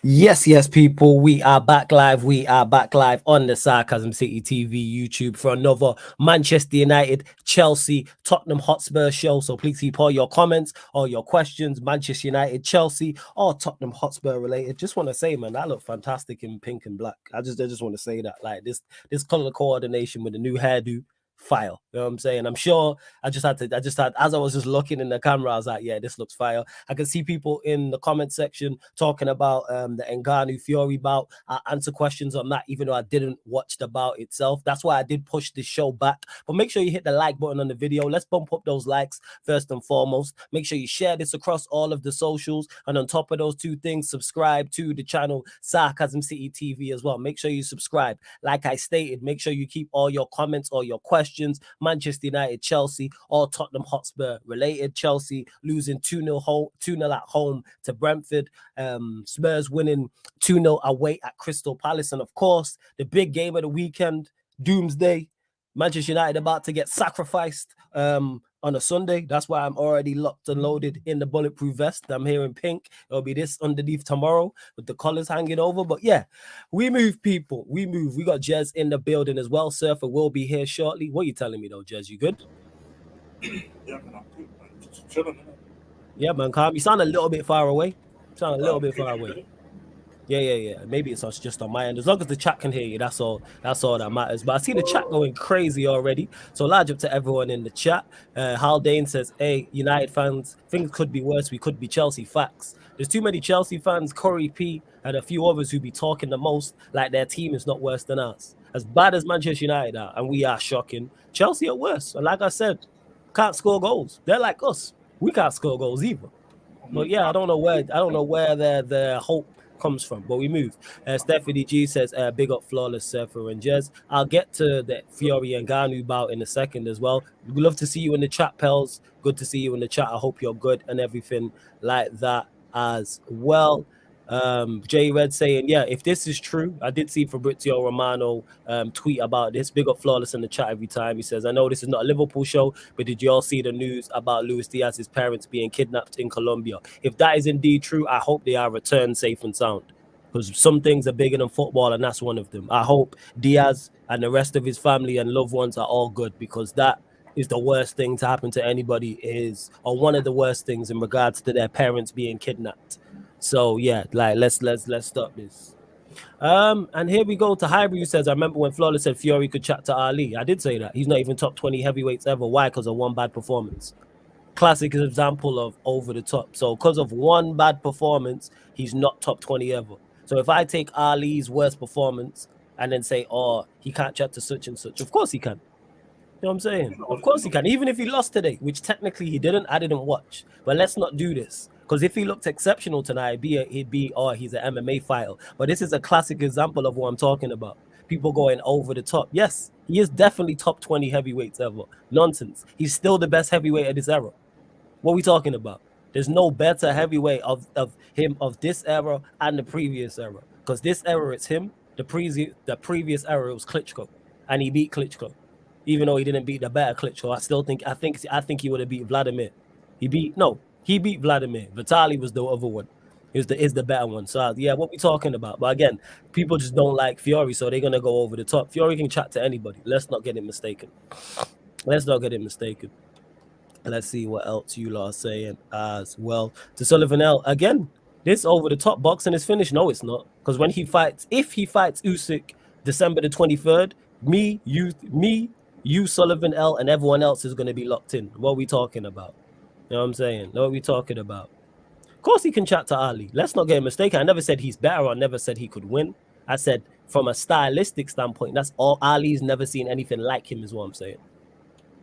Yes, people. We are back live. We are back live on the Sarcasm City TV YouTube for another Manchester United, Chelsea, Tottenham Hotspur show. So please keep all your comments, all your questions, Manchester United, Chelsea, or Tottenham Hotspur related. Just want to say, man, that look fantastic in pink and black. I just want to say that, like this color coordination with the new hairdo. Fire, you know what I'm saying? I'm sure as I was just looking in the camera, I was like, yeah, this looks fire. I can see people in the comment section talking about the Ngannou Fury bout. I answer questions on that, even though I didn't watch the bout itself. That's why I did push this show back. But make sure you hit the like button on the video. Let's bump up those likes first and foremost. Make sure you share this across all of the socials. And on top of those two things, subscribe to the channel Sarcasm City TV as well. Make sure you subscribe. Like I stated, make sure you keep all your comments or your questions. Manchester United, Chelsea, or Tottenham Hotspur related. Chelsea losing 2-0 at home to Brentford. Spurs winning 2-0 away at Crystal Palace. And of course, the big game of the weekend, Doomsday. Manchester United about to get sacrificed on a Sunday. That's why I'm already locked and loaded in the bulletproof vest. I'm here in pink. It'll be this underneath tomorrow with the collars hanging over. But yeah, we move, people. We move. We got Jez in the building as well. Surfer will be here shortly. What are you telling me though, Jez? You good? Yeah, man, I'm good, man. Just chilling. Yeah, man, calm. You sound a little bit far away. You sound a little bit Can far you hear away. me? Yeah. Maybe it's us just on my end. As long as the chat can hear you, that's all. That's all that matters. But I see the chat going crazy already. So large up to everyone in the chat. Haldane says, "Hey, United fans, things could be worse. We could be Chelsea. Facts. There's too many Chelsea fans, Corey P, and a few others who be talking the most like their team is not worse than us. As bad as Manchester United are, and we are shocking, Chelsea are worse. And like I said, can't score goals. They're like us. We can't score goals either. But yeah, I don't know where the hope comes from. But we move. Stephanie G says, big up flawless Surfer and Jez. I'll get to the Fiore and Ganu bout in a second as well. We'd love to see you in the chat, pals. Good to see you in the chat. I hope you're good and everything like that as well. J Red saying, yeah, if this is true, I did see Fabrizio Romano tweet about this. Big up flawless in the chat every time. He says, I know this is not a Liverpool show, but did you all see the news about Luis Diaz's parents being kidnapped in Colombia? If that is indeed true, I hope they are returned safe and sound. Because some things are bigger than football, and that's one of them. I hope Diaz and the rest of his family and loved ones are all good, because that is the worst thing to happen to anybody, is or one of the worst things in regards to their parents being kidnapped. So yeah, like let's stop this. And here we go to Hybrid, who says, I remember when Flawless said Fury could chat to Ali. I did say that. He's not even top 20 heavyweights ever. Why? Because of one bad performance. Classic example of over the top. So because of one bad performance, he's not top 20 ever. So if I take Ali's worst performance and then say, oh, he can't chat to such and such, of course he can. You know what I'm saying? Of course he can. Even if he lost today, which technically he didn't, I didn't watch. But let's not do this. Because if he looked exceptional tonight, he'd be, oh, he's an MMA fighter. But this is a classic example of what I'm talking about. People going over the top. Yes, he is definitely top 20 heavyweights ever. Nonsense. He's still the best heavyweight of this era. What are we talking about? There's no better heavyweight of him of this era and the previous era. Because this era it's him. The previous era it was Klitschko. And he beat Klitschko, even though he didn't beat the better Klitschko. I think he would have beat Vladimir. He beat Vladimir. Vitaly was the other one. Is the better one. So yeah, what we talking about? But again, people just don't like Fury, so they're gonna go over the top. Fury can chat to anybody. Let's not get it mistaken. Let's see what else you lot are saying as well. To Sullivan L again. This over the top boxing is finished. No, it's not. Because when he fights, if he fights Usyk December the 23rd, you, Sullivan L, and everyone else is going to be locked in. What are we talking about? You know what I'm saying? What are we talking about? Of course he can chat to Ali. Let's not get mistaken. I never said he's better. I never said he could win. I said from a stylistic standpoint, that's all. Ali's never seen anything like him is what I'm saying.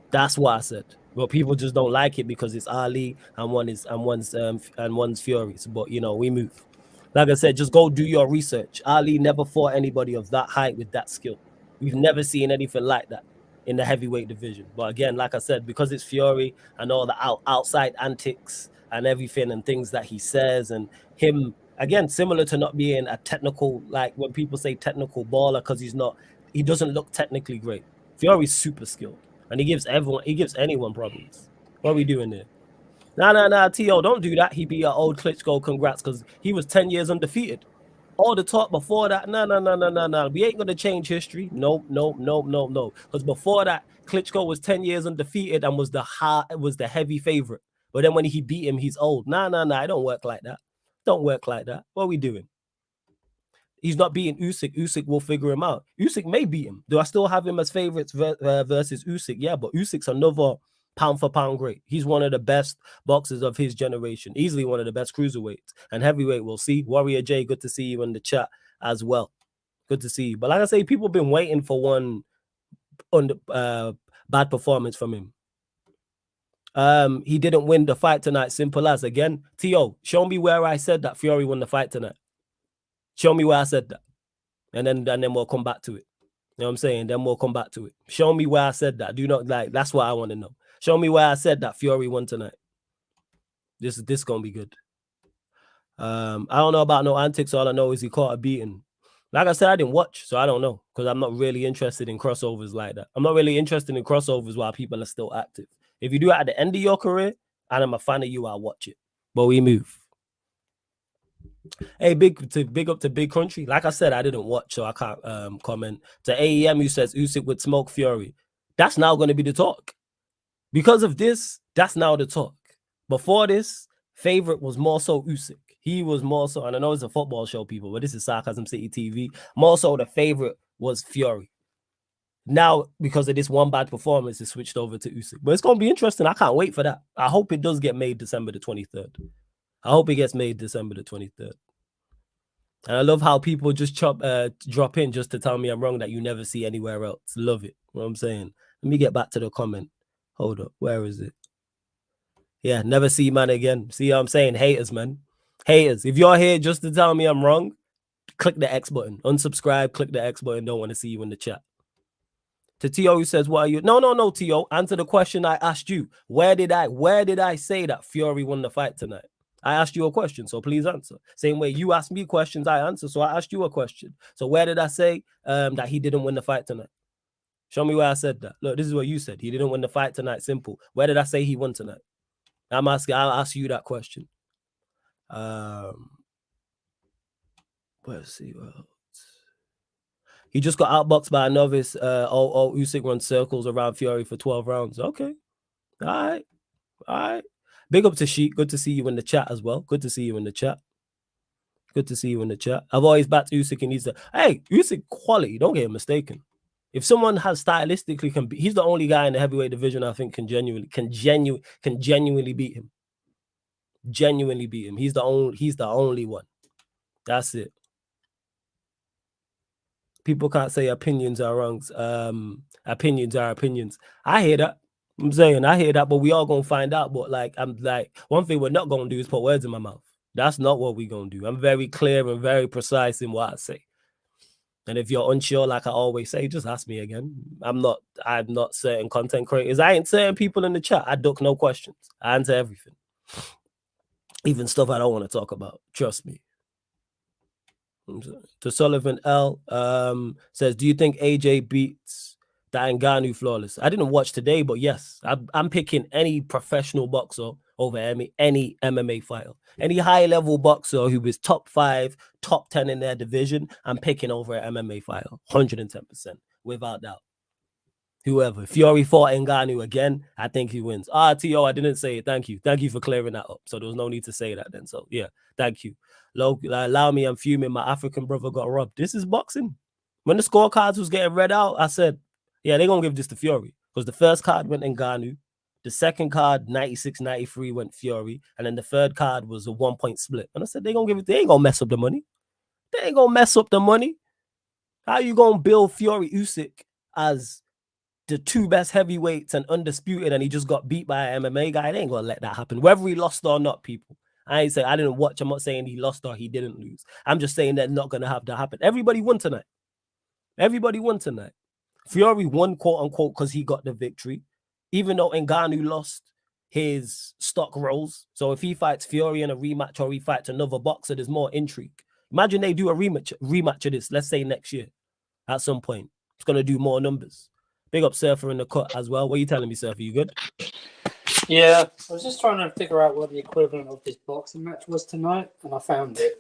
That's what I said. But people just don't like it because it's Ali and one's Fury. But you know, we move. Like I said, just go do your research. Ali never fought anybody of that height with that skill. We've never seen anything like that in the heavyweight division. But again, like I said, because it's Fury and all the outside antics and everything and things that he says and him, again, similar to not being a technical, like when people say technical baller, because he doesn't look technically great. Fury's super skilled. And he gives anyone problems. What are we doing there? Nah, T.O., don't do that. He beat our old Klitschko, congrats, because he was 10 years undefeated. all the talk before that, no. We ain't gonna change history. No. Because before that, Klitschko was 10 years undefeated and was the heavy favorite. But then when he beat him, he's old. Nah. It don't work like that. Don't work like that. What are we doing? He's not beating Usyk. Usyk will figure him out. Usyk may beat him. Do I still have him as favorites versus Usyk? Yeah, but Usyk's another pound for pound great. He's one of the best boxers of his generation. Easily one of the best cruiserweights. And heavyweight, we'll see. Warrior J, good to see you in the chat as well. Good to see you. But like I say, people have been waiting for one bad performance from him. He didn't win the fight tonight. Simple as. Again, T.O., show me where I said that Fury won the fight tonight. Show me where I said that. And then we'll come back to it. You know what I'm saying? Then we'll come back to it. Show me where I said that. Do not like, that's what I want to know. Show me where I said that Fury won tonight. This gonna be good. I don't know about no antics. All I know is he caught a beating. Like I said, I didn't watch, so I don't know. Because I'm not really interested in crossovers like that. I'm not really interested in crossovers while people are still active. If you do it at the end of your career, and I'm a fan of you, I'll watch it. But we move. Hey, big up to Big Country. Like I said, I didn't watch, so I can't comment. To AEM, who says Usyk would smoke Fury. That's now going to be the talk. Because of this, that's now the talk. Before this, favorite was more so Usyk. He was more so, and I know it's a football show, people, but this is Sarcasm City TV. More so the favorite was Fury. Now, because of this one bad performance, it switched over to Usyk. But it's going to be interesting. I can't wait for that. I hope it does get made December the 23rd. I hope it gets made December the 23rd. And I love how people just drop in just to tell me I'm wrong that you never see anywhere else. Love it. You know what I'm saying? Let me get back to the comment. Hold up. Where is it? Yeah, never see man again. See what I'm saying? Haters, man. Haters. If you're here just to tell me I'm wrong, click the X button. Unsubscribe, click the X button. Don't want to see you in the chat. To T.O. who says, what are you? No, T.O. Answer the question I asked you. Where did I say that Fury won the fight tonight? I asked you a question, so please answer. Same way you asked me questions, I answer. So I asked you a question. So where did I say that he didn't win the fight tonight? Show me where I said that. Look, this is what you said. He didn't win the fight tonight. Simple. Where did I say he won tonight? I'll ask you that question. Let's see what else. He just got outboxed by a novice. Usyk runs circles around Fury for 12 rounds. Okay. All right. Big up to Sheik. Good to see you in the chat as well. Good to see you in the chat. I've always backed Usyk and hey, Usyk quality. Don't get him mistaken. If someone has stylistically he's the only guy in the heavyweight division I think can genuinely beat him. Genuinely beat him. He's the only one. That's it. People can't say opinions are wrong. Opinions are opinions. I hear that. I'm saying I hear that, but we all gonna find out. But one thing we're not gonna do is put words in my mouth. That's not what we're gonna do. I'm very clear and very precise in what I say. And if you're unsure, like I always say, just ask me again. I'm not certain content creators. I ain't certain people in the chat. I duck no questions. I answer everything. Even stuff I don't want to talk about. Trust me. To Sullivan L says, do you think AJ beats that Ngannou flawless? I didn't watch today, but yes, I'm picking any professional boxer over any MMA fighter. Any high-level boxer who is top 5, top 10 in their division, I'm picking over an MMA fighter. 110%, without doubt. Whoever. Fury fought Ngannou again, I think he wins. T.O., I didn't say it. Thank you. Thank you for clearing that up. So there was no need to say that then. So, yeah, thank you. Allow me, I'm fuming. My African brother got robbed. This is boxing. When the scorecards was getting read out, I said, yeah, they're going to give this to Fury. Because the first card went Ngannou. The second card, 96-93, went Fury. And then the third card was a 1-point split. And I said, they ain't going to mess up the money. They ain't going to mess up the money. How you going to build Fury Usyk as the 2 best heavyweights and undisputed, and he just got beat by an MMA guy? They ain't going to let that happen. Whether he lost or not, people. I ain't saying I didn't watch. I'm not saying he lost or he didn't lose. I'm just saying they're not going to have that happen. Everybody won tonight. Fury won, quote unquote, because he got the victory. Even though Ngannou lost, his stock rolls. So if he fights Fury in a rematch or he fights another boxer, there's more intrigue. Imagine they do a rematch of this, let's say next year at some point. It's going to do more numbers. Big up Surfer in the cut as well. What are you telling me, Surfer? You good? Yeah, I was just trying to figure out what the equivalent of this boxing match was tonight, and I found it.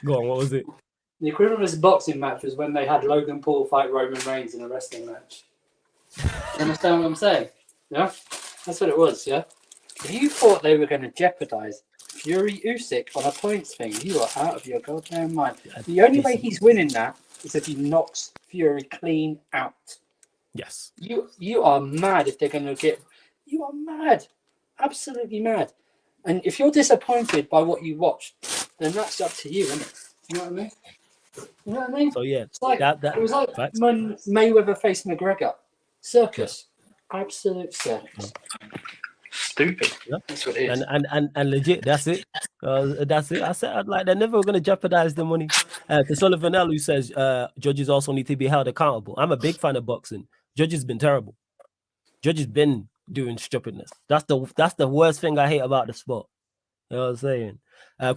Go on, what was it? The equivalent of this boxing match was when they had Logan Paul fight Roman Reigns in a wrestling match. You understand what I'm saying? Yeah? That's what it was, yeah? If you thought they were going to jeopardize Fury Usyk on a points thing, you are out of your goddamn mind. The only way he's winning that is if he knocks Fury clean out. Yes. You are mad if they're going to get... You are mad. Absolutely mad. And if you're disappointed by what you watched, then that's up to you, isn't it? You know what I mean? You know what I mean? So yeah, it's like, it was like facts. when Mayweather faced McGregor. Circus. Yeah. Absolute circus. Stupid. Yeah. That's what it is. And legit, that's it. That's it. I said like they're never going to jeopardize the money. To Sullivan L, who says judges also need to be held accountable. I'm a big fan of boxing. Judges been terrible. Judges been doing stupidness. That's the worst thing I hate about the sport. You know what I'm saying?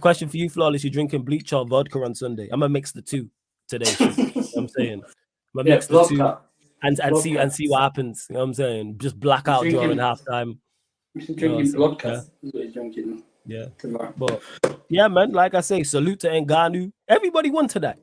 Question for you, Flawless. You drinking bleach or vodka on Sunday? I'm gonna mix the two today. You know what I'm saying? I'm gonna mix the two and see what happens. You know what I'm saying? Just black out during halftime. Drinking vodka. Drinking. Yeah. But yeah, man. Like I say, salute to Ngannou. Everybody won tonight.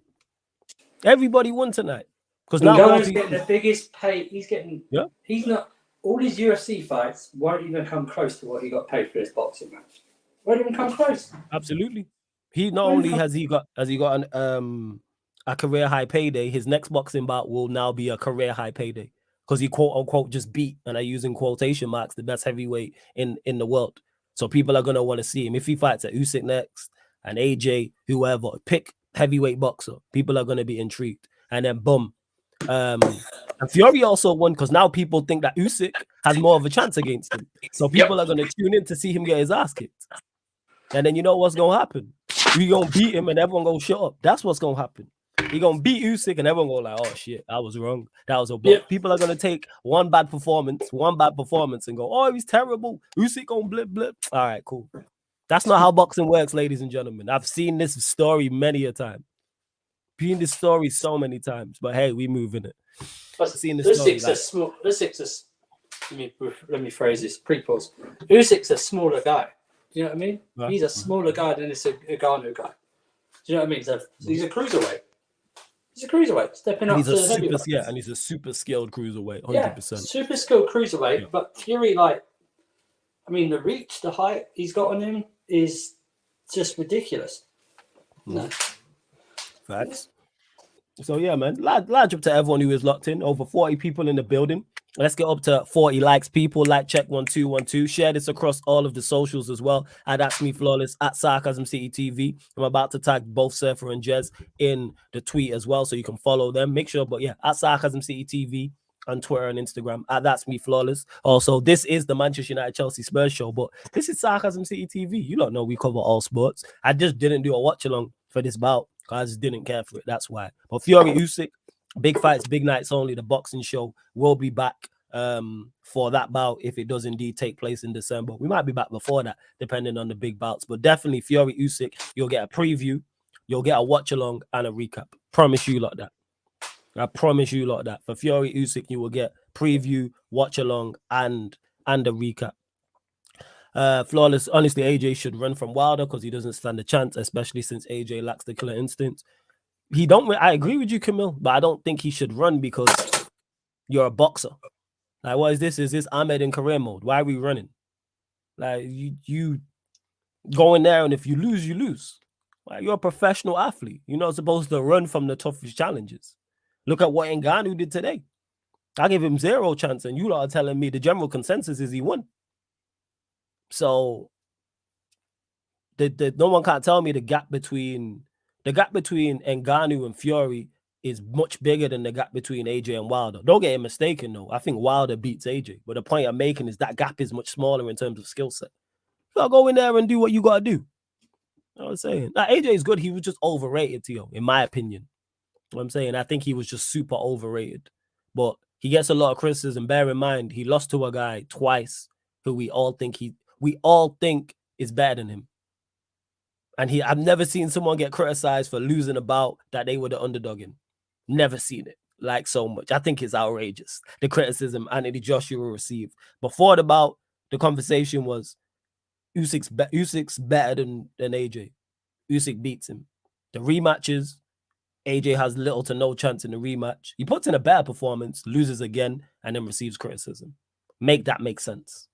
Everybody won tonight. Because now Ngannou's getting the biggest pay. He's getting. Yeah. He's not. All his UFC fights won't even come close to what he got paid for his boxing match. Won't even come close. Absolutely. He not only has he got a career high payday, his next boxing bout will now be a career high payday because he quote unquote just beat, and I use in quotation marks, the best heavyweight in the world. So people are gonna want to see him. If he fights at Usyk next and AJ, whoever, pick heavyweight boxer, people are gonna be intrigued. And then boom. And Fury also won because now people think that Usyk has more of a chance against him. So people are going to tune in to see him get his ass kicked. And then you know what's going to happen? We going to beat him and everyone going to shut up. That's what's going to happen. He going to beat Usyk and everyone going to like, oh shit, I was wrong. That was a block. Yep. People are going to take one bad performance and go, oh, he's terrible. Usyk going blip, blip. All right, cool. That's not how boxing works, ladies and gentlemen. I've seen this story many a time. Seen this story so many times, but hey, we moving it. Usyk's a small. Usyk's let me phrase this. Pre-pause. Usyk's a smaller guy. Do you know what I mean? Right. He's a smaller guy than this Ngannou guy. Do you know what I mean? So he's a cruiserweight. He's a cruiserweight stepping up. And he's a super skilled cruiserweight. 100%. Yeah, super skilled cruiserweight. Yeah. But Fury, the reach, the height he's got on him is just ridiculous. No. Facts. So yeah, man. Large up to everyone who is locked in. Over 40 people in the building. Let's get up to 40 likes. People like check 1212. Share this across all of the socials as well. And that's me, Flawless, at Sarcasm City TV. I'm about to tag both Surfer and Jez in the tweet as well, so you can follow them. Make sure, but yeah, at Sarcasm City TV on Twitter and Instagram. That's me, Flawless. Also, this is the Manchester United Chelsea Spurs show, but this is Sarcasm City TV. You don't know we cover all sports. I just didn't do a watch along for this bout. I just didn't care for it. That's why. But Fury Usyk, big fights, big nights only. The boxing show will be back for that bout if it does indeed take place in December. We might be back before that, depending on the big bouts. But definitely Fury Usyk, you'll get a preview, you'll get a watch along and a recap. Promise you like that. I promise you like that. For Fury Usyk, you will get preview, watch along, and a recap. Flawless, honestly, AJ should run from Wilder because he doesn't stand a chance, especially since AJ lacks the killer instinct. I agree with you, Camille, but I don't think he should run because you're a boxer. Like, what is this? Is this Ahmed in career mode? Why are we running? Like, you go in there, and if you lose, you lose. Like, you're a professional athlete. You're not supposed to run from the toughest challenges. Look at what Ngannou did today. I give him 0 chance, and you lot are telling me the general consensus is he won. So no one can't tell me the gap between Ngannou and Fury is much bigger than the gap between AJ and Wilder. Don't get it mistaken, though. I think Wilder beats AJ, but the point I'm making is that gap is much smaller in terms of skill set. You gotta go in there and do what you gotta do. You know what I'm saying? Now, AJ is good. He was just overrated, Tio, in my opinion. You know what I'm saying? I think he was just super overrated. But he gets a lot of criticism. Bear in mind, he lost to a guy twice who we all think is better than him. And I've never seen someone get criticized for losing a bout that they were the underdog in. Never seen it like so much. I think it's outrageous, the criticism Anthony Joshua received. Before the bout, the conversation was Usyk's better than AJ. Usyk beats him. The rematches, AJ has little to no chance in the rematch. He puts in a better performance, loses again, and then receives criticism. Make that make sense.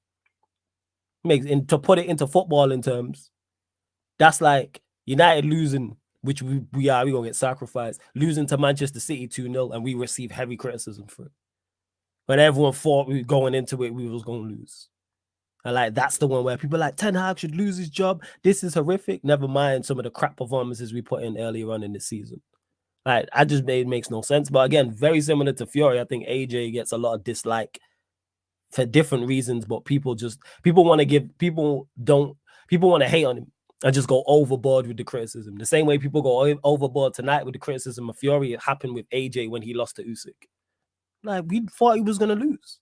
To put it into footballing terms, that's like United losing, which we're going to get sacrificed, losing to Manchester City 2-0, and we receive heavy criticism for it. When everyone thought we going into it, we was going to lose. And like, that's the one where people are like, Ten Hag should lose his job. This is horrific. Never mind some of the crap performances we put in earlier on in the season. Like, it makes no sense. But again, very similar to Fury, I think AJ gets a lot of dislike for different reasons, but people want to hate on him and just go overboard with the criticism. The same way people go overboard tonight with the criticism of Fury, it happened with AJ when he lost to Usyk. Like, we thought he was going to lose.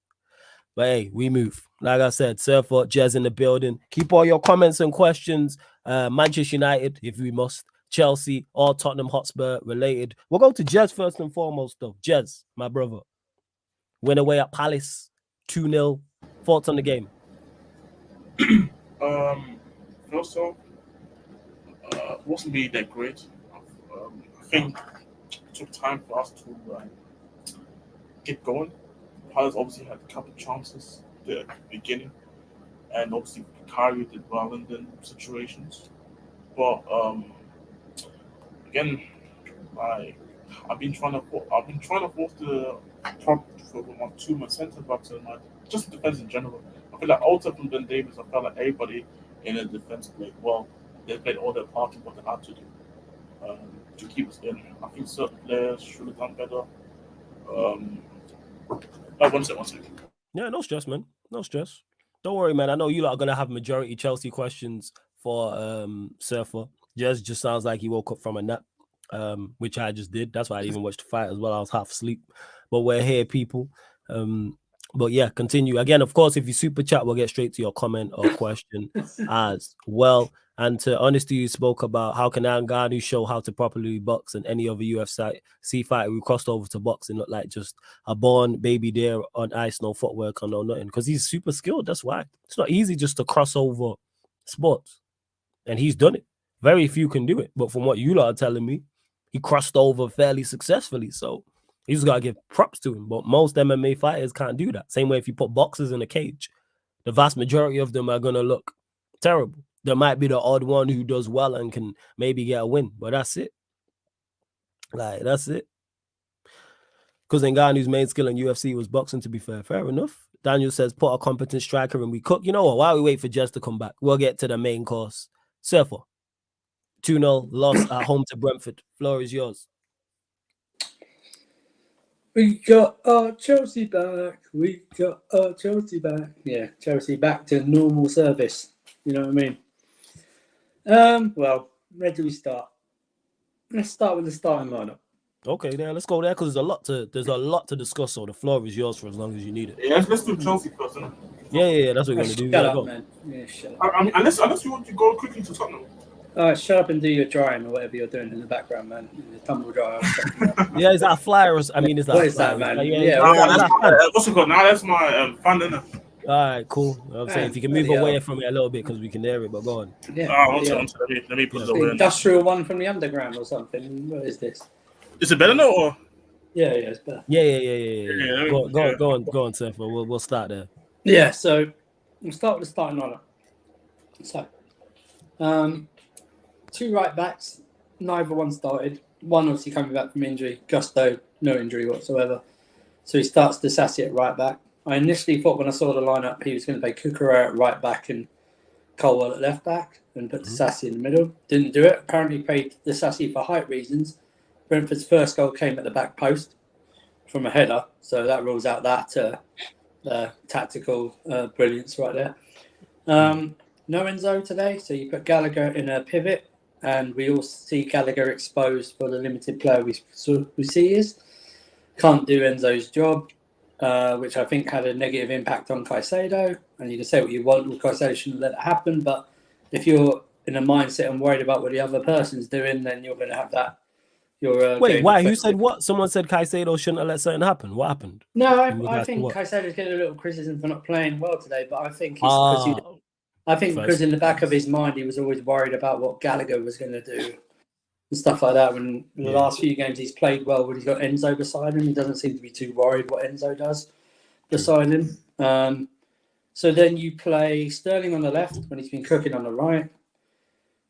But hey, we move. Like I said, Surfer, Jez in the building. Keep all your comments and questions. Manchester United, if we must. Chelsea, or Tottenham Hotspur related. We'll go to Jez first and foremost, though. Jez, my brother. Win away at Palace, 2-0. Thoughts on the game? Also, wasn't really that great. I think it took time for us to get going. Palace obviously had a couple of chances at the beginning, and obviously Kyrie did well in the situations. But again, I've been trying to force the top for my two my centre backs and just defense in general. I feel like also from Ben Davis, I felt like everybody in the defense played well. They played all their part of what they had to do to keep us in. I think certain players should have done better. One second. Yeah, no stress, man. No stress. Don't worry, man. I know you lot are gonna have majority Chelsea questions for Surfer. Just sounds like he woke up from a nap, which I just did. That's why I didn't even watch the fight as well. I was half asleep. But we're here, people. But yeah, continue. Again, of course, if you super chat, we'll get straight to your comment or question as well. And to Honesty, you spoke about how can Ngannou show how to properly box, and any other UFC fighter who crossed over to boxing look like just a born baby there on ice, no footwork or no nothing. Because he's super skilled. That's why. It's not easy just to cross over sports. And he's done it. Very few can do it. But from what you lot are telling me, he crossed over fairly successfully. So you just got to give props to him. But most MMA fighters can't do that. Same way if you put boxers in a cage, the vast majority of them are going to look terrible. There might be the odd one who does well and can maybe get a win. But that's it. Like, that's it. Because Ngannou's main skill in UFC was boxing, to be fair. Fair enough. Daniel says, put a competent striker and we cook. You know what? While we wait for Jess to come back, we'll get to the main course. Surfer, 2-0 loss at home to Brentford. Floor is yours. We got our Chelsea back. We got our Chelsea back. Yeah, Chelsea back to normal service. You know what I mean? Well, where do we start? Let's start with the starting lineup. Okay, then let's go there because there's a lot to discuss. So the floor is yours for as long as you need it. Yeah, let's do Chelsea first. Yeah, that's what we're gonna do. Shut up, man. Yeah, shut up. I mean, unless you want to go quickly to Tottenham. All right, shut up and do your drying or whatever you're doing in the background, man. The tumble dryer. Yeah, is that a flyer? Is that what is that, man? What's it called? Now that's my fan, isn't it? All right, cool. I'm saying if you can move away from it a little bit because we can hear it, but go on. Yeah. Let me put it away. Industrial one from the underground or something. What is this? Is it better now or? Yeah, it's better. Yeah. Go on, Surfer. We'll start there. Yeah, so we'll start with the starting lineup. So, two right backs, neither one started. One obviously coming back from injury. Gusto, no injury whatsoever. So he starts Disasi at right back. I initially thought when I saw the lineup he was going to play Cucurella at right back and Colwell at left back and put Disasi in the middle. Didn't do it. Apparently played Disasi for height reasons. Brentford's first goal came at the back post from a header, so that rules out that tactical brilliance right there. No Enzo today, so you put Gallagher in a pivot, and we all see Gallagher exposed for the limited player we see he is. Can't do Enzo's job, which I think had a negative impact on Caicedo, and you can say what you want with Caicedo, shouldn't let it happen, but if you're in a mindset and worried about what the other person's doing, then you're going to have that. Wait, why? Who said what? Someone said Caicedo shouldn't have let something happen. What happened? No, I think Caicedo's getting a little criticism for not playing well today, but I think because in the back of his mind he was always worried about what Gallagher was going to do, and stuff like that. When the last few games he's played well, when he's got Enzo beside him, he doesn't seem to be too worried what Enzo does beside him. So then you play Sterling on the left when he's been cooking on the right.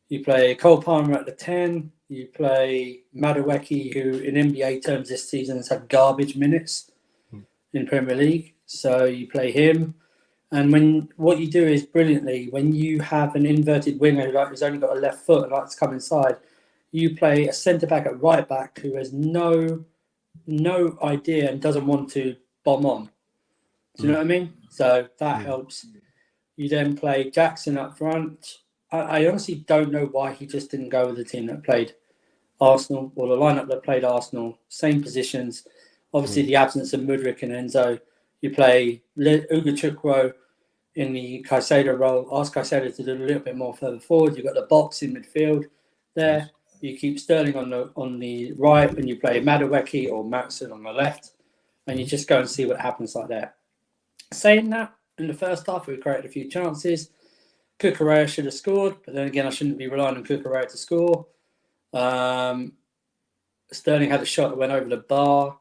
You play Cole Palmer at the 10. You play Madueke, who in NBA terms this season has had garbage minutes in Premier League. So you play him. And what you do is brilliantly, when you have an inverted winger who's only got a left foot and likes to come inside, you play a centre-back at right-back who has no idea and doesn't want to bomb on. Do you know what I mean? So that helps. You then play Jackson up front. I honestly don't know why he just didn't go with the team that played Arsenal, or the lineup that played Arsenal, same positions. Obviously, the absence of Mudryk and Enzo. You play Ugo Chukwu in the Caicedo role. Ask Caicedo to do a little bit more further forward. You've got the box in midfield there. You keep Sterling on the right, and you play Madueke or Maxson on the left, and you just go and see what happens like that. Saying that, in the first half, we created a few chances. Cucurella should have scored, but then again, I shouldn't be relying on Cucurella to score. Sterling had a shot that went over the bar.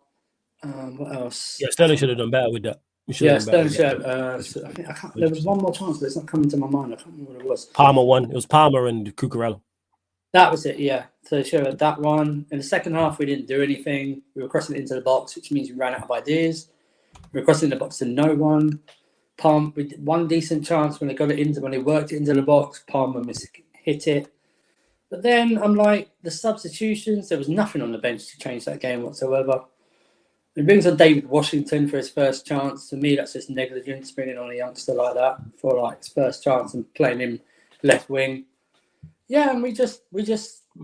What else? Yeah, Sterling should have done better with that. Sterling should have. There was one more chance, but it's not coming to my mind. I can't remember what it was. Palmer won. It was Palmer and Cucurella. That was it, yeah. So should have that one. In the second half, we didn't do anything. We were crossing it into the box, which means we ran out of ideas. We were crossing the box to no one. Palmer, we did one decent chance when they worked it into the box. Palmer hit it. But then I'm like, the substitutions, there was nothing on the bench to change that game whatsoever. He brings on David Washington for his first chance. To me, that's just negligence, bringing on a youngster like that for like his first chance and playing him left wing. Yeah, and we just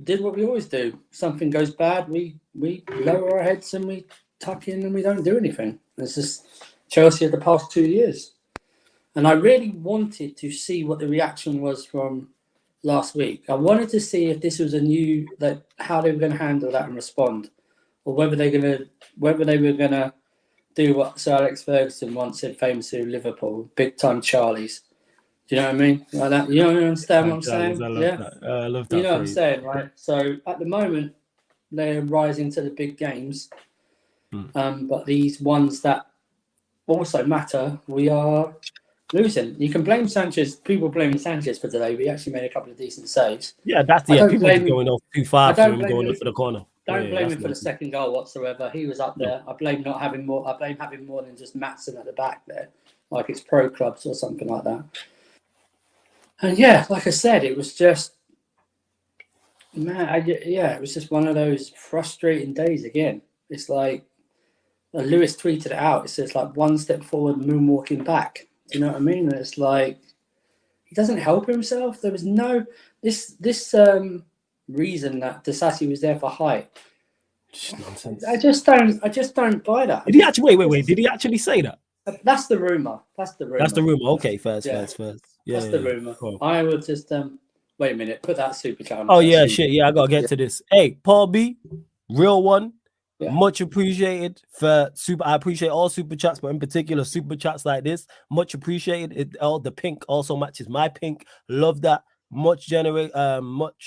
did what we always do. Something goes bad, we lower our heads and we tuck in and we don't do anything. It's just Chelsea of the past 2 years. And I really wanted to see what the reaction was from last week. I wanted to see if this was how they were going to handle that and respond, or whether they were going to do what Sir Alex Ferguson once said famously in Liverpool, big time Charlies. Do you know what I mean? Like that. You understand what I'm saying? I love that. You know what I'm saying, right? So at the moment, they're rising to the big games. But these ones that also matter, we are losing. You can blame Sanchez. People blaming Sanchez for today. We actually made a couple of decent saves. Yeah, people are going off too far for him going for the corner. Don't blame him for the second goal whatsoever. He was up there. I blame having more than just Maatsen at the back there, like it's pro clubs or something like that. And yeah, like I said, it was just it was just one of those frustrating days again. It's like Lewis tweeted it out. It says like one step forward, moonwalking back. Do you know what I mean? And it's like he doesn't help himself. There was no this reason that Disasi was there for height. Nonsense. I just don't buy that. Did he actually wait? Did he actually say that? That's the rumor. That's the rumor. Okay, first. Yeah, that's the rumor. Cool. I would just wait a minute. Put that super chat on. Oh yeah, shit. Yeah, I gotta get to this. Hey, Paul B, real one. Yeah. Much appreciated for super. I appreciate all super chats, but in particular super chats like this. Much appreciated. The pink also matches my pink. Love that. Much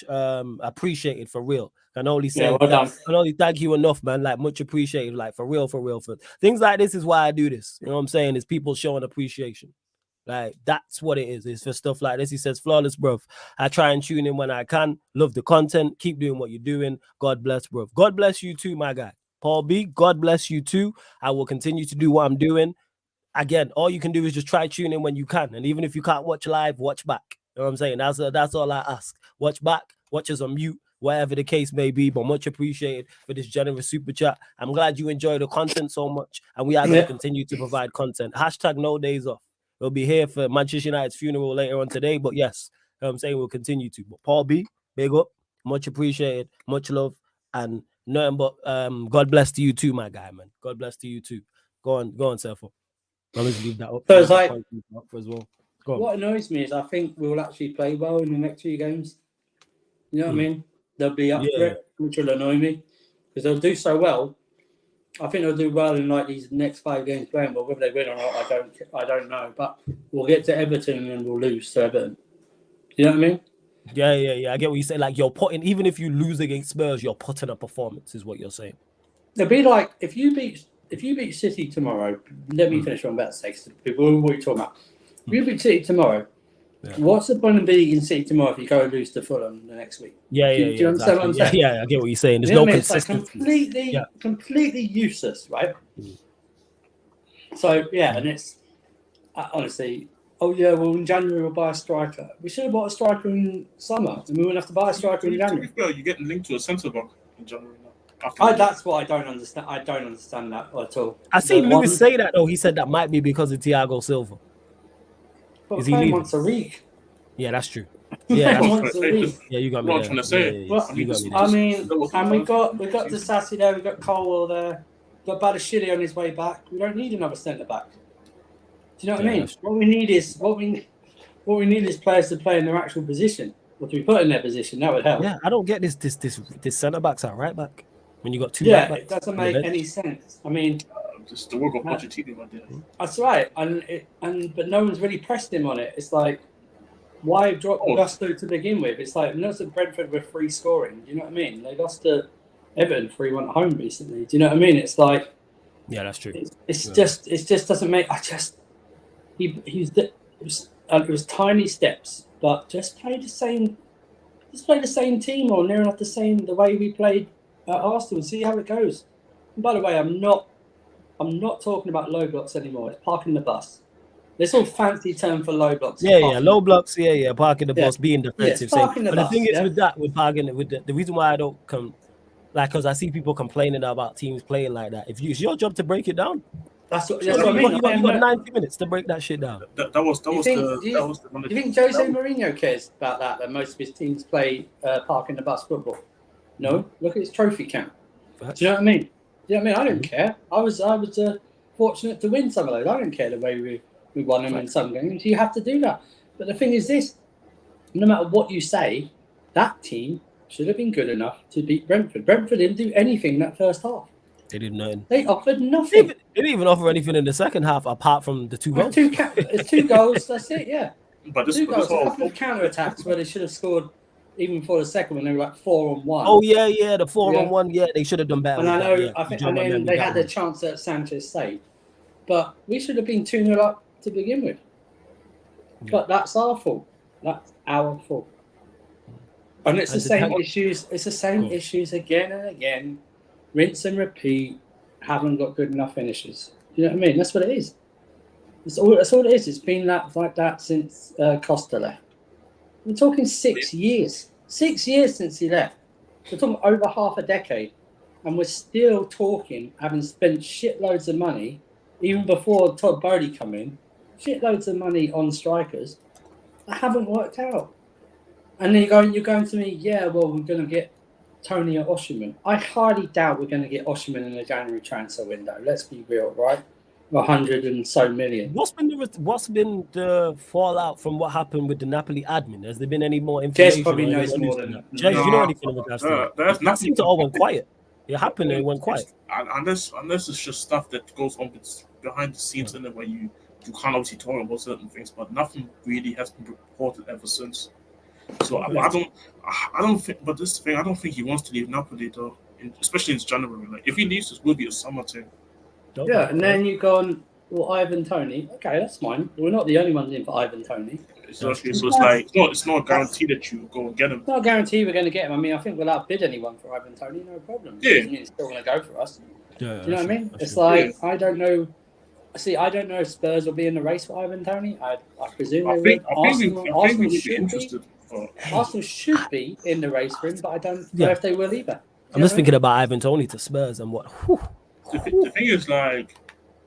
appreciated for real. Can only say, can only thank you enough, man. Like much appreciated, like for real. For things like this is why I do this. You know what I'm saying? Is people showing appreciation. Like that's what it is. It's for stuff like this. He says, flawless, bruv. I try and tune in when I can. Love the content. Keep doing what you're doing. God bless, bruv. God bless you too, my guy. Paul B, God bless you too. I will continue to do what I'm doing. Again, all you can do is just try tune in when you can. And even if you can't watch live, watch back. You know what I'm saying? That's all I ask. Watch back, watch us on mute, whatever the case may be. But much appreciated for this generous super chat. I'm glad you enjoy the content so much. And we are going to continue to provide content. # no days off. We'll be here for Manchester United's funeral later on today. But yes, you know what I'm saying, we'll continue to. But Paul B, big up. Much appreciated. Much love. And nothing but God bless to you too, my guy, man. God bless to you too. Go on, Serfo. I'll just leave that up. So it's like, as well. What annoys me is I think we'll actually play well in the next few games. You know what I mean? They'll be up for it, which will annoy me because they'll do so well. I think they'll do well in like these next 5 games playing well. Whether they win or not, I don't know. But we'll get to Everton and we'll lose to Everton. You know what I mean? Yeah. I get what you say. Like you're putting, even if you lose against Spurs, you're putting a performance, is what you're saying. It'd be like if you beat City tomorrow. Let me finish what I'm about to say. 'Cause people, what are you talking about? If you beat City tomorrow, what's the point of beating City tomorrow if you go and lose to Fulham the next week? Yeah, Do you understand what I'm saying? Yeah, I get what you're saying. There's You know no what I mean? It's like consistency. completely useless, right? So yeah, and it's honestly, well, in January we'll buy a striker. We should have bought a striker in summer, and we wouldn't have to buy a striker in January. To be fair, you're getting linked to a centre back in January now. That's what I don't understand. I don't understand that at all. I seen Lewis say that though. He said that might be because of Thiago Silva. But Is he leaving? once a week? Yeah, that's true. Yeah, once a week. Yeah, you got me. What I'm trying to say. You got me. I mean, and we got Disasi there. We got Colwell there. Got Badashili on his way back. We don't need another centre back. Do you know what I mean? What we need is players to play in their actual position. What do we put in their position? That would help. Yeah, I don't get this centre backs at right back when you got two. Yeah, right backs it doesn't make any sense. I mean, just the work of Pochettino right there. That's right, but no one's really pressed him on it. It's like, why drop Gusto to begin with? It's like, notice that Brentford were free scoring. Do you know what I mean? They lost to Everton 3-1 at home recently. Do you know what I mean? It's like, yeah, that's true. It just doesn't make. It was tiny steps, but just play the same. Just play the same team or near enough the way we played at Arsenal and see how it goes. And by the way, I'm not talking about low blocks anymore. It's parking the bus. This all fancy term for low blocks. Yeah, low blocks. Yeah, parking the bus, being defensive. But the thing is with parking, the reason why I don't come, like, because I see people complaining about teams playing like that. If it's your job to break it down, that's what I mean. You got 90 minutes to break that shit down. That was the. Do you think Jose Mourinho cares about that most of his teams play parking the bus football? No. Look at his trophy count. Do you know what I mean? I don't care. I was fortunate to win some of those. I don't care the way we won them in some games. You have to do that. But the thing is this: no matter what you say, that team should have been good enough to beat Brentford. Brentford didn't do anything in that first half. They did nothing. They offered nothing. They didn't even offer anything in the second half apart from the 2 goals. It's 2 goals. That's it. Yeah. But this 2 goals. A couple of counter attacks where they should have scored even before the second one. They were like 4-on-1. Oh yeah, the 4-on-1. Yeah, they should have done better. And I know. I think, and then they had the chance that Sanchez saved, but we should have been 2-0 up to begin with. Yeah. But that's our fault. That's our fault. And it's the same issues. It's the same issues again and again. Rinse and repeat. Haven't got good enough finishes. You know what I mean? That's what it is. That's all it is. It's been like that since Costa left. We're talking 6 years. 6 years since he left. We're talking over half a decade. And we're still talking, having spent shitloads of money, even before Todd Bowley come in, shitloads of money on strikers that haven't worked out. And then you're going to me, we're going to get Tony or Osimhen. I highly doubt we're going to get Osimhen in the January transfer window. Let's be real, right? 100 and so million. What's been the fallout from what happened with the Napoli admin? Has there been any more information? Jez probably knows more than that. Jez, do you know anything about that? That seemed to all went quiet. It happened and it went quiet. Unless it's just stuff that goes on behind the scenes in it where you can't obviously talk about certain things, but nothing really has been reported ever since. So I don't think. But this thing, I don't think he wants to leave Napoli though, especially in January. Like if he leaves, this will be a summer thing. Yeah, and then you've gone, Ivan Toney. Okay, that's fine. We're not the only ones in for Ivan Toney. So it's not a guarantee that you go and get him. It's not a guarantee we're going to get him. I mean, I think we'll outbid anyone for Ivan Toney, no problem. Yeah, he's still going to go for us. Yeah, do you know what I mean? It's like I don't know. See, I don't know if Spurs will be in the race for Ivan Toney. I presume they will. Arsenal should be. Arsenal should be in the race for him, but I don't know if they will either. I'm just thinking about Ivan Toney to Spurs and what. The thing is, like,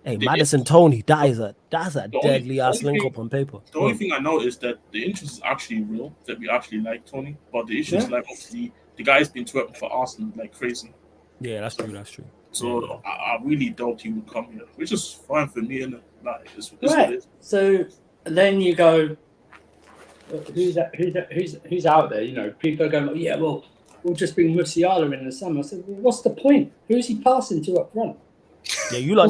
hey, Madison Toney, that's a deadly ass link up on paper. The only thing I know is that the interest is actually real, that we actually like Toney, but the issue is like obviously the guy's been twerking for Arsenal like crazy. Yeah, that's true. So I really doubt he would come here, which is fine for me, and like it's right. What it is. So then you go, who's out there? You know, people are going, we'll just bring Musiala in the summer. I said, what's the point? Who's he passing to up front? Yeah, you lot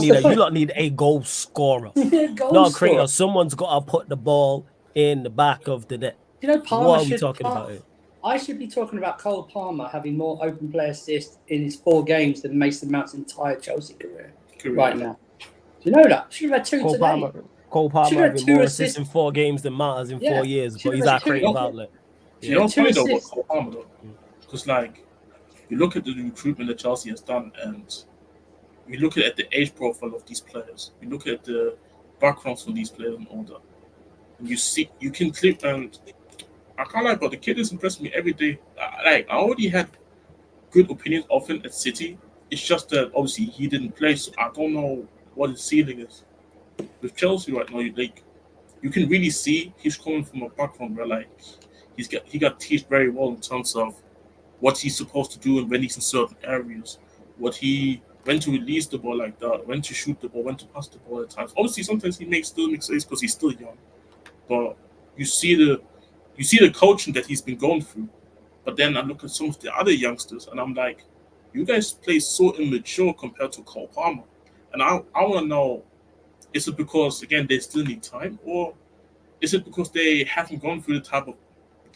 need a goal scorer. Not a creator. Someone's got to put the ball in the back of the net. You know, Palmer what are we talking about here? I should be talking about Cole Palmer having more open play assists in his 4 games than Mason Mount's entire Chelsea career right now. Do you know that? Should have had 2 today. Cole Palmer having more assists in 4 games than Mount has in 4 years, but he's our creative outlet. You know, funny though about Cole Palmer though, because like you look at the recruitment that Chelsea has done, and you look at the age profile of these players, you look at the backgrounds for these players and all that, and you can clip, and I can't lie, but the kid has impressed me every day. I already had good opinions of him at City. It's just that obviously he didn't play, so I don't know what his ceiling is. With Chelsea right now, you can really see he's coming from a background where like he got teased very well in terms of what he's supposed to do and when he's in certain areas, when to release the ball like that, when to shoot the ball, when to pass the ball at times. Obviously, sometimes he still makes mistakes because he's still young, but you see the coaching that he's been going through. But then I look at some of the other youngsters and I'm like, you guys play so immature compared to Cole Palmer. And I want to know, is it because, again, they still need time? Or is it because they haven't gone through the type of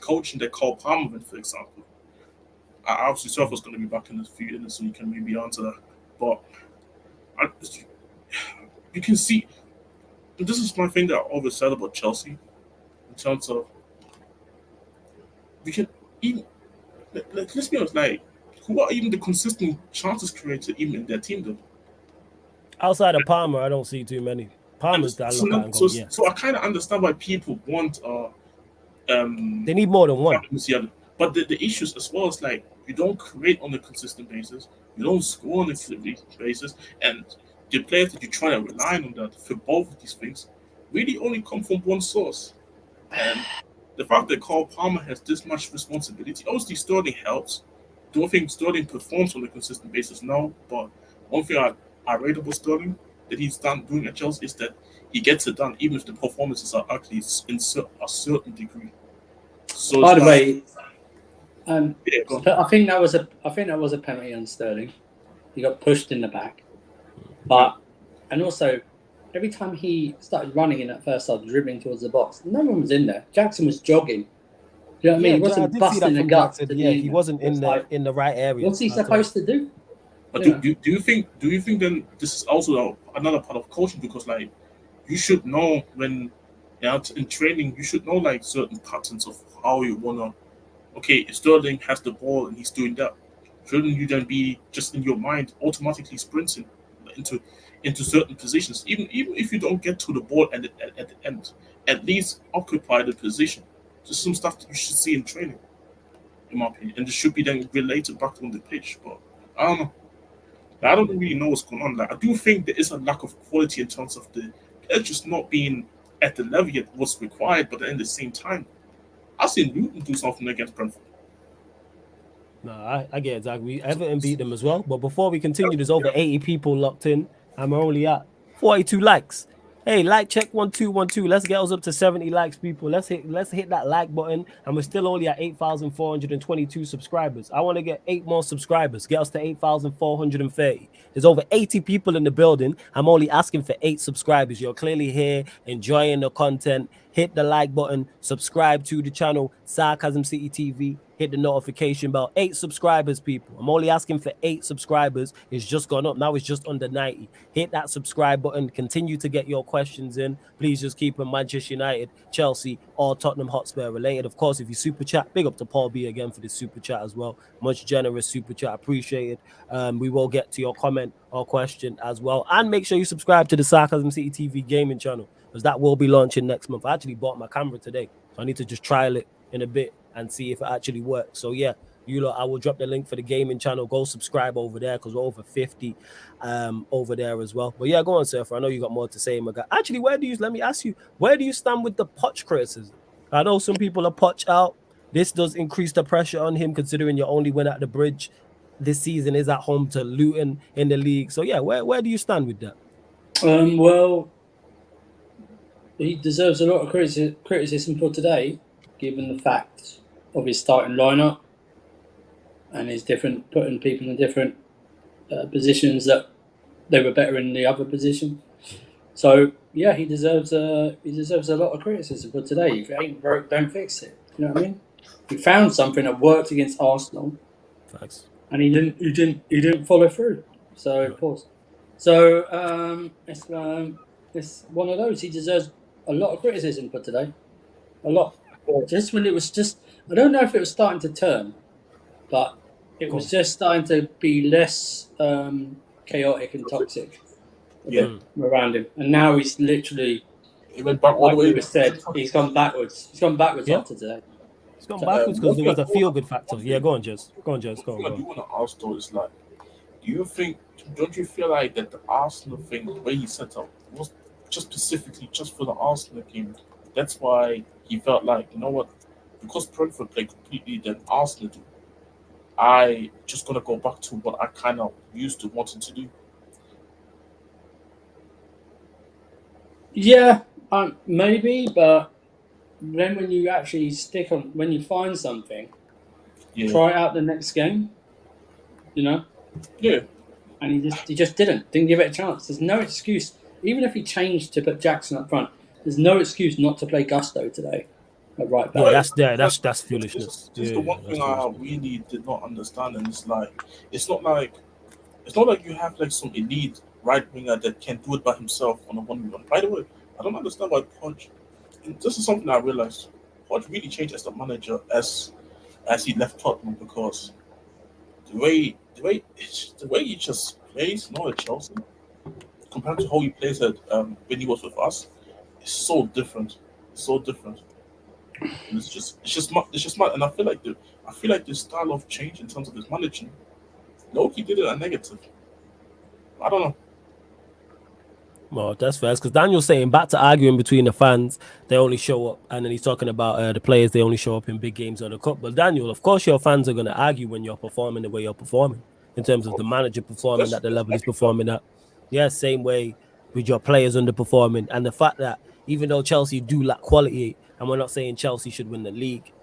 coaching that Cole Palmer went, for example? Obviously, Surfer's going to be back in a few minutes, so you can maybe answer that. But you can see, this is my thing that I always said about Chelsea, in terms of, we can even, let's be honest, like, who are even the consistent chances created even in their team, though? Outside of Palmer, I don't see too many. Palmer's that look at and go, yeah. So I kind of understand why people want they need more than one. But the issues as well is like you don't create on a consistent basis, you don't score on a consistent basis, and the players that you try to rely on that for both of these things really only come from one source. And the fact that Cole Palmer has this much responsibility, obviously Sterling helps. Do I think Sterling performs on a consistent basis? No, but one thing I rate about Sterling that he's doing at Chelsea is that he gets it done, even if the performances are actually in a certain degree. So by the way, yeah, I think that was a penalty on Sterling. He got pushed in the back, and also every time he started running in that first half, dribbling towards the box, no one was in there. Jackson was jogging. You know what I mean? He wasn't busting the guts. Yeah, he wasn't in the right area. What's he supposed to do? But do you think then this is also another part of coaching, because like you should know when in training you should know like certain patterns of how you wanna. Okay, if Sterling has the ball and he's doing that, shouldn't you then be just in your mind automatically sprinting into certain positions, even if you don't get to the ball at the end, at least occupy the position. Just some stuff that you should see in training, in my opinion, and this should be then related back on the pitch. But I don't know. I don't really know what's going on. Like, I do think there is a lack of quality in terms of the players just not being at the level yet what's required. But at the same time, I've seen Luton do something against Brentford. No, I get exactly. Everton beat them as well. But before we continue, there's over 80 people locked in, and we're only at 42 likes. Hey, like check 1212. Let's get us up to 70 likes, people. Let's hit that like button, and we're still only at 8,422 subscribers. I want to get 8 more subscribers. Get us to 8,430. There's over 80 people in the building. I'm only asking for 8 subscribers. You're clearly here enjoying the content. Hit the like button, subscribe to the channel, Sarcasm City TV, hit the notification bell. 8 subscribers, people. I'm only asking for 8 subscribers. It's just gone up. Now it's just under 90. Hit that subscribe button. Continue to get your questions in. Please just keep them Manchester United, Chelsea, or Tottenham Hotspur related. Of course, if you super chat, big up to Paul B again for the super chat as well. Much generous super chat. Appreciated. We will get to your comment or question as well. And make sure you subscribe to the Sarcasm City TV gaming channel, because that will be launching next month. I actually bought my camera today, so I need to just trial it in a bit and see if it actually works. So yeah, you lot, I will drop the link for the gaming channel. Go subscribe over there, because we're over 50 over there as well. But yeah, go on, Surfer. I know you got more to say, my guy. Actually, let me ask you, where do you stand with the Poch criticism? I know some people are Poch out. This does increase the pressure on him, considering you only win at the Bridge this season, is at home to Luton in the league. So yeah, where do you stand with that? Well, he deserves a lot of criticism for today, given the fact of his starting lineup and his putting people in different positions that they were better in the other position. So yeah, he deserves a lot of criticism for today. If it ain't broke, don't fix it. You know what I mean? He found something that worked against Arsenal, Facts. and he didn't follow through. So pause. So it's one of those. He deserves a lot of criticism for today. A lot. Just when it was just, I don't know if it was starting to turn, but it Go was on. just starting to be less chaotic and toxic a Yeah. bit around him. And now he's literally, He went back all the like way. we said, he's gone backwards. He's gone backwards Yeah. after today. It's gone So, backwards because One there thing, was a feel good factor. one Yeah, thing, go on, Jez. Go on, Jez. Go one on, thing I go do on. want to ask though is like, don't you feel like that the Arsenal thing, the way he set up, was just specifically just for the Arsenal game? That's why he felt like, you know what, because Brentford play completely than Arsenal do, I just gonna go back to what I kind of used to wanting to do. yeah, maybe, but then when you actually stick on, when you find something, Yeah, try it out the next game, you know. yeah. And he just didn't give it a chance. There's no excuse, even if he changed to put Jackson up front. There's no excuse not to play Gusto today at right Yeah, back. that's This foolishness. is the Yeah, one that's thing I foolishness. really did not understand, and it's like, it's not like it's not like you have like some elite right winger that can do it by himself on a 1v1. By the way, I don't understand why Punch. And this is something I realized. Punch really changed as the manager as he left Tottenham because the way he just plays now at Chelsea compared to how he plays at when he was with us is so different. So different. And it's just mad. And I feel like the style of change in terms of his managing, Loki did it a negative. I don't know. Well, that's fair. Because Daniel's saying back to arguing between the fans, they only show up, and then he's talking about the players, they only show up in big games or the cup. But Daniel, of course, your fans are going to argue when you're performing the way you're performing, in terms of the manager performing at the That's level he's every club. performing at. Yeah, same way with your players underperforming, and the fact that even though Chelsea do lack quality, and we're not saying Chelsea should win the league,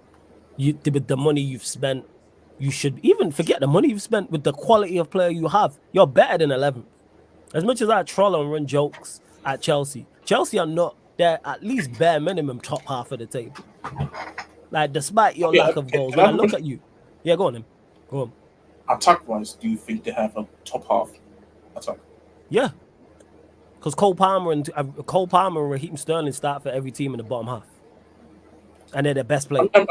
with the money you've spent, you should even forget the money you've spent with the quality of player you have. You're better than 11th. As much as I troll and run jokes at Chelsea, Chelsea are not, they're at least bare minimum top half of the table. Like, despite your Okay, lack of goals, can I when I have a look question? at you, yeah, go on then. Go on. Attack wise, do you think they have a top half attack? Yeah. Because Cole Palmer and Raheem Sterling start for every team in the bottom half. And they're the best I'm, players. I'm,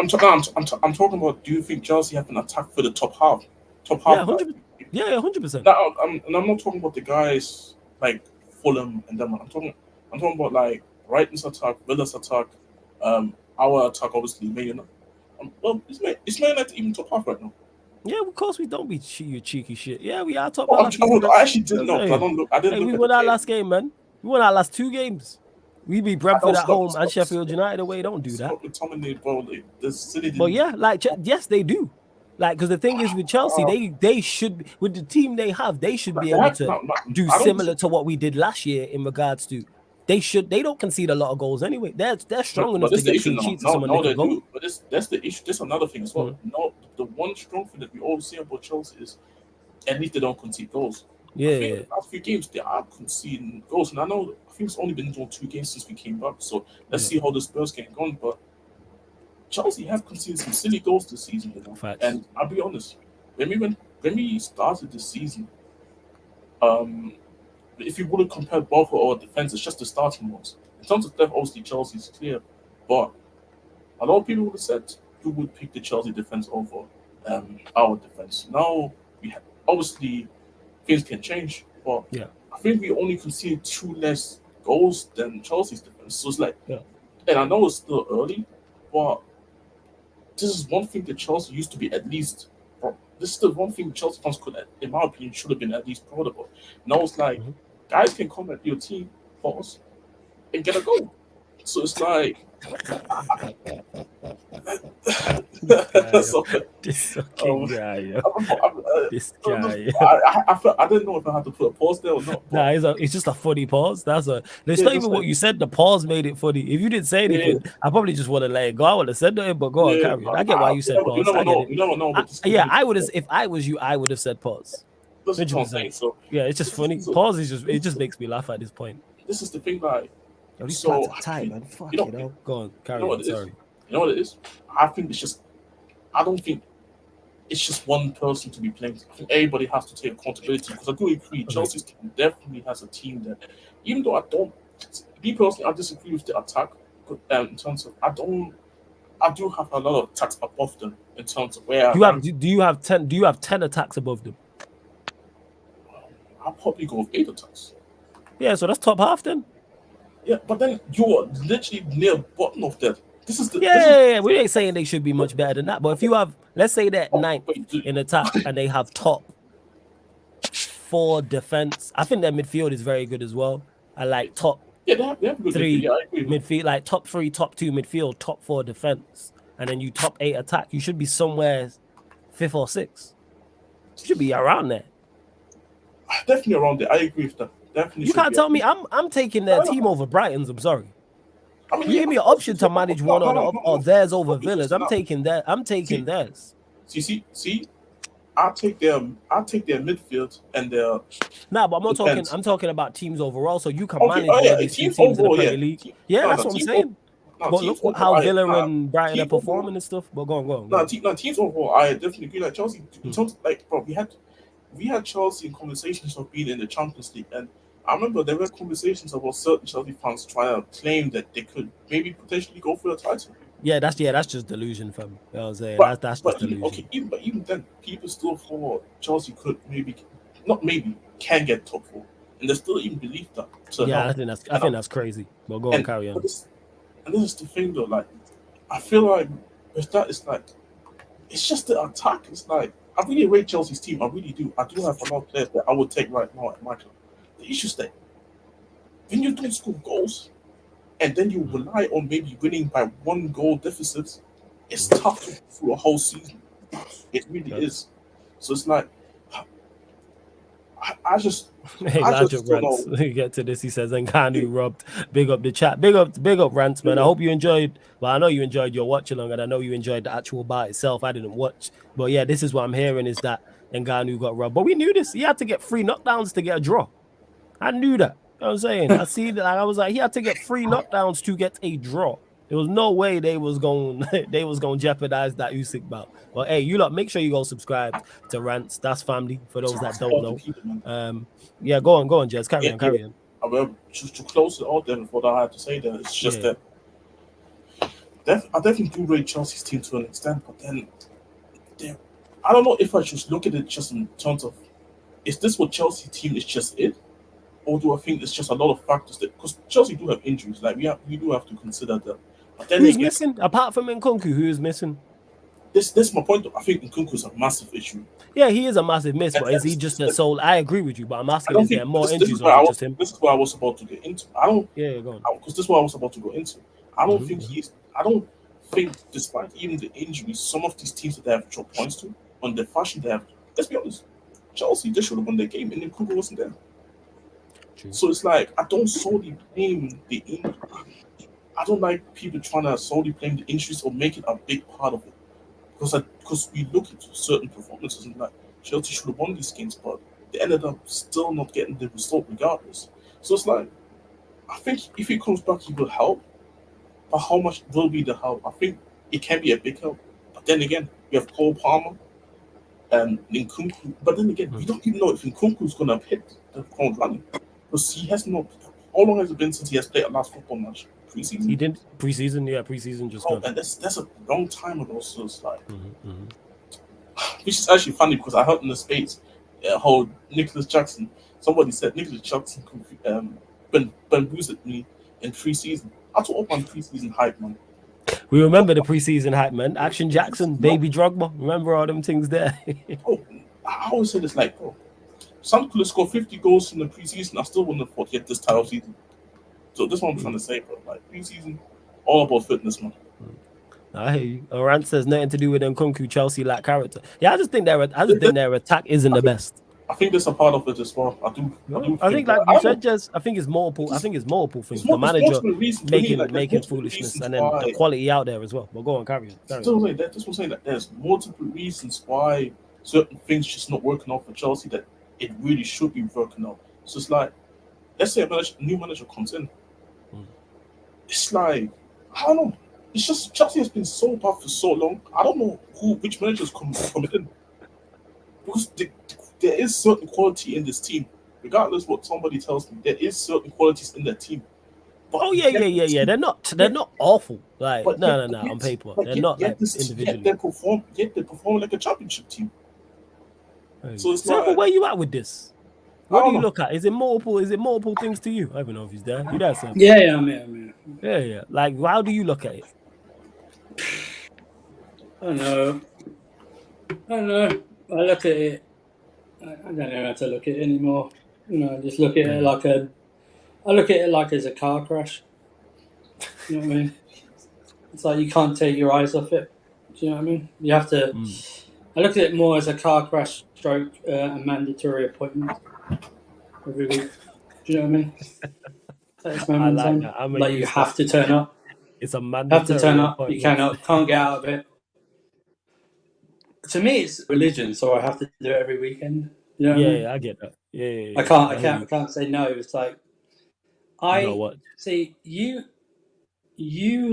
I'm, ta- I'm talking about. Do you think Chelsea have an attack for the top half? Top Yeah, half. 100%. Yeah, 100%. No, I'm not talking about the guys like Fulham and them. I'm talking about like Brighton's attack, Villa's attack, our attack. Obviously, Man United. Well, is Man United even top half right now? Yeah, of course we don't be you cheeky shit. Yeah, we are top Oh, half. I actually didn't know. 'Cause I don't look. I didn't Hey, we look at the won our table. last game, man. We won our last 2 games. We beat Brentford at home and Sheffield United away. Don't do that. Stop McTominay, bro. The city But didn't. yeah, like yes, they do. Like, because the thing is with Chelsea, they should, with the team they have, they should be able to do I don't. similar to what we did last year in regards to they don't concede a lot of goals anyway. They're strong But enough that's to the get issue clean now. sheets to No, someone no, they they can go. do. But that's the issue. That's another thing as well. Mhm. No, the one strong thing that we always say about Chelsea is at least they don't concede goals. I Yeah, think the last few games they are conceding goals, and I think it's only been 2 games since we came back. So let's Yeah. see how the Spurs can go. But Chelsea have conceded some silly goals this season, Facts. And I'll be honest, when we started this season, um, if you would have compared both of our defense, it's just the starting ones. In terms of depth, obviously Chelsea's clear, but a lot of people would have said who would pick the Chelsea defense over our defense. Now obviously things can change, but Yeah. I think we only conceded 2 less goals than Chelsea's defense. So it's like, Yeah. and I know it's still early, but this is one thing that Chelsea used to be at least. This is the one thing Chelsea fans could, in my opinion, should have been at least proud about. Now it's like Mhm. guys can come at your team, pause, and get a goal. So it's like. So, This fucking guy, yo. I'm- This guy. I didn't know if I had to put a pause there or not. Nah, it's just a funny pause. It's Yeah, not just even what like- you said. The pause made it funny. If you didn't say Yeah. anything, I probably just would have let it go. I would have said nothing, but go on, Yeah, carry on. I get why you said you pause. never I get know. it. You never know. But this Yeah, I would have. If I was you, I would have said pause. This is what I'm saying. 100%. So Yeah, it's just funny. So- Pause is it just makes me laugh at this point. this is the thing, like, Yo, these So, plants are tight, man. Fuck you know- it, go on, carry you know what on. it is? Sorry. You know what it is? I think it's just I don't think it's just one person to be blamed. I think everybody has to take accountability because I do agree Chelsea's team definitely has a team that, even though I don't, me personally, I disagree with the attack in terms of I do have a lot of attacks above them in terms of where do you have 10 attacks above them? I'll probably go with 8 attacks. Yeah, so that's top half then. Yeah, but then you're literally near bottom of that. This is the yeah. We ain't saying they should be much better than that. But if you have, let's say they're ninth in attack and they have top 4 defense, I think their midfield is very good as well. I like top they have good 3 midfield. Yeah, I agree. midfield, like top 3, top 2 midfield, top 4 defense, and then you top 8 attack. You should be somewhere 5th or 6th. You should be around there. Definitely around there. I agree with that. Definitely. You can't tell me I'm taking their team over Brighton's. I'm sorry. I mean, you give me an option to manage one or theirs over Villa's. I'm taking that. I'm taking theirs. See. I'll take their midfield and their. Nah, but I'm not talking. I'm talking about teams overall. So you can manage one of these teams in the Premier League. Yeah, that's what I'm saying. But look how Villa and Brighton are performing and stuff. But go on. Teams overall, I definitely agree. Like Chelsea, like bro, we had Chelsea in conversations of being in the Champions League, and I remember there were conversations about certain Chelsea fans trying to claim that they could maybe potentially go for a title. Yeah, that's just delusion, fam. You know what I'm saying? That's just delusion. Okay, even then, people still thought Chelsea could can get top 4, and they still even believe that. So yeah, I think that's crazy. But go on, carry on. This is the thing, though. Like, I feel like with that, it's like it's just the attack. It's like I really rate Chelsea's team. I really do. I do have a lot of players that I would take right now at my club. The issue is that when you don't score goals, and then you rely on maybe winning by 1 goal deficit, it's tough to through a whole season. It really is. So it's like I just don't know. You get to this, he says, and Kanu robbed. Big up the chat. Big up Rants, man. I hope you enjoyed. Well, I know you enjoyed your watch along, and I know you enjoyed the actual bar itself. I didn't watch, but yeah, this is what I'm hearing is that Ngannou got robbed. But we knew this. He had to get 3 knockdowns to get a draw. I knew that. You know what I'm saying? I see that. I was like, he had to get 3 knockdowns to get a draw. There was no way they was going jeopardize that Usyk bout. But hey, you lot, make sure you go subscribe to Rants. That's family for those that don't know. Yeah, go on, Jez. Carry on. I will to close it all then what I had to say there. It's just that I definitely do rate Chelsea's team to an extent, but then I don't know if I should look at it just in terms of is this what Chelsea team is just it? Or do I think it's just a lot of factors that because Chelsea do have injuries, like we do have to consider them. But then who's missing apart from Nkunku? Who is missing? This is my point. I think Nkunku is a massive issue. Yeah, he is a massive miss, but is he just a soul? I agree with you, but I'm asking is there more injuries or just him? This is what I was about to get into. Go on. Because this is what I was about to go into. I don't think despite even the injuries, some of these teams that they have dropped points to on the fashion they have. Let's be honest, Chelsea they should have won their game and Nkunku wasn't there. True. So it's like I don't solely blame the injury. I don't like people trying to solely blame the injuries or make it a big part of it. Because we look at certain performances and like Chelsea should have won these games, but they ended up still not getting the result regardless. So it's like I think if he comes back, he will help. But how much will be the help? I think it can be a big help. But then again, we have Cole Palmer and Nkunku. But then again, we don't even know if Nkunku is going to hit the ground running because he has not. How long has it been since he has played a last football match? Preseason? He didn't preseason, preseason just gone. And that's a long time ago. So it's like, which is actually funny because I heard in the States how Nicholas Jackson. Somebody said Nicholas Jackson bamboozled me in preseason. I took up on preseason hype, man. We remember the preseason hype, man. Action Jackson, Baby Drogba. Remember all them things there. I always say this like, bro, some could have scored 50 goals in the preseason. I still wouldn't have thought he had this title season. So this is what I'm trying to say, bro. Like preseason, all about fitness, man. I hear you. Orant says nothing to do with Nkunku. Chelsea lack character. Yeah, I just think their attack isn't the best. I think there's a part of it as well. I think like you said, Jez. I think it's multiple. I think it's multiple things. The manager making foolishness, and then the quality out there as well. But go on, carry on. That's what I'm saying. That there's multiple reasons why certain things just not working out for Chelsea that it really should be working out. So it's like, let's say a new manager comes in. It's like I don't know. It's just Chelsea has been so bad for so long. I don't know which managers coming in because there is certain quality in this team. Regardless what somebody tells me, there is certain qualities in that team. But Oh yeah. They're not awful. Like but no. On paper, they're not like individually. Yet they perform like a championship team. Right. So it's So, but like where you at with this? I What do don't you know. look at? Is it multiple things to you? I don't know if he's there. You there, sir? Yeah, I'm here. Yeah. Like, how do you look at it? I don't know. I look at it. I don't know how to look at it anymore. I just look at it like I look at it like as a car crash. You know what I mean? It's like you can't take your eyes off it. Do you know what I mean? You have to. I look at it more as a car crash stroke a mandatory appointment every week. Do you know what I mean? Takes I moments like on. that. I'm Like you have to turn up. It's a You have to turn mandatory up. You appointment. can't get out of it. To me, it's religion, so I have to do it every weekend. You know what I mean? I get that. Yeah. I hear you. can't say no. It's like You got I what? see you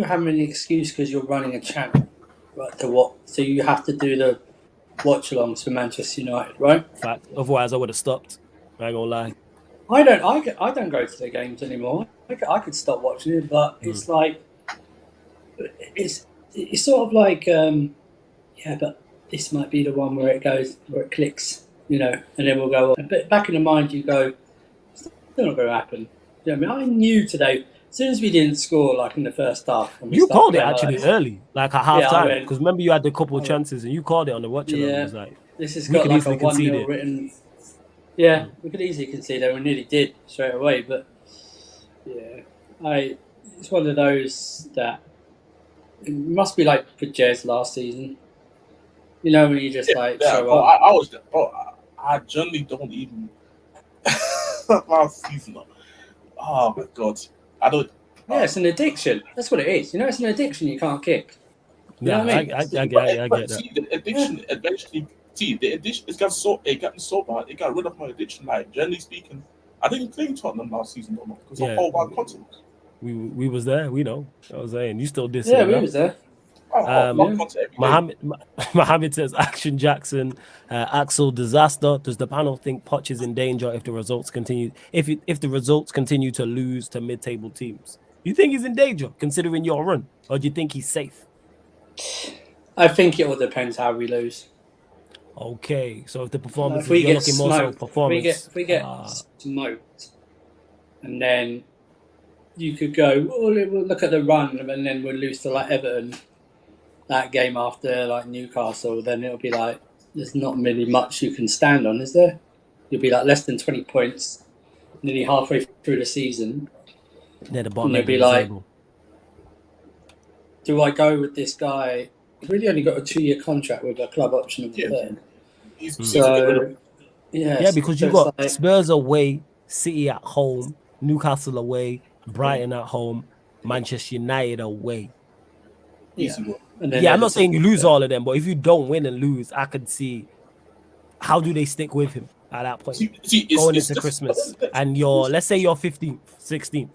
have an excuse because you're running a channel, right? To what? So you have to do the watch-alongs for Manchester United, right? Fact. Otherwise, I would have stopped. I ain't gonna lie. I don't go to the games anymore. I could stop watching it, but it's like it's sort of like but this might be the one where it clicks, and then we'll go on. But back in the mind, you go, it's still not going to happen. You know what I mean? I knew today, as soon as we didn't score like in the first half, and we You started called it playing actually like that, early, like at half I time. went, Because remember you had the couple chances and you called it on the watch along. It was like this has we got could like a easily concede 1-0 it. written. Yeah, we could easily concede it. We nearly did straight away, but it's one of those that it must be like for Jez last season. When you just show up. I generally don't even last season. Oh my god, I don't. Yeah, it's an addiction. That's what it is. It's an addiction you can't kick. You know what I mean? I get that. See, the addiction eventually. See, the addiction. It got so bad. It got rid of my addiction. Like generally speaking, I didn't play Tottenham last season, though, because of whole bad content. We was there. We know. I was saying you still dissing. Yeah, we was there. Mohammed says Action Jackson, Axel disaster. Does the panel think Poch is in danger if the results continue? If the results continue to lose to mid-table teams, you think he's in danger considering your run, or do you think he's safe? I think it all depends how we lose. Okay, so if the performance, if we get smoked, if we get smoked, and then you could go, we'll look at the run, and then we'll lose to like Everton. That game after like Newcastle, then it'll be like there's not really much you can stand on, is there? You'll be like less than 20 points, nearly halfway through the season. They're the bottom and you'll be like, do I go with this guy? He's really only got a 2-year contract with a club option of the third. Because you got Spurs away, City at home, Newcastle away, Brighton at home, Manchester United away. I'm not saying you lose all of them, but if you don't win and lose, I could see how do they stick with him at that point. Going into Christmas and let's say you're 15th, 16th.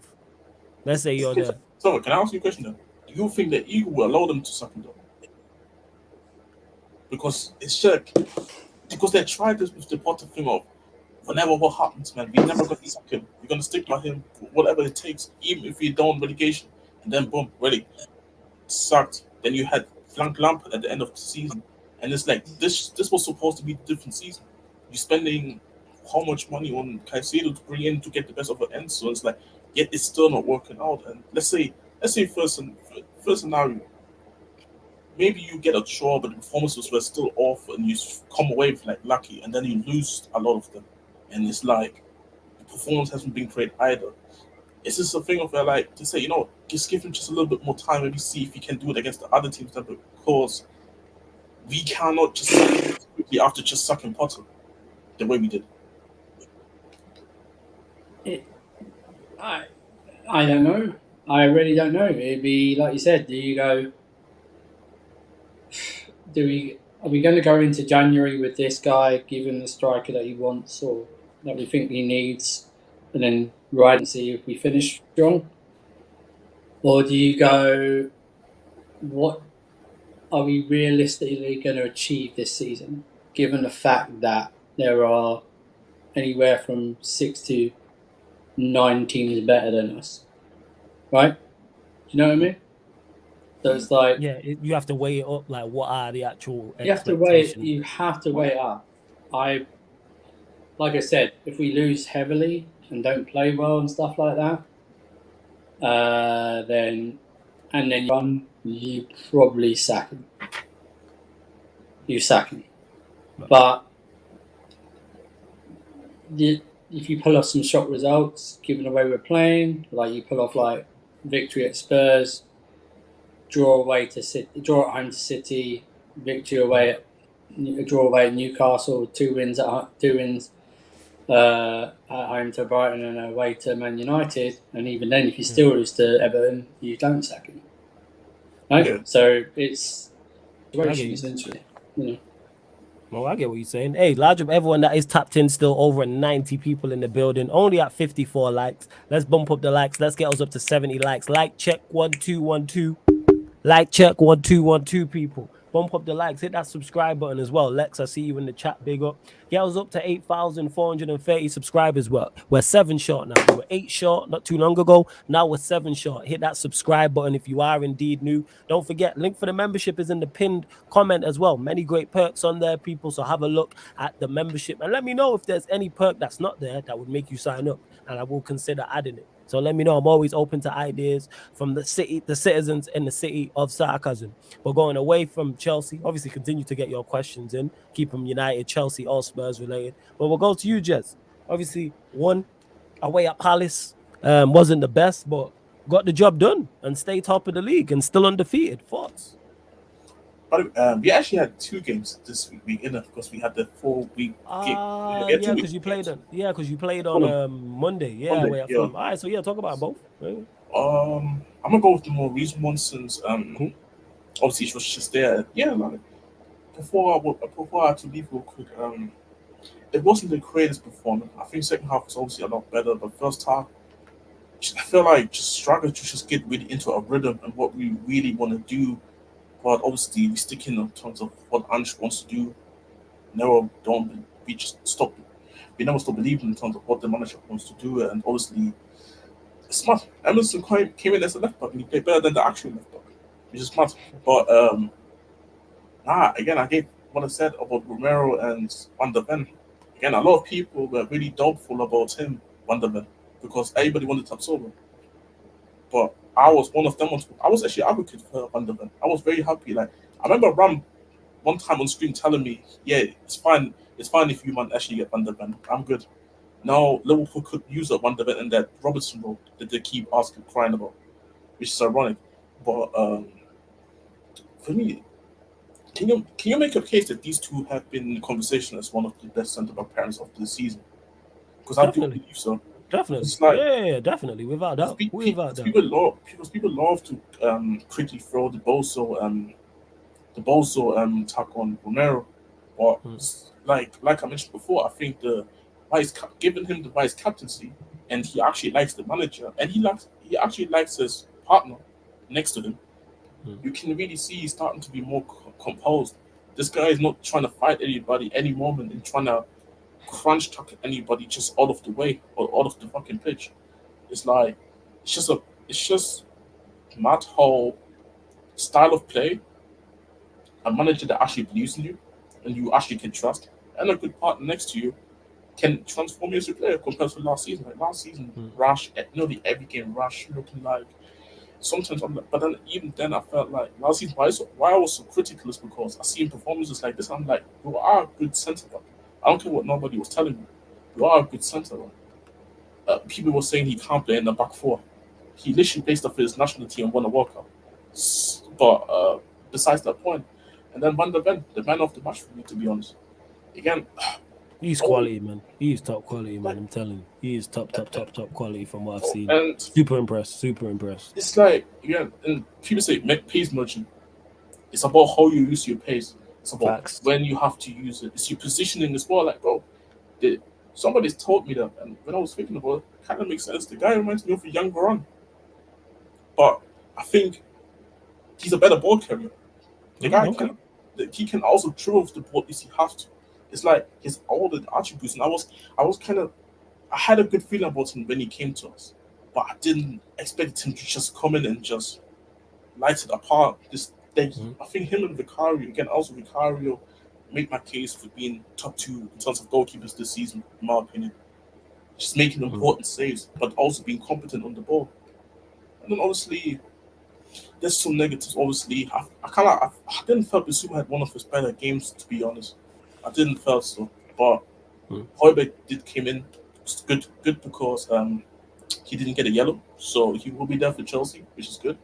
Let's say you're there. So can I ask you a question though? Do you think that you will allow them to suck him though? Because it's Shirk. Because they tried this with the Potter thing of whenever what happens, man, we never gonna suck him. We're gonna stick by him, whatever it takes, even if we don't relegation. And then boom, really sucked. Then you had Frank Lampard at the end of the season, and it's like this was supposed to be a different season. You're spending how much money on Caicedo to bring in to get the best of the end, so it's like yet it's still not working out. And let's say first scenario, maybe you get a draw, but the performances were still off, and you come away with like lucky, and then you lose a lot of them, and it's like the performance hasn't been great either. It's just a thing of where, like, to say, just give him just a little bit more time, maybe see if he can do it against the other teams. Because we cannot just quickly after just sucking Potter the way we did. I don't know. I really don't know. It'd be like you said. Do you go? Are we going to go into January with this guy, give him the striker that he wants or that we think he needs, and then ride and see if we finish strong? Or do you go, what are we realistically going to achieve this season, given the fact that there are anywhere from 6 to 9 teams better than us, right? Do you know what I mean? So it's like Yeah, you have to weigh it up. Like, what are the actual you have to weigh it. expectations? You have to weigh it up. Like I said, if we lose heavily and don't play well and stuff like that, then you run, you probably sack him. You sack him, but if you pull off some shock results, given the way we're playing, like you pull off like victory at Spurs, draw away to City, draw at home to City, victory away at draw away at Newcastle, two wins at home to Brighton and away to Man United, and even then, if you still lose to Everton, you don't sack him. Right? Yeah. So it's situation essentially. You know. Well, I get what you're saying. Hey, large up everyone that is tapped in, still over 90 people in the building, only at 54 likes. Let's bump up the likes. Let's get us up to 70 likes. Like check 1212. Like check 1212 people. Bump up the likes. Hit that subscribe button as well. Lex, I see you in the chat. Big up. Get us up to 8,430 subscribers. We're 7 short now. We were 8 short not too long ago. Now we're 7 short. Hit that subscribe button if you are indeed new. Don't forget, link for the membership is in the pinned comment as well. Many great perks on there, people. So have a look at the membership and let me know if there's any perk that's not there that would make you sign up, and I will consider adding it. So let me know. I'm always open to ideas from the citizens in the city of Sarcasm. But going away from Chelsea, obviously continue to get your questions in. Keep them United, Chelsea, all Spurs related. But we'll go to you, Jez. Obviously, one away at Palace wasn't the best, but got the job done and stay top of the league and still undefeated. Thoughts? But we actually had 2 games this week, because we had the 4-week game. Yeah, because you played on. Yeah, because you played on Monday. Yeah, Monday, away at yeah. Fulham. All right, so yeah, talk about both. Right. I'm gonna go with the more recent one since Cool. obviously she was just there. Yeah, like before I had to leave real quick. It wasn't the greatest performance. I think second half was obviously a lot better, but first half, I feel like just struggled to just get really into a rhythm and what we really want to do. But obviously, we stick in terms of what Ange wants to do. Never don't we just stop. We never stop believing in terms of what the manager wants to do, and obviously, it's smart. Emerson came in as a left back, and he played better than the actual left back, which is smart. But again, I gave what I said about Romero and Van der Ven. Again, a lot of people were really doubtful about him, Van der Ven, because everybody wanted to absorb him. But I was one of them. I was actually advocate for Van der Ven. I was very happy. Like I remember Ram one time on screen telling me, "Yeah, it's fine. It's fine if you man actually get Van der Ven. I'm good." Now Liverpool could use a Van der Ven in that Robertson role that they keep asking, crying about, which is ironic. But for me, can you make a case that these two have been in conversation as one of the best centre back pairs of the season? Because I do believe so. Definitely. It's like, yeah, definitely. Without doubt. Without doubt. People love to quickly throw the Boso attack on Romero, but like I mentioned before, I think giving him the vice captaincy, and he actually likes the manager, and he actually likes his partner next to him. You can really see he's starting to be more composed. This guy is not trying to fight anybody any moment and trying to crunch tuck anybody just out of the way or out of the fucking pitch. It's like it's just mad how style of play, a manager that actually believes in you and you actually can trust, and a good partner next to you can transform you as a player compared to last season. Like last season, Rush, nearly every game, Rush looking like. Sometimes I'm like, but then even then I felt like last season why I was so critical is because I see performances like this. I'm like, you are a good centre back. I don't care what nobody was telling me. You are a good centre back. People were saying he can't play in the back four. He literally placed up for his national team and won a World Cup. But besides that point, and then Van der Ven, the man of the match for me, to be honest. Again, he's quality, man. He's top quality, man. I'm telling you, he is top quality from what I've seen. And super impressed. It's like, again, and people say make pace merchant. It's about how you use your pace. It's about when you have to use it. It's your positioning as well. Like, bro, somebody's told me that, and when I was thinking about it kind of makes sense. The guy reminds me of a young Varane. But I think he's a better ball carrier. The guy okay. he can also throw the ball if he has to. It's like his all the attributes, and I had a good feeling about him when he came to us, but I didn't expect him to just come in and just light it apart. I think him and Vicario again, also Vicario, make my case for being top 2 in terms of goalkeepers this season, in my opinion. Just making important saves, but also being competent on the ball. And then obviously, there's some negatives. Obviously, I didn't feel Bissouma had one of his better games, to be honest. I didn't feel so, but Højbjerg did came in. It's good because he didn't get a yellow, so he will be there for Chelsea, which is good.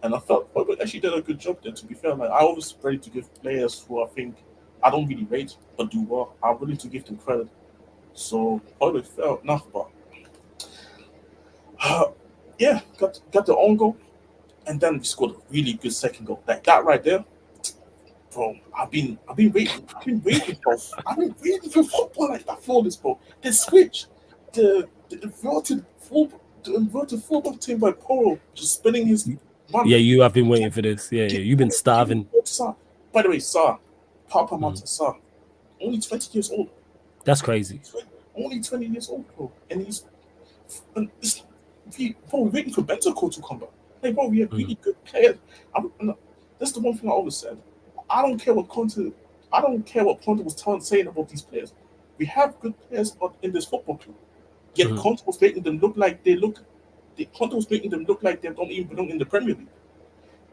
And I felt Højbjerg actually did a good job there. To be fair, like I always ready to give players who I think I don't really rate but do well. I'm willing to give them credit. So Højbjerg felt enough, but yeah, got the own goal, and then we scored a really good second goal. Like that right there, bro. I've been waiting. I've been waiting for football like that for this, bro. The switch, the inverted fullback team by Poro just spinning his. Yeah, you have been waiting for this. Yeah, you've been starving. By the way, Sarr, Papa Mata Sarr, only 20 years old. That's crazy. Only 20 years old, bro, and we're waiting for Bentancur to come back. Like, bro, we have really good players. That's the one thing I always said. I don't care what Conte was saying about these players. We have good players in this football club. Yet Conte was making them look like Conte was making them look like they don't even belong in the Premier League.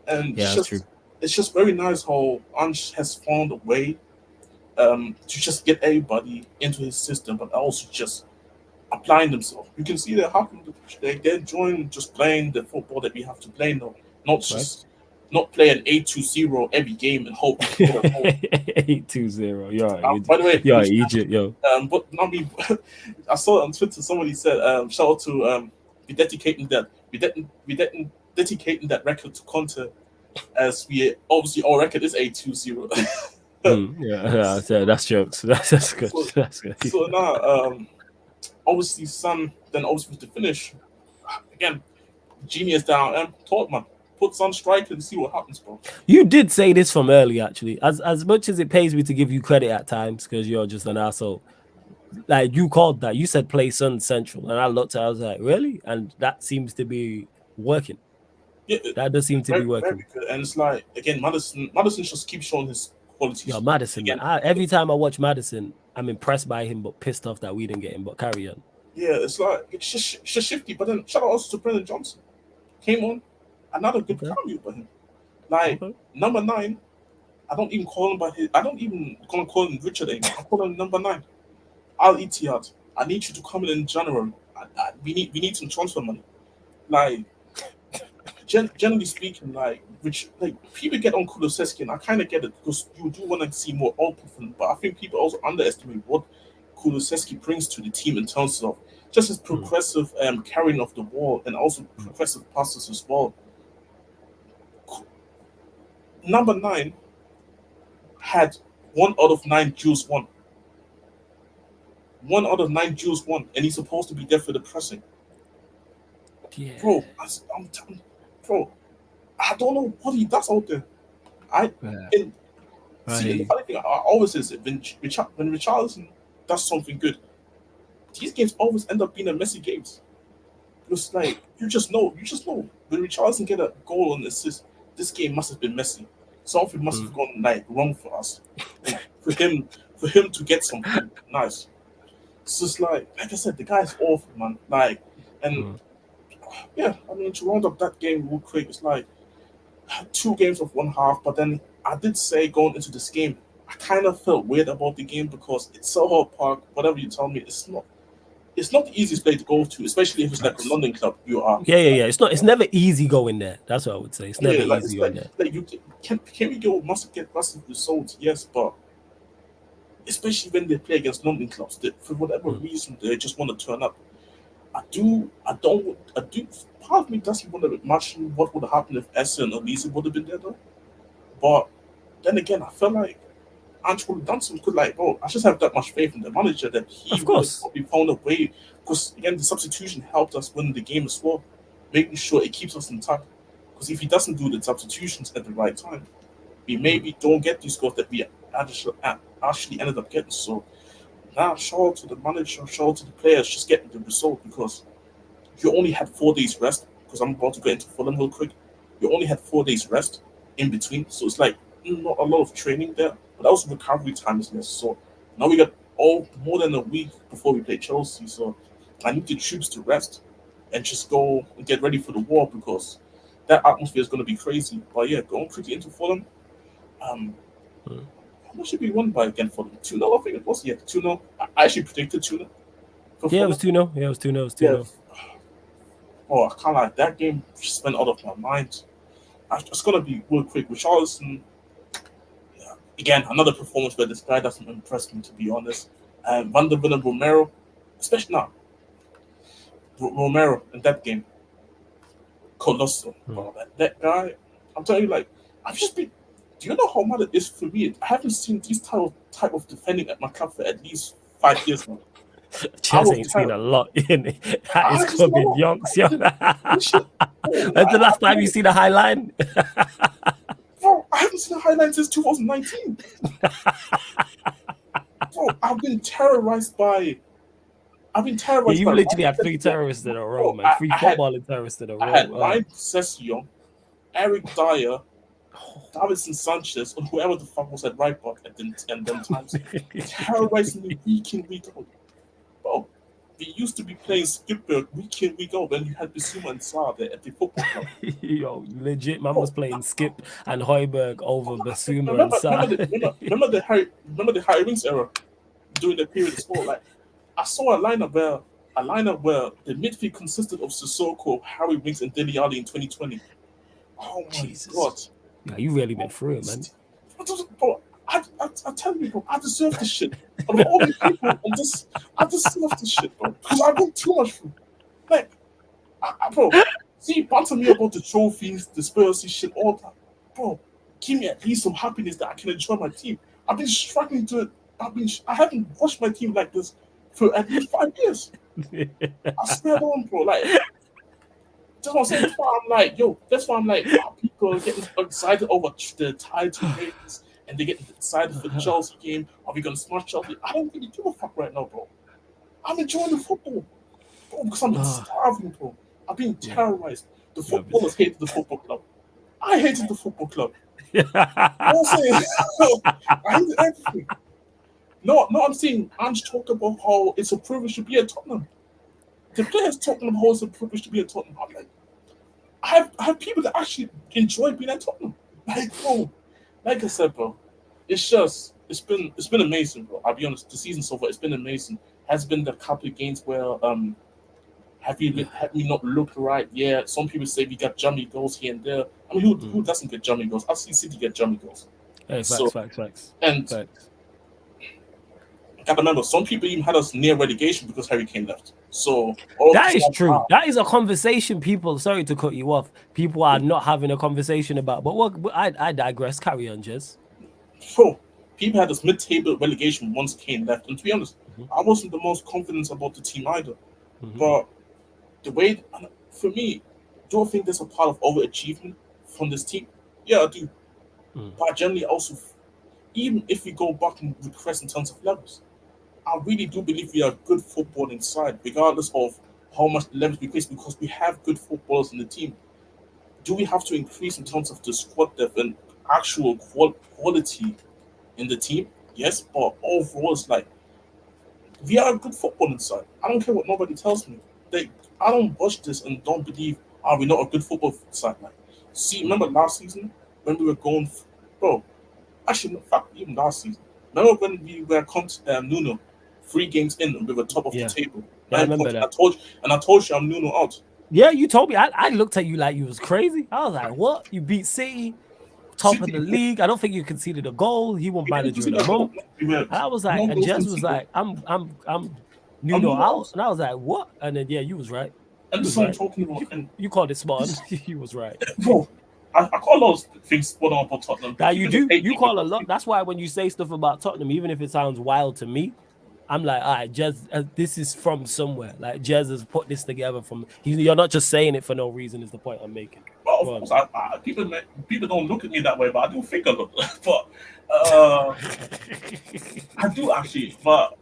And it's just very nice how Ange has found a way to just get everybody into his system, but also just applying themselves. You can see they're happy. They're enjoying just playing the football that we have to play now, not play an 8-2-0 every game and hope. 8-2-0. Yeah. By the way, yeah, Egypt, yo. But I mean, I saw on Twitter somebody said, "Shout out to we dedicating that record to Conte, as we obviously our record is 8-2-0." Yeah, that's jokes. That's good. That's good. So now, obviously, Son. Then obviously with the finish again, genius down. Tottenham. Put Son striker and see what happens, bro. You did say this from early, actually. As much as it pays me to give you credit at times, because you're just an asshole. Like, you called that. You said play Son central, and I looked at it, I was like, really? And that seems to be working. Yeah, that does seem to be working. Very good. And it's like, again, Maddison just keeps showing his qualities. Yeah, Maddison. Again, every time I watch Maddison, I'm impressed by him, but pissed off that we didn't get him. But carry on. Yeah, it's like it's just shifty. But then shout out also to Brendan Johnson. Came on, another good cameo by him. Like number 9, I don't even call him by his. I don't even call him Richard anymore. I call him number 9. Al Ittihad. I need you to come in January. We need some transfer money. Like, generally speaking, like people get on Kulusevski, and I kind of get it because you do want to see more output from him. But I think people also underestimate what Kulusevski brings to the team in terms of just his progressive carrying of the ball and also progressive passes as well. Number 9 had 1 out of 9 duels won. 1 out of 9 duels won, and he's supposed to be there for the pressing. Yeah. Bro, I don't know what he does out there. See, the funny thing I always is when Richarlison does something good, these games always end up being a messy games. It's like you just know when Richarlison get a goal and assist, this game must have been messy. Something must have gone wrong for us. for him to get something nice. It's just like I said, the guy's awful, man. Yeah, I mean, to round up that game real quick, it's like 2 games of one half. But then I did say going into this game, I kind of felt weird about the game because it's Soho Park. Whatever you tell me, it's not the easiest place to go to, especially if it's like a London club. You are. Yeah. It's never easy going there. That's what I would say. It's never easy going there. Like you can we get massive results? Yes, but especially when they play against London clubs, that for whatever reason they just want to turn up. Part of me doesn't want to imagine what would have happened if Essa and Elise would have been there though. But then again, I feel like Ange would have done some good. Like, bro, I just have that much faith in the manager that he would have probably found a way. Because again, the substitution helped us win the game as well, making sure it keeps us intact. Because if he doesn't do the substitutions at the right time, we maybe don't get these scores that we actually ended up getting. So now, shout out to the manager, shout out to the players, just getting the result because you only had 4 days rest. Because I'm about to get into Fulham real quick. You only had 4 days rest in between, so it's like not a lot of training there. But also recovery time is less. So now we got more than a week before we play Chelsea. So I need the troops to rest and just go and get ready for the war because that atmosphere is going to be crazy. But yeah, going quickly into Fulham. How much should we won by again for them? 2-0, I think it was. Yeah, 2-0. I actually predicted 2-0. Yeah, it was 2-0. Yeah, it was 2-0. It was 2-0. Yeah. Oh, I can't like that game just went out of my mind. It's gonna be real quick. Richarlison, yeah, again, another performance where this guy doesn't impress me, to be honest. Van der Ven and Romero, especially now. Romero in that game. Colossal. Bro, that guy, I'm telling you, like, I've just been. Do you know how mad it is for me? I haven't seen this type of defending at my club for at least 5 years now. Chess ain't seen a lot in it. That is clubbing yonks, yo. When's the last time you seen a high line? Bro, I haven't seen a high line since 2019. Bro, I've been terrorized by. Yeah, you literally had 3 terrorists in a row, man. 3 footballing terrorists in a row. I had Ryan Sessegnon, Eric Dyer, Davidson Sanchez, or whoever the fuck was at right back at them times, terrorizing me week in, week out. Bro, we used to be playing Skipper week in, week out when you had Bissouma and Saar there at the football club. Yo, legit, man was playing Skip and Hoiberg over Bissouma and Saar. Remember the Harry Winks era during the period as well? Like, I saw a lineup where the midfield consisted of Sissoko, Harry Winks, and Dele Alli in 2020. Oh my God! Yeah, you really been through it, man. Bro, I tell you, bro, I deserve this shit. Of all these people, I deserve this shit, bro. Because I went too much through. Like, bro, see, banter me about the trophies, the Spurs shit, all that. Bro, give me at least some happiness that I can enjoy my team. I've been struggling to it. I haven't watched my team like this for at least 5 years. I swear on, bro. Like, that's what I'm saying. That's why I'm like, people are getting excited over the title race and they get excited for the Chelsea game. Are we going to smash Chelsea? I don't really give a fuck right now, bro. I'm enjoying the football, bro, because I'm starving, bro. I'm being terrorized. The footballers hated the football club. I hated the football club. You know what I'm saying? I hated everything. No, I'm saying Ange talked about how it's a privilege to be at Tottenham. The players talking about how it's a privilege to be at Tottenham. I'm like, I have people that actually enjoy being at Tottenham. Like, bro, like I said, bro, it's been amazing, bro. I'll be honest, the season so far, it's been amazing. Has been the couple of games where have we not looked right? Yeah, some people say we got jummy goals here and there. I mean, who doesn't get jummy goals? I've seen City get jummy goals. Hey, facts. And I gotta remember, some people even had us near relegation because Harry Kane left. So that is true. That is a conversation people. Sorry to cut you off. People are not having a conversation about. But I digress. Carry on, Jez. Bro, people had us mid-table relegation once Kane left, and to be honest, I wasn't the most confident about the team either. But the way, for me, do I think there's a part of overachievement from this team? Yeah, I do. But generally, also, even if we go back and regress in terms of levels, I really do believe we are good footballing side, regardless of how much the levels we increase, because we have good footballers in the team. Do we have to increase in terms of the squad depth and actual quality in the team? Yes, but overall, it's like we are a good footballing side. I don't care what nobody tells me. I don't watch this and don't believe, are we not a good football side? Like, see, remember last season when we were going, bro? Actually, in fact, even last season. Remember when we were Nuno 3 games in and we were top of the table? Yeah, I remember that. I told you I'm Nuno out. Yeah, you told me. I looked at you like you was crazy. I was like, what? You beat City, top of the league. I don't think you conceded a goal. He won manager in a month. And I was like, and Jez was like, I'm Nuno out. And I was like, what? And then, yeah, you was right. And that's what I'm talking about. You called it spot on. You was right. Bro, I call a lot of things spot on about Tottenham. That you do. You call a lot. That's why when you say stuff about Tottenham, even if it sounds wild to me, I'm like, all right, Jez, this is from somewhere. Like, Jez has put this together from. You're not just saying it for no reason. Is the point I'm making. Bro, of Go on. course, people don't look at me that way, but I do think a lot. But I do actually. But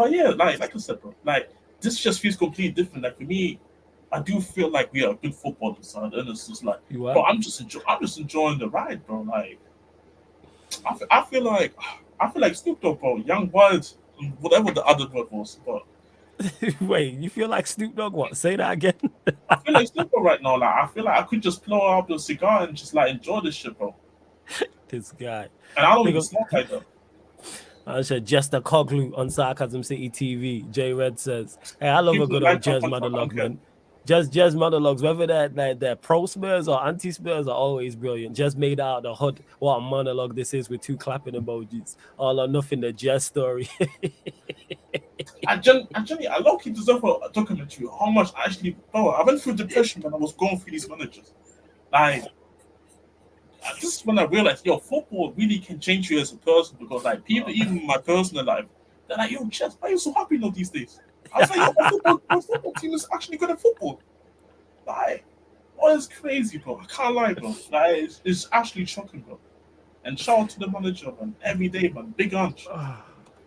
yeah, like I said, bro, like this just feels completely different. Like for me, I do feel like we are a good football side, and it's just like, You bro, are? I'm just enjoying the ride, bro. Like I feel like Snoop Dogg, bro, Young Wild, whatever the other word was, but Wait, you feel like Snoop Dogg? What? Say that again. I feel like Snoop Dogg right now. Like I feel like I could just blow up a cigar and just like enjoy this shit, bro. This guy. And I don't Big even up- smoke either. I said Jester Coglu on Sarcasm City TV. J Red says, "Hey, I love a People good like old that jazz punch, I don't monologue, care. man. Jazz monologues, whether they're pro Spurs or anti Spurs, are always brilliant. Just made out the hood. What a monologue this is with 2 clapping emojis. All or nothing. The jazz story. I low-key deserve a documentary. How much I actually, bro, I went through depression when I was going through these managers. Like, this is when I realized, yo, football really can change you as a person because, like, people, even in my personal life, they're like, yo, Chess, why are you so happy now these days? I was like, yo, my football team is actually good at football. Like, oh, it's crazy, bro. I can't lie, bro. Like, it's actually shocking, bro. And shout out to the manager, man. Every day, man. Big hunch.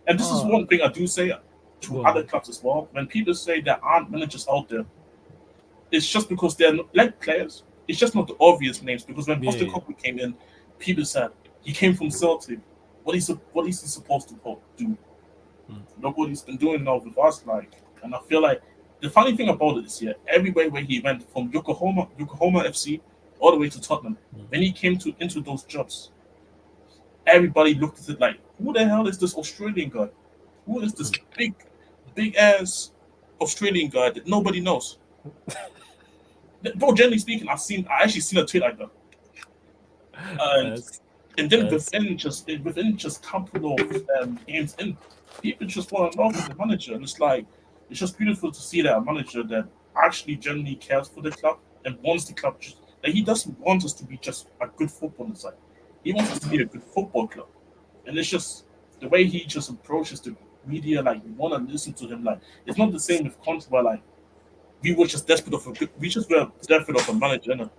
And this is one thing I do say to Go other on. clubs as well. When people say there aren't managers out there, it's just because they're not, like players. It's just not the obvious names. Because when Yeah, Postecoglou came in, people said he came from Celtic. What is he supposed to do? Look what he's been doing now with us. Like, and I feel like the funny thing about it is, yeah, everywhere where he went from Yokohama FC all the way to Tottenham, when he came into those jobs, everybody looked at it like, who the hell is this Australian guy? Who is this big ass Australian guy that nobody knows? Bro, generally speaking, I actually seen a tweet like that. Yes. And then Yes. within just couple of games in, people just fall in love with the manager, and it's just beautiful to see that a manager that actually genuinely cares for the club and wants the club. Like he doesn't want us to be just a good football side. He wants us to be a good football club, and it's just the way he just approaches the media. Like you want to listen to him. Like it's not the same with Conte, where like we were just desperate of a manager. You know?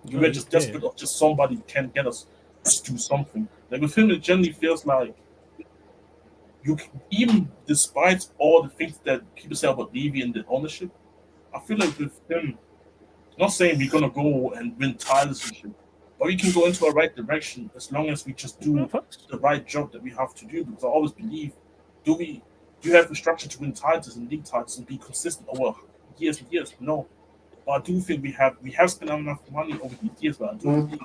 We were just desperate of just somebody can get us to do something. Like with him, it generally feels like even despite all the things that people say about Levy and the ownership, I feel like with him, not saying we're gonna go and win titles and shit, but we can go into a right direction as long as we just do the right job that we have to do. Because I always believe, do you have the structure to win titles and league titles and be consistent over years and years? No. But I do think we have spent enough money over the years, but I do believe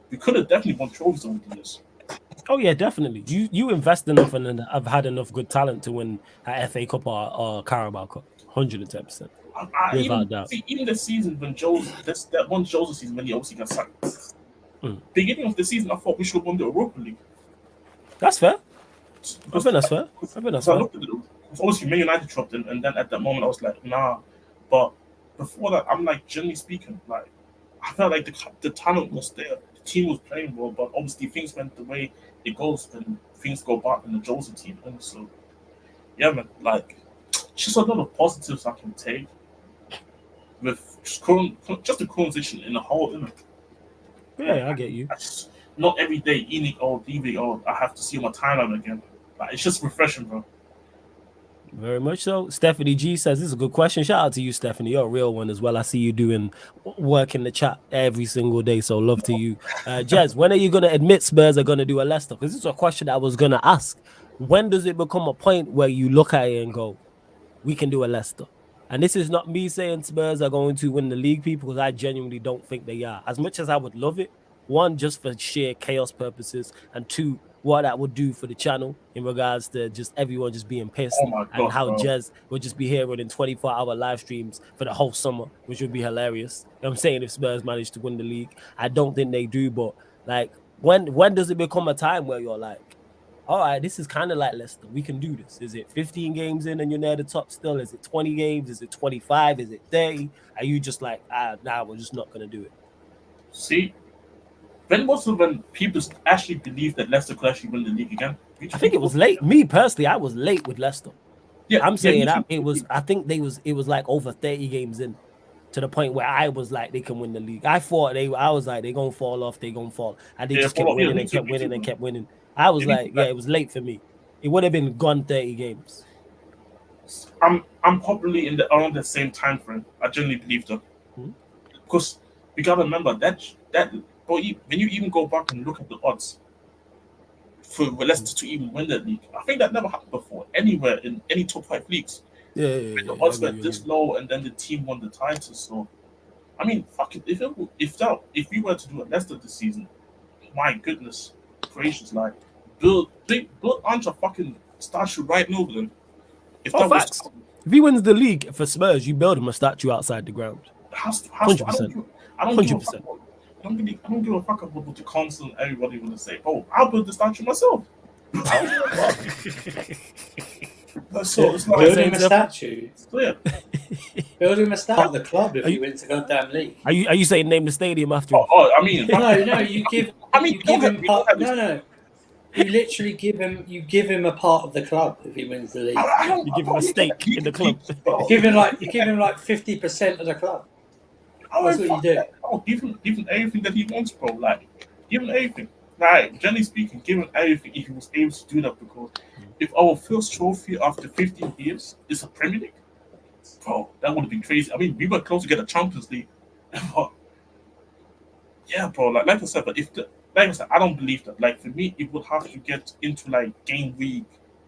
we could have definitely won trophies over the years. Oh yeah, definitely. You invest enough and I've had enough good talent to win a FA Cup or Carabao Cup, 110%. Without doubt. Even the season when that one Jose season when he obviously got sacked. Beginning of the season, I thought we should have won the Europa League. That's fair. I think that's fair. I looked at it. Obviously, Man United dropped in, and then at that moment, I was like, nah. But before that, I'm like, generally speaking, like I felt like the talent was there, the team was playing well, but obviously things went the way it goes when things go back in the Jose team. And so, yeah, man, like just a lot of positives I can take with just the transition in the whole, you know. Yeah, I get you. Not every day eating or leaving or I have to see my timeline again. Like it's just refreshing, bro. Very much so. Stephanie G says this is a good question. Shout out to you, Stephanie. You're a real one as well. I see you doing work in the chat every single day. So love to you. Jez, when are you gonna admit Spurs are gonna do a Leicester? Because this is a question I was gonna ask. When does it become a point where you look at it and go, we can do a Leicester? And this is not me saying Spurs are going to win the league, people, because I genuinely don't think they are. As much as I would love it, one, just for sheer chaos purposes, and two, what that would do for the channel in regards to just everyone just being pissed and how Jez would just be here running 24-hour live streams for the whole summer, which would be hilarious. You know what I'm saying? If Spurs manage to win the league, I don't think they do, but like when does it become a time where you're like, all right, this is kind of like Leicester. We can do this. Is it 15 games in and you're near the top still? Is it 20 games? Is it 25? Is it 30? Are you just like, nah, we're just not going to do it? See, when people actually believed that Leicester could actually win the league again? I think it was late. Me personally, I was late with Leicester. Yeah, I'm saying that it was. I think it was like over 30 games in. to the point where I was like, they can win the league. I was like, they're gonna fall off, they're gonna fall, and they Yeah, just kept follow, yeah, winning me and too, kept me winning too, and man. kept winning. I was Yeah, me like, too, yeah, like, it was late for me. It would have been gone 30 games. I'm probably in the around the same time frame. I genuinely believe that Hmm? because we gotta remember that but when you even go back and look at the odds for Leicester to even win that league, I think that never happened before anywhere in any top 5 leagues. The I odds get were you. this low, and then the team won the title. So I mean, fuck it. If we were to do a Leicester this season, my goodness gracious, like build Ange a fucking statue right now, then. If Oh, that was facts. If he wins the league for Spurs, you build him a statue outside the ground. has to, 100%. I don't give a 100%. fuck. I don't give a fuck about what the council and everybody will say. Bro, I'll build the statue myself. I don't give a fuck. So it's like, Build saying him a to- statue. so yeah. Build him a statue of the club if Are he you- wins the goddamn league. Are you saying name the stadium after him? I mean, No, you give I mean, you give him we don't have part. this. No. You literally give him a part of the club if he wins the league. I don't. You give him a bro, stake in the club. Bro, You give him like 50% of the club. I That's would what you do. give him everything that he wants, bro. Like, give him everything. Like, generally speaking, give him everything if he was able to do that. Because if our first trophy after 15 years is a Premier League, bro, that would have been crazy. I mean, we were close to get a Champions League, but yeah, bro. Like I said, but like I said, I don't believe that. Like for me, it would have to get into like game week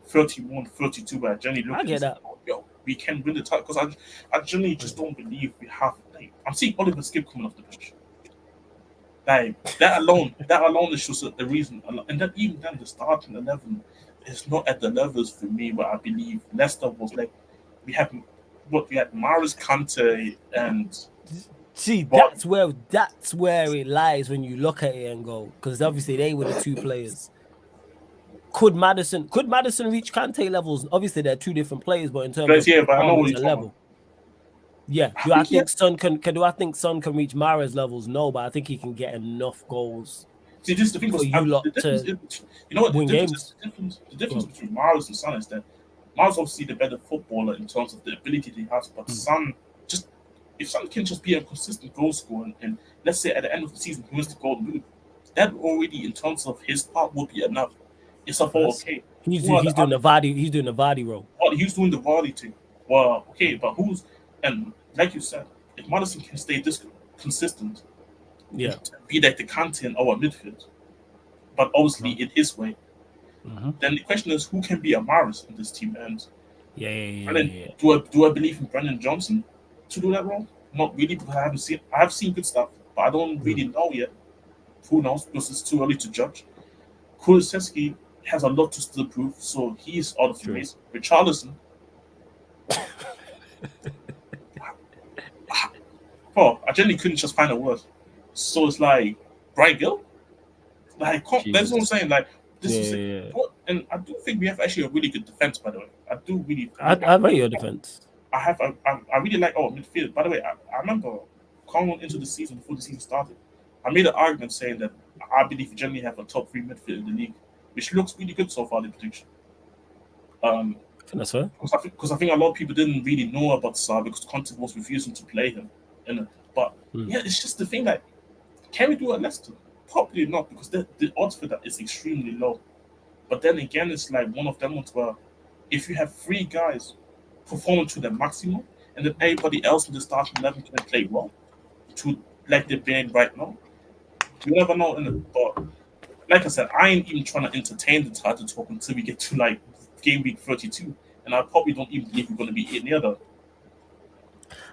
31, 32, where I generally look I at get this, that. yo, we can win the title because I generally just don't believe we have. Like, I'm seeing Oliver Skip coming off the bench. Like that alone is just the reason. And then even then, the starting 11 is not at the levels for me where I believe Leicester was. Like we had Maris, Kante, and See, What? that's where it lies when you look at it and go, because obviously they were the two players. Could Madison reach Kante levels? Obviously they're two different players, but in terms of yeah, but I know what performance you're and talking level, yeah. I Do I think he think Son can do I think Son can reach Mahrez levels? No, but I think he can get enough goals See, this is the thing. for Was, you lot the difference to is, you know what win games. the difference between Mars and Son is that Mars obviously the better footballer in terms of the ability that he has, but Son just if Son can just be a consistent goal scorer and let's say at the end of the season he wins the Golden Boot, that already in terms of his part would be enough. It's a full okay. He's Who are doing the Vardy role. Oh, he's doing the volley thing. Well, okay, but who's and like you said, if Madison can stay this consistent, Yeah. be like the Kante in our midfield, but obviously in his way, then the question is who can be a Maris in this team? And do I believe in Brendan Johnson to do that role? Not really, because I have seen good stuff, but I don't really know yet. Who knows? Because it's too early to judge. Kulusevski has a lot to still prove, so he's out of the race. Richarlison, I generally couldn't just find a word. So it's like Brian Gill. Like that's what I'm saying. Like this is and I do think we have actually a really good defense, by the way. I do really. I rate your defense. I really like our midfield. By the way, I remember coming into the season before the season started, I made an argument saying that I believe we generally have a top 3 midfield in the league, which looks really good so far. The prediction. That's fair. Because I think a lot of people didn't really know about Saar because Conte was refusing to play him. But yeah, it's just the thing that can we do it Leicester? Probably not, because the odds for that is extremely low. But then again, it's like one of them ones where if you have 3 guys performing to their maximum and then everybody else in the starting 11 can play well, to like they're playing right now, you never know. But like I said, I ain't even trying to entertain the title talk until we get to like game week 32, and I probably don't even believe we're going to be near that.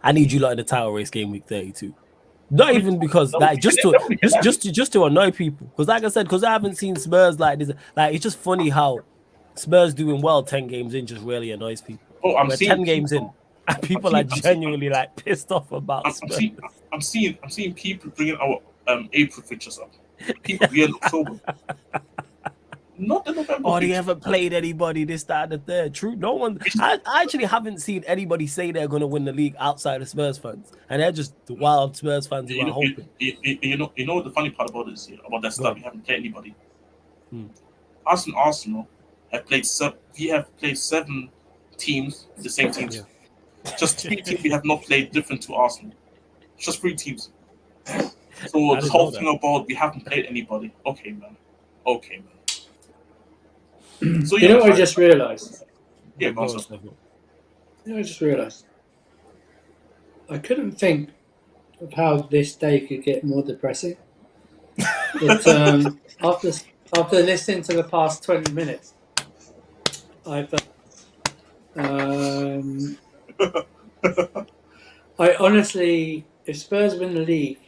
I need you lot in the title race game week 32. Not even because like just to annoy people. Because like I said, because I haven't seen Spurs like this. Like it's just funny how Spurs doing well 10 games in just really annoys people. Oh, I'm seeing 10 games in, and people are genuinely like pissed off about Spurs. I'm seeing people bringing our April fixtures up. People we in October. Not the November. Oh, they haven't played anybody this, that, and the third. True, no one. I actually haven't seen anybody say they're going to win the league outside of Spurs fans, and they're just the wild Spurs fans who are hoping. You know what the funny part about this about that stuff? We haven't played anybody. Arsenal have played we have played 7 teams, the same teams. Just 3 teams we have not played different to Arsenal. It's just 3 teams. So I this didn't whole know thing about we haven't played anybody. Okay, man. So You know what I just realised? Yeah, Go on, Monster. Stefan. You know, I just realised. I couldn't think of how this day could get more depressing. But after listening to the past 20 minutes, I've I honestly, if Spurs win the league,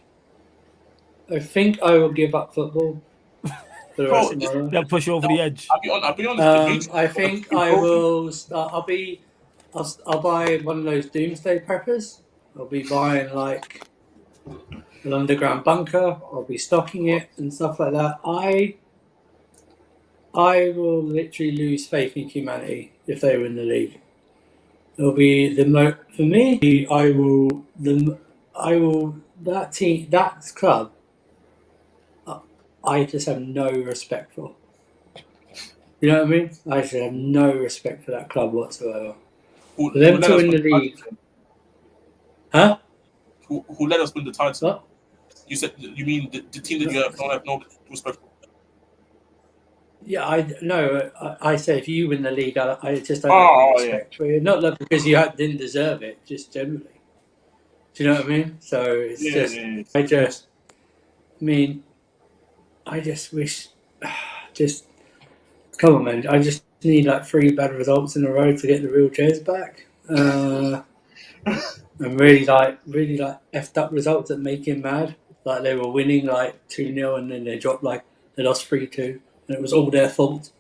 I think I will give up football for the rest of my life. They'll push you over the edge. I'll be honest. I think I will start. I'll buy one of those doomsday preppers. I'll be buying like an underground bunker. I'll be stocking it and stuff like that. I will literally lose faith in humanity if they win the league. It'll be for me. I will that team, that club. I just have no respect for. You know what I mean? I just have no respect for that club whatsoever. For them to win the league, huh? Who let us win the title? What? You mean the team that you don't have no respect for? Yeah, I say if you win the league, I just don't have any respect for you. Not because you didn't deserve it, just generally. Do you know what I mean? So it's I just wish, come on, man. I just need like 3 bad results in a row to get the real chairs back. And really effed up results that make him mad. Like they were winning like 2-0 and then they lost 3-2 and it was all their fault.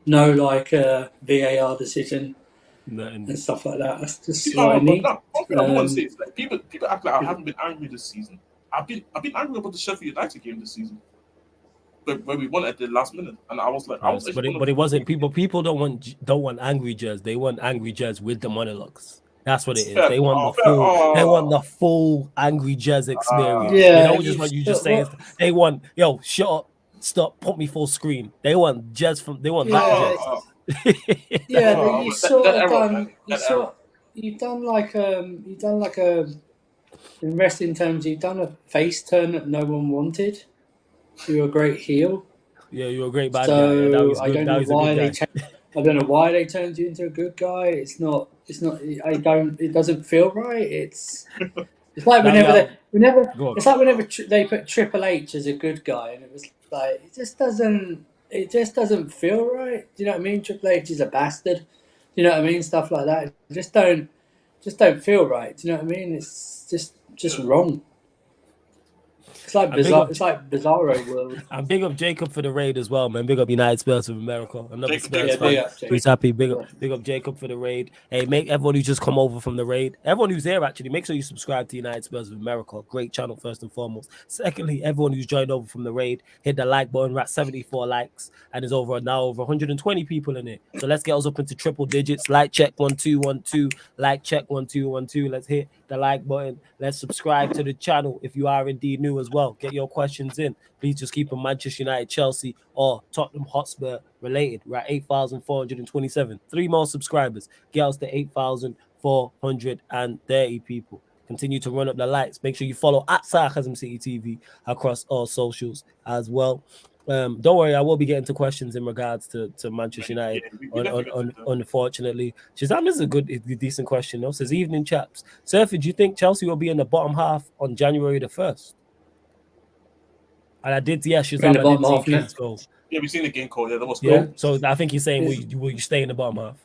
No VAR decision and stuff like that. That's just what I need. I want to say is like people act like I haven't been angry this season. I've been angry about the Sheffield United game this season, where we won at the last minute, and I was like, but it wasn't people. People don't want angry jazz. They want angry jazz with the monologues. That's what it is. They want They want the full angry jazz experience. Yeah, they don't just want you just saying. They want shut up, stop, put me full screen. They want jazz from. They want that jazz. But you sort of done. You've done like a. In wrestling terms, you've done a face turn that no one wanted. You're a great heel. Yeah, you're a great bad guy. That was I don't know why I don't know why they turned you into a good guy. It's not. It doesn't feel right. It's like whenever they put Triple H as a good guy, and it was like it just doesn't feel right. Do you know what I mean? Triple H is a bastard. Do you know what I mean? Stuff like that. Just don't feel right. Do you know what I mean? It's just wrong. It's like Bizarro World. And big up Jacob for the raid as well, man. Big up United Spurs of America. Another Spurs fan. Who's happy. Big up Jacob for the raid. Hey, make everyone who's just come over from the raid, everyone who's here actually, make sure you subscribe to United Spurs of America. Great channel first and foremost. Secondly, everyone who's joined over from the raid, hit the like button. We're at 74 likes, and there's over 120 people in it. So let's get us up into triple digits. Like check 1212. Like check 1212. Let's hit the like button. Let's subscribe to the channel if you are indeed new as well. Get your questions in. Please just keep them Manchester United, Chelsea, or Tottenham Hotspur related. We're at 8,427. 3 more subscribers. Get us to 8,430 people. Continue to run up the likes. Make sure you follow at Sarcasm City TV across all socials as well. Don't worry, I will be getting to questions in regards to Manchester United. Unfortunately, Shazam is a decent question. Though. Says evening chaps. Surfing, do you think Chelsea will be in the bottom half on January the 1st? And I did, Shazam. I did see King's goal. Yeah, we've seen the game call. Yeah, that was cool. Yeah, so I think he's saying, will you stay in the bottom half?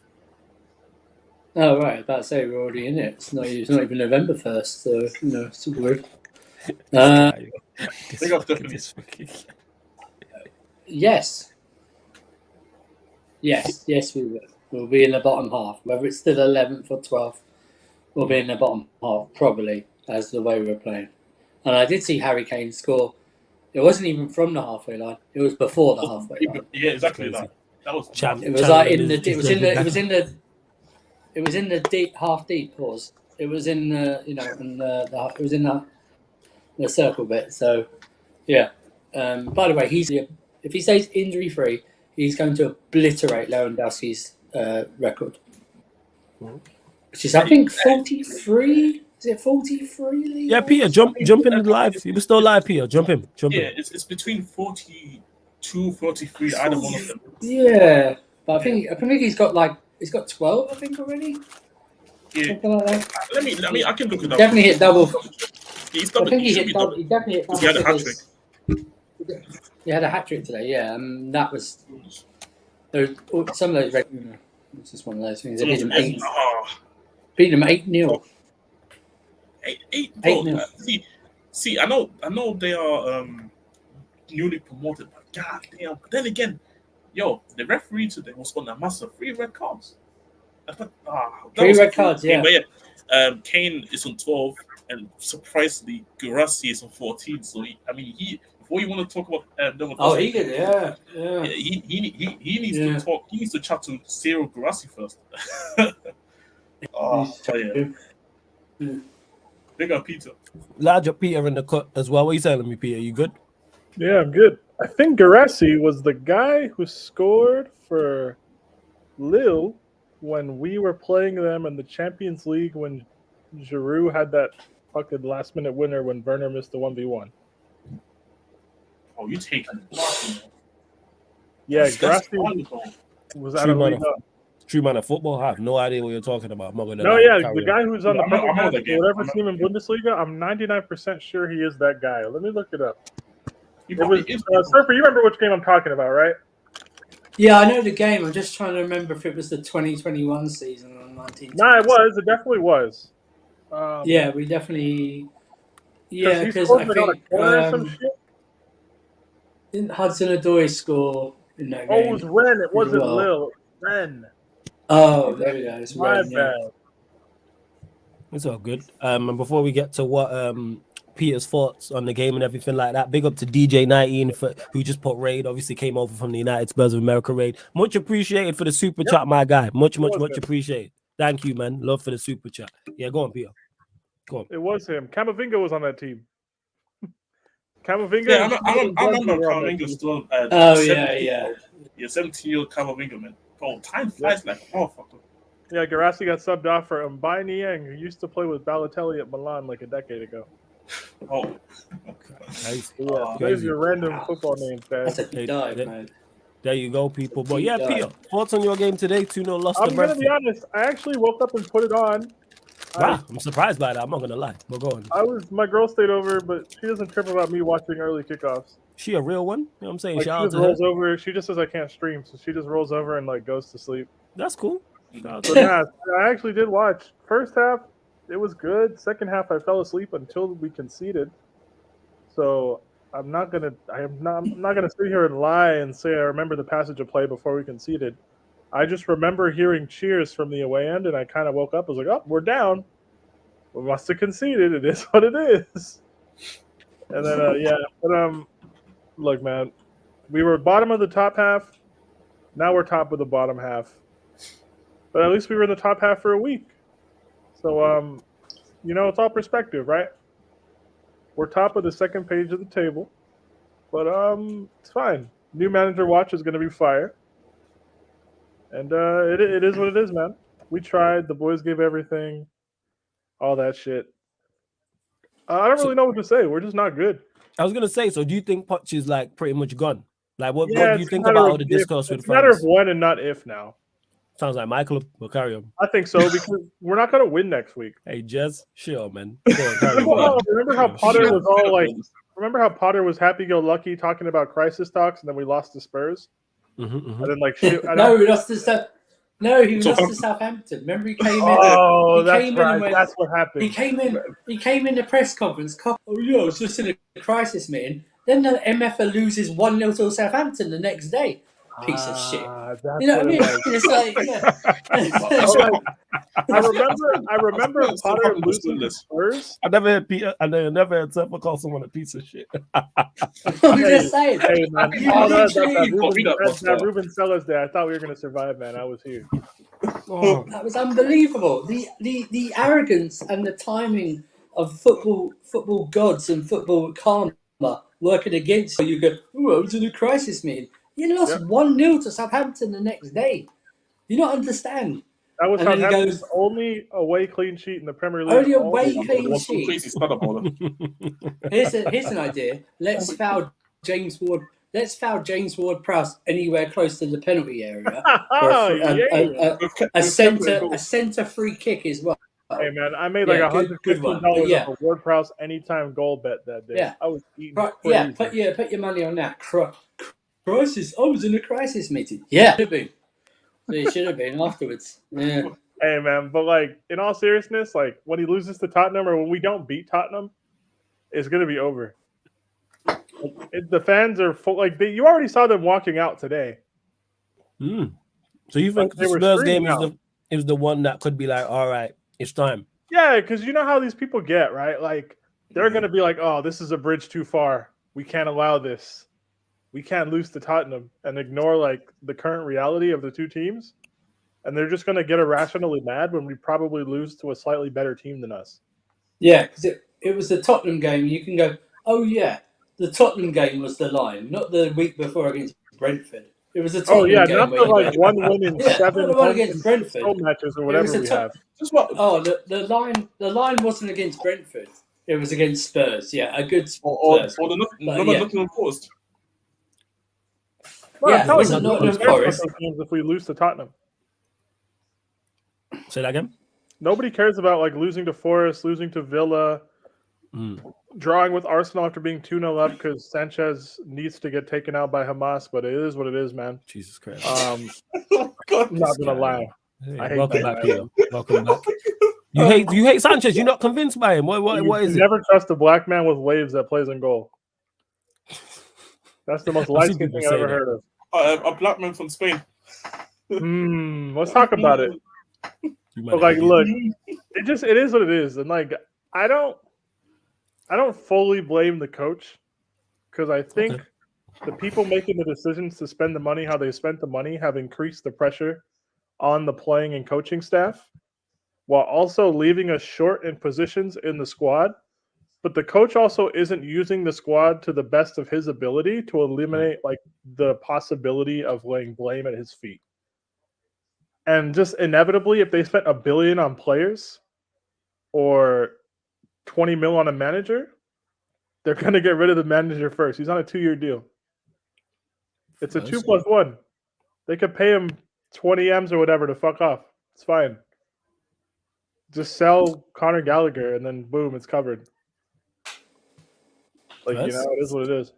Oh right, about to say we're already in it. It's not even November 1st, so it's weird. Yes, we will. We'll be in the bottom half. Whether it's still 11th or 12th, we'll be in the bottom half, probably, as the way we're playing. And I did see Harry Kane score. It wasn't even from the halfway line. It was before the halfway line. Yeah, exactly that. That was. It was like It was in the deep, half deep pause. It was in the it was in the circle bit. So yeah. By the way, if he stays injury free, he's going to obliterate Lewandowski's record, which is I think 43 Is it 43? Yeah, Peter, jump in the live. You were still live, Peter. Jump in. Yeah, it's between 42, 43. Either one of them. Yeah, but I think he's got 12. I think already. Yeah. Something like that. I can look it up. Definitely hit double. He's I double. think He definitely hit double. He had a hat trick. He had a hat trick today. Yeah, and that was some of those. It's just one of those things. They beat him 8. Beat him 8-0. 8-0. See, I know they are newly promoted, but god damn. But then again, the referee today was on a massive 3 red cards. I thought, 3 red cards, yeah. But yeah, Kane is on 12, and surprisingly, Guirassy is on 14. So before you want to talk about he did, yeah. He needs to talk. He needs to chat to Cyril Guirassy first. Big up, Peter. Large up Peter in the cut as well. What are you telling me, Peter? You good? Yeah, I'm good. I think Guirassy was the guy who scored for Lille when we were playing them in the Champions League when Giroud had that fucking last-minute winner when Werner missed the 1v1. Oh, you taking it. Yeah, Guirassy was out of league. True man of football. I have no idea what you're talking about. I'm not gonna the guy who's on the whatever team in Bundesliga, I'm 99% sure he is that guy. Let me look it up. Surfer, you remember which game I'm talking about, right? Yeah, I know the game. I'm just trying to remember if it was the 2021 season or 19. No, it was. It definitely was. Yeah, we definitely. Yeah, because I think didn't Hudson-Odoi score in that game? Oh, it was Rennes. It wasn't Lille. Rennes. Oh, there we go. It's my bad. It's all good. And before we get to what Peter's thoughts on the game and everything like that, big up to DJ19 who just put raid. Obviously came over from the United Spurs of America raid. Much appreciated for the super chat, my guy. Much appreciated. Thank you, man. Love for the super chat. Yeah, go on, Peter. Go on. It was him. Camavinga was on that team. Camavinga. Yeah, I remember Camavinga still. Yeah, 17-year-old Camavinga, man. Bro, time flies like a motherfucker. Yeah, Guirassy got subbed off for Mbai Niang, who used to play with Balotelli at Milan like a decade ago. Oh. There's your random football names, man. That's a deep dive, man. There you go, people. But yeah, Peter, thoughts on your game today? 2-0 lost to Brentford. I'm going to be honest. I actually woke up and put it on. Wow, I'm surprised by that. I'm not going to lie. But go on. My girl stayed over, but she doesn't trip about me watching early kickoffs. She a real one? You know what I'm saying? Like, Shout she just rolls over. She just says I can't stream, so she just rolls over and like goes to sleep. That's cool. So yeah, I actually did watch. First half, it was good. Second half, I fell asleep until we conceded. So I'm not gonna sit here and lie and say I remember the passage of play before we conceded. I just remember hearing cheers from the away end, and I kind of woke up. I was like, "Oh, we're down. We must have conceded. It is what it is." And then look, man, we were bottom of the top half. Now we're top of the bottom half. But at least we were in the top half for a week. So it's all perspective, right? We're top of the second page of the table, but it's fine. New manager watch is going to be fire, and it is what it is, man. We tried. The boys gave everything, all that shit. I don't really know what to say. We're just not good. I was gonna say. So, do you think Poch is like pretty much gone? Like, what do you think about all the discourse with fans? It's a matter of when and not if now. Sounds like Michael will carry on. I think so because we're not going to win next week. Hey, Jez, sure, man. Remember how Potter was all like? Remember how Potter was happy-go-lucky talking about crisis talks, and then we lost to Spurs, and then like shit. We lost to he lost to Southampton. Remember he came in. Oh, that's right. That's what happened. He came in the press conference. Oh yeah, it's just in a crisis meeting. Then the MFA loses 1-0 to Southampton the next day. Piece of shit. You know what I mean? It's like, I remember Potter losing to Spurs. I never had Tepper call someone a piece of shit. I'm just saying. Hey, man, that Ruben Sellers day, I thought we were going to survive, man. I was here. Oh, that was unbelievable. The arrogance and the timing of football gods and football karma working against you. You go, I was in a crisis meeting. You lost 1-0 to Southampton the next day. You don't understand. That was And then he Southampton's goes- only away clean sheet in the Premier League. Only all away season. clean What's so sheet. crazy stutter about it? Here's an idea. Let's foul James Ward-Prowse anywhere close to the penalty area for Yeah. a centre free kick as well. Hey man, I made Yeah, like good $115 one. But yeah. off a Ward-Prowse anytime goal bet that day. Yeah. I was eating Yeah, crazy. put your money on that. Crisis. I was in a crisis meeting. Yeah, should have been. It should have been afterwards. Yeah. Hey man, but like in all seriousness, like when he loses to Tottenham or when we don't beat Tottenham, it's gonna be over. The fans are full. Like you already saw them walking out today. So you think They the were Spurs game screaming is the one that could be like, all right, it's time. Yeah, because you know how these people get, right? Like they're gonna be like, "Oh, this is a bridge too far. We can't allow this. We can't lose to Tottenham," and ignore like the current reality of the two teams. And they're just gonna get irrationally mad when we probably lose to a slightly better team than us. Yeah, because it was the Tottenham game. You can go, oh yeah, the Tottenham game was the line, not the week before against Brentford. It was the Tottenham game. Not the like one win in seven not the one against Brentford matches or whatever we have. The line wasn't against Brentford. It was against Spurs. Yeah, a good Spurs. Or the Nottingham Forest. Yeah, it wasn't Nottingham Forest. If we lose to Tottenham. Say that again. Nobody cares about like losing to Forest, losing to Villa, drawing with Arsenal after being 2-0 up because Sanchez needs to get taken out by Hamas. But it is what it is, man. Jesus Christ. I'm not gonna lie. Hey, I hate welcome that back, guy. Peter. Welcome back. You hate Sanchez. You're not convinced by him. What is it? Never trust a black man with waves that plays in goal. That's the most I've seen light-skinned people thing I've say ever that. heard of. A black man from Spain. Let's talk about it. But like, look, it is what it is, and like, I don't fully blame the coach because I think the people making the decisions to spend the money how they spent the money have increased the pressure on the playing and coaching staff, while also leaving us short in positions in the squad. But the coach also isn't using the squad to the best of his ability to eliminate like the possibility of laying blame at his feet. And just inevitably, if they spent $1 billion on players or 20 mil on a manager, they're going to get rid of the manager first. He's on a 2-year deal. It's a 2+1. They could pay him 20 M's or whatever to fuck off. It's fine. Just sell Conor Gallagher and then boom, it's covered. Like, it is what it is.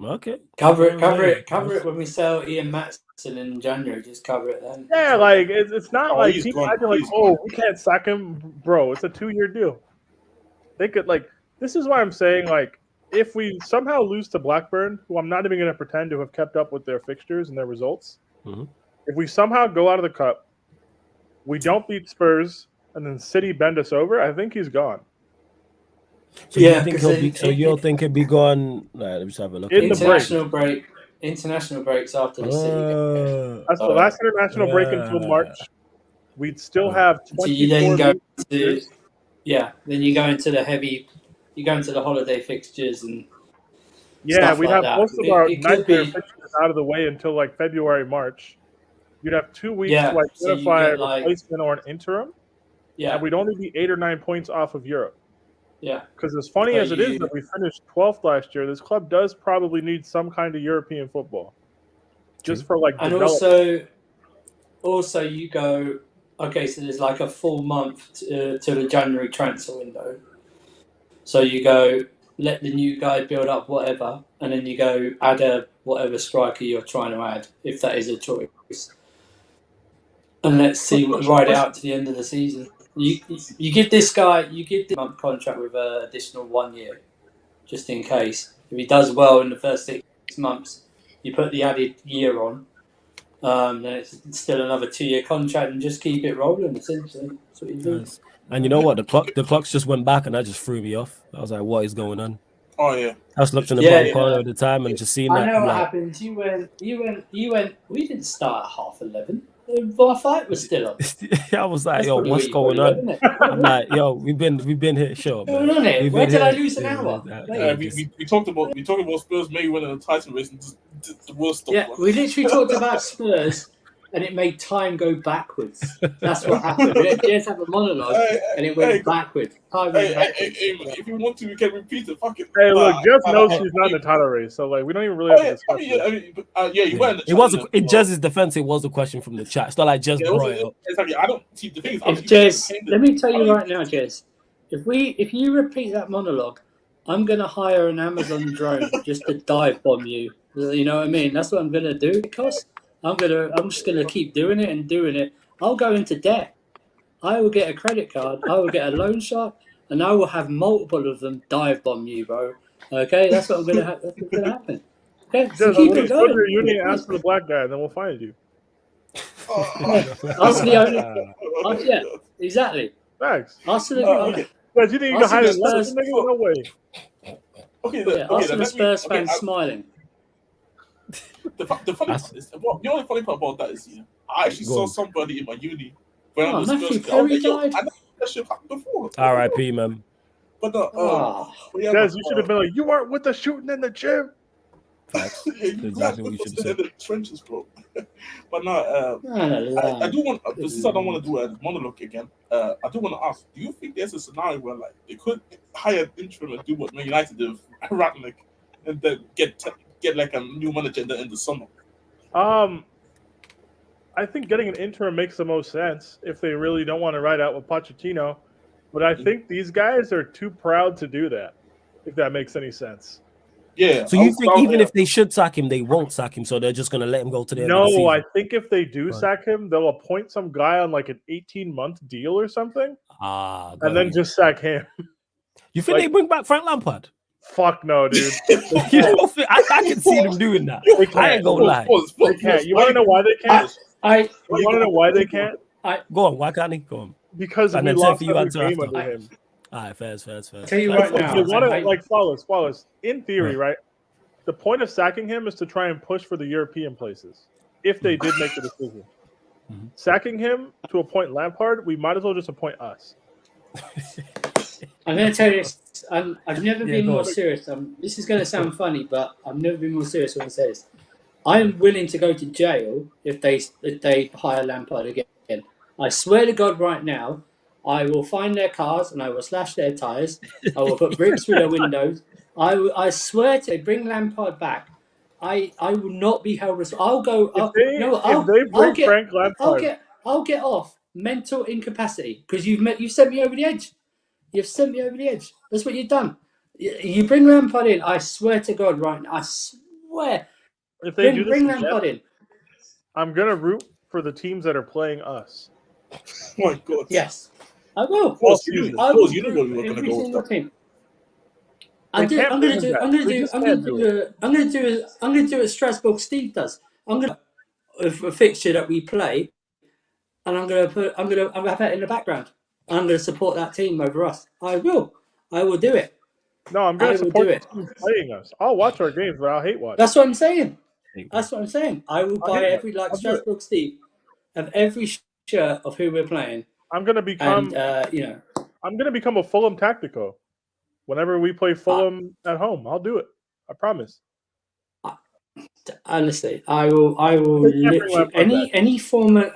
Okay. Cover it when we sell Ian Matson in January. Just cover it then. Yeah, like it's not like people acting like, gone. we can't sack him, bro. It's a 2-year deal. They could like. This is why I'm saying like, if we somehow lose to Blackburn, who I'm not even going to pretend to have kept up with their fixtures and their results, if we somehow go out of the cup, we don't beat Spurs, and then City bend us over, I think he's gone. So you think he'll be? So you'll think he'll be gone? Let me just have a look. International breaks after the City. That's the last international break until March. We'd still have 24 you then go to, then you go into the holiday fixtures and we'd like have that. most of our nightmare fixtures out of the way until like February, March. You'd have 2 weeks to identify a replacement or an interim. And we'd only be 8 or 9 points off of Europe. Yeah. Because as funny as it is that we finished 12th last year, this club does probably need some kind of European football. Just for like development. Also you go, okay, so there's like a full month to the January transfer window. So you go, let the new guy build up whatever, and then you go add a whatever striker you're trying to add, if that is a choice. And let's see, ride it out to the end of the season. You give this guy, month contract with an additional 1 year, just in case. If he does well in the first 6 months, you put the added year on. Then it's still another 2-year contract, and just keep it rolling. Essentially, that's what you do. Nice. And you know what? The clocks just went back, and that just threw me off. I was like, "What is going on?" Oh yeah. I was looking in the bottom corner at the time and just seeing that. I know what happened. You went. We didn't start at 11:30. The fight was still on. I was like, "Yo, what's going on?" I'm like, "Yo, we've been here, sure." What's going on here? Where did I lose an hour? We talked about Spurs maybe winning the title race and just the worst stuff. Yeah, we literally talked about Spurs and it made time go backwards. That's what happened. We let Jez have a monologue, and it went backwards. Time went backwards. If you want to, we can repeat it. Fuck it. Hey, look, Jez knows she's not in the title race, so like we don't even really have to discuss it. You were in the It was chat, in Jez's defense. It was a question from the chat. It's not like Jez brought it up. Exactly. I don't see the things. If Jez, let me tell you right now, Jez, if you repeat that monologue, I'm gonna hire an Amazon drone just to dive bomb you. You know what I mean? That's what I'm gonna do. Because I'm just gonna keep doing it and doing it. I'll go into debt. I will get a credit card. I will get a loan shark, and I will have multiple of them dive bomb you, bro. Okay, that's what I'm gonna have. That's what's gonna happen. Okay, so Just keep it going. your unit and ask for the black guy, and then we'll find you. Ask the owner. Yeah, exactly. Thanks. Ask the owner. Okay. Guys, you think you can hide it? Spurs- Nigga, no way. Ask the Spurs fans smiling. The funny part is, the only funny part about that is, I actually saw somebody in my uni when I was Matthew Perry died. I know that shit happened before. R.I.P. man. But Guys, you should have been like, you weren't with the shooting in the gym. Facts. Exactly what you should have said. In the trenches, bro. But no, I do want. Since I don't want to do a monologue again, I do want to ask: do you think there's a scenario where like they could hire an interim and do what Man United did with Ratnick, and then get like a new manager in the summer? I think getting an interim makes the most sense if they really don't want to ride out with Pochettino. But I think these guys are too proud to do that, if that makes any sense. Yeah. So you think even if they should sack him, they won't sack him, so they're just going to let him go to the end of the season? No, I think if they do sack him, they'll appoint some guy on like an 18-month deal or something, and then just sack him. You think they bring back Frank Lampard? Fuck no, dude. You don't think, I can see them doing that. I ain't gonna lie. They can't. You want to know why they can't? You want to know why they can't? Go on. Why can't he? Go on. Because we lost every game under him. All right, fair. Tell you right now. They want to like flawless. In theory, right? The point of sacking him is to try and push for the European places. If they did make the decision, sacking him to appoint Lampard, we might as well just appoint us. I'm going to tell you this. I've never been more serious. This is going to sound funny, but I've never been more serious when I say this. I am willing to go to jail if they hire Lampard again. I swear to God, right now, I will find their cars and I will slash their tires. I will put bricks through their windows. I swear to bring Lampard back. I will not be held responsible. If they bring Frank Lampard, I'll get off mental incapacity because you've sent me over the edge. You've sent me over the edge. That's what you've done. You bring Lampard in. I swear to God, right now. I swear. If they bring Lampard in, I'm gonna root for the teams that are playing us. Oh my God. Yes, I will. Of course, you know what we were going to go with. Team. I'm gonna do what Strasbourg Steve does. I'm gonna a fixture that we play, and I'm gonna have that in the background. I'm gonna support that team over us. I will do it. No, I'm gonna support the team playing us. I'll watch our games, but I'll hate watch. That's what I'm saying. I will buy every Strasbourg Steve of every shirt of who we're playing. I'm gonna become I'm gonna become a Fulham tactico. Whenever we play Fulham at home, I'll do it. I promise. Honestly, I will literally any former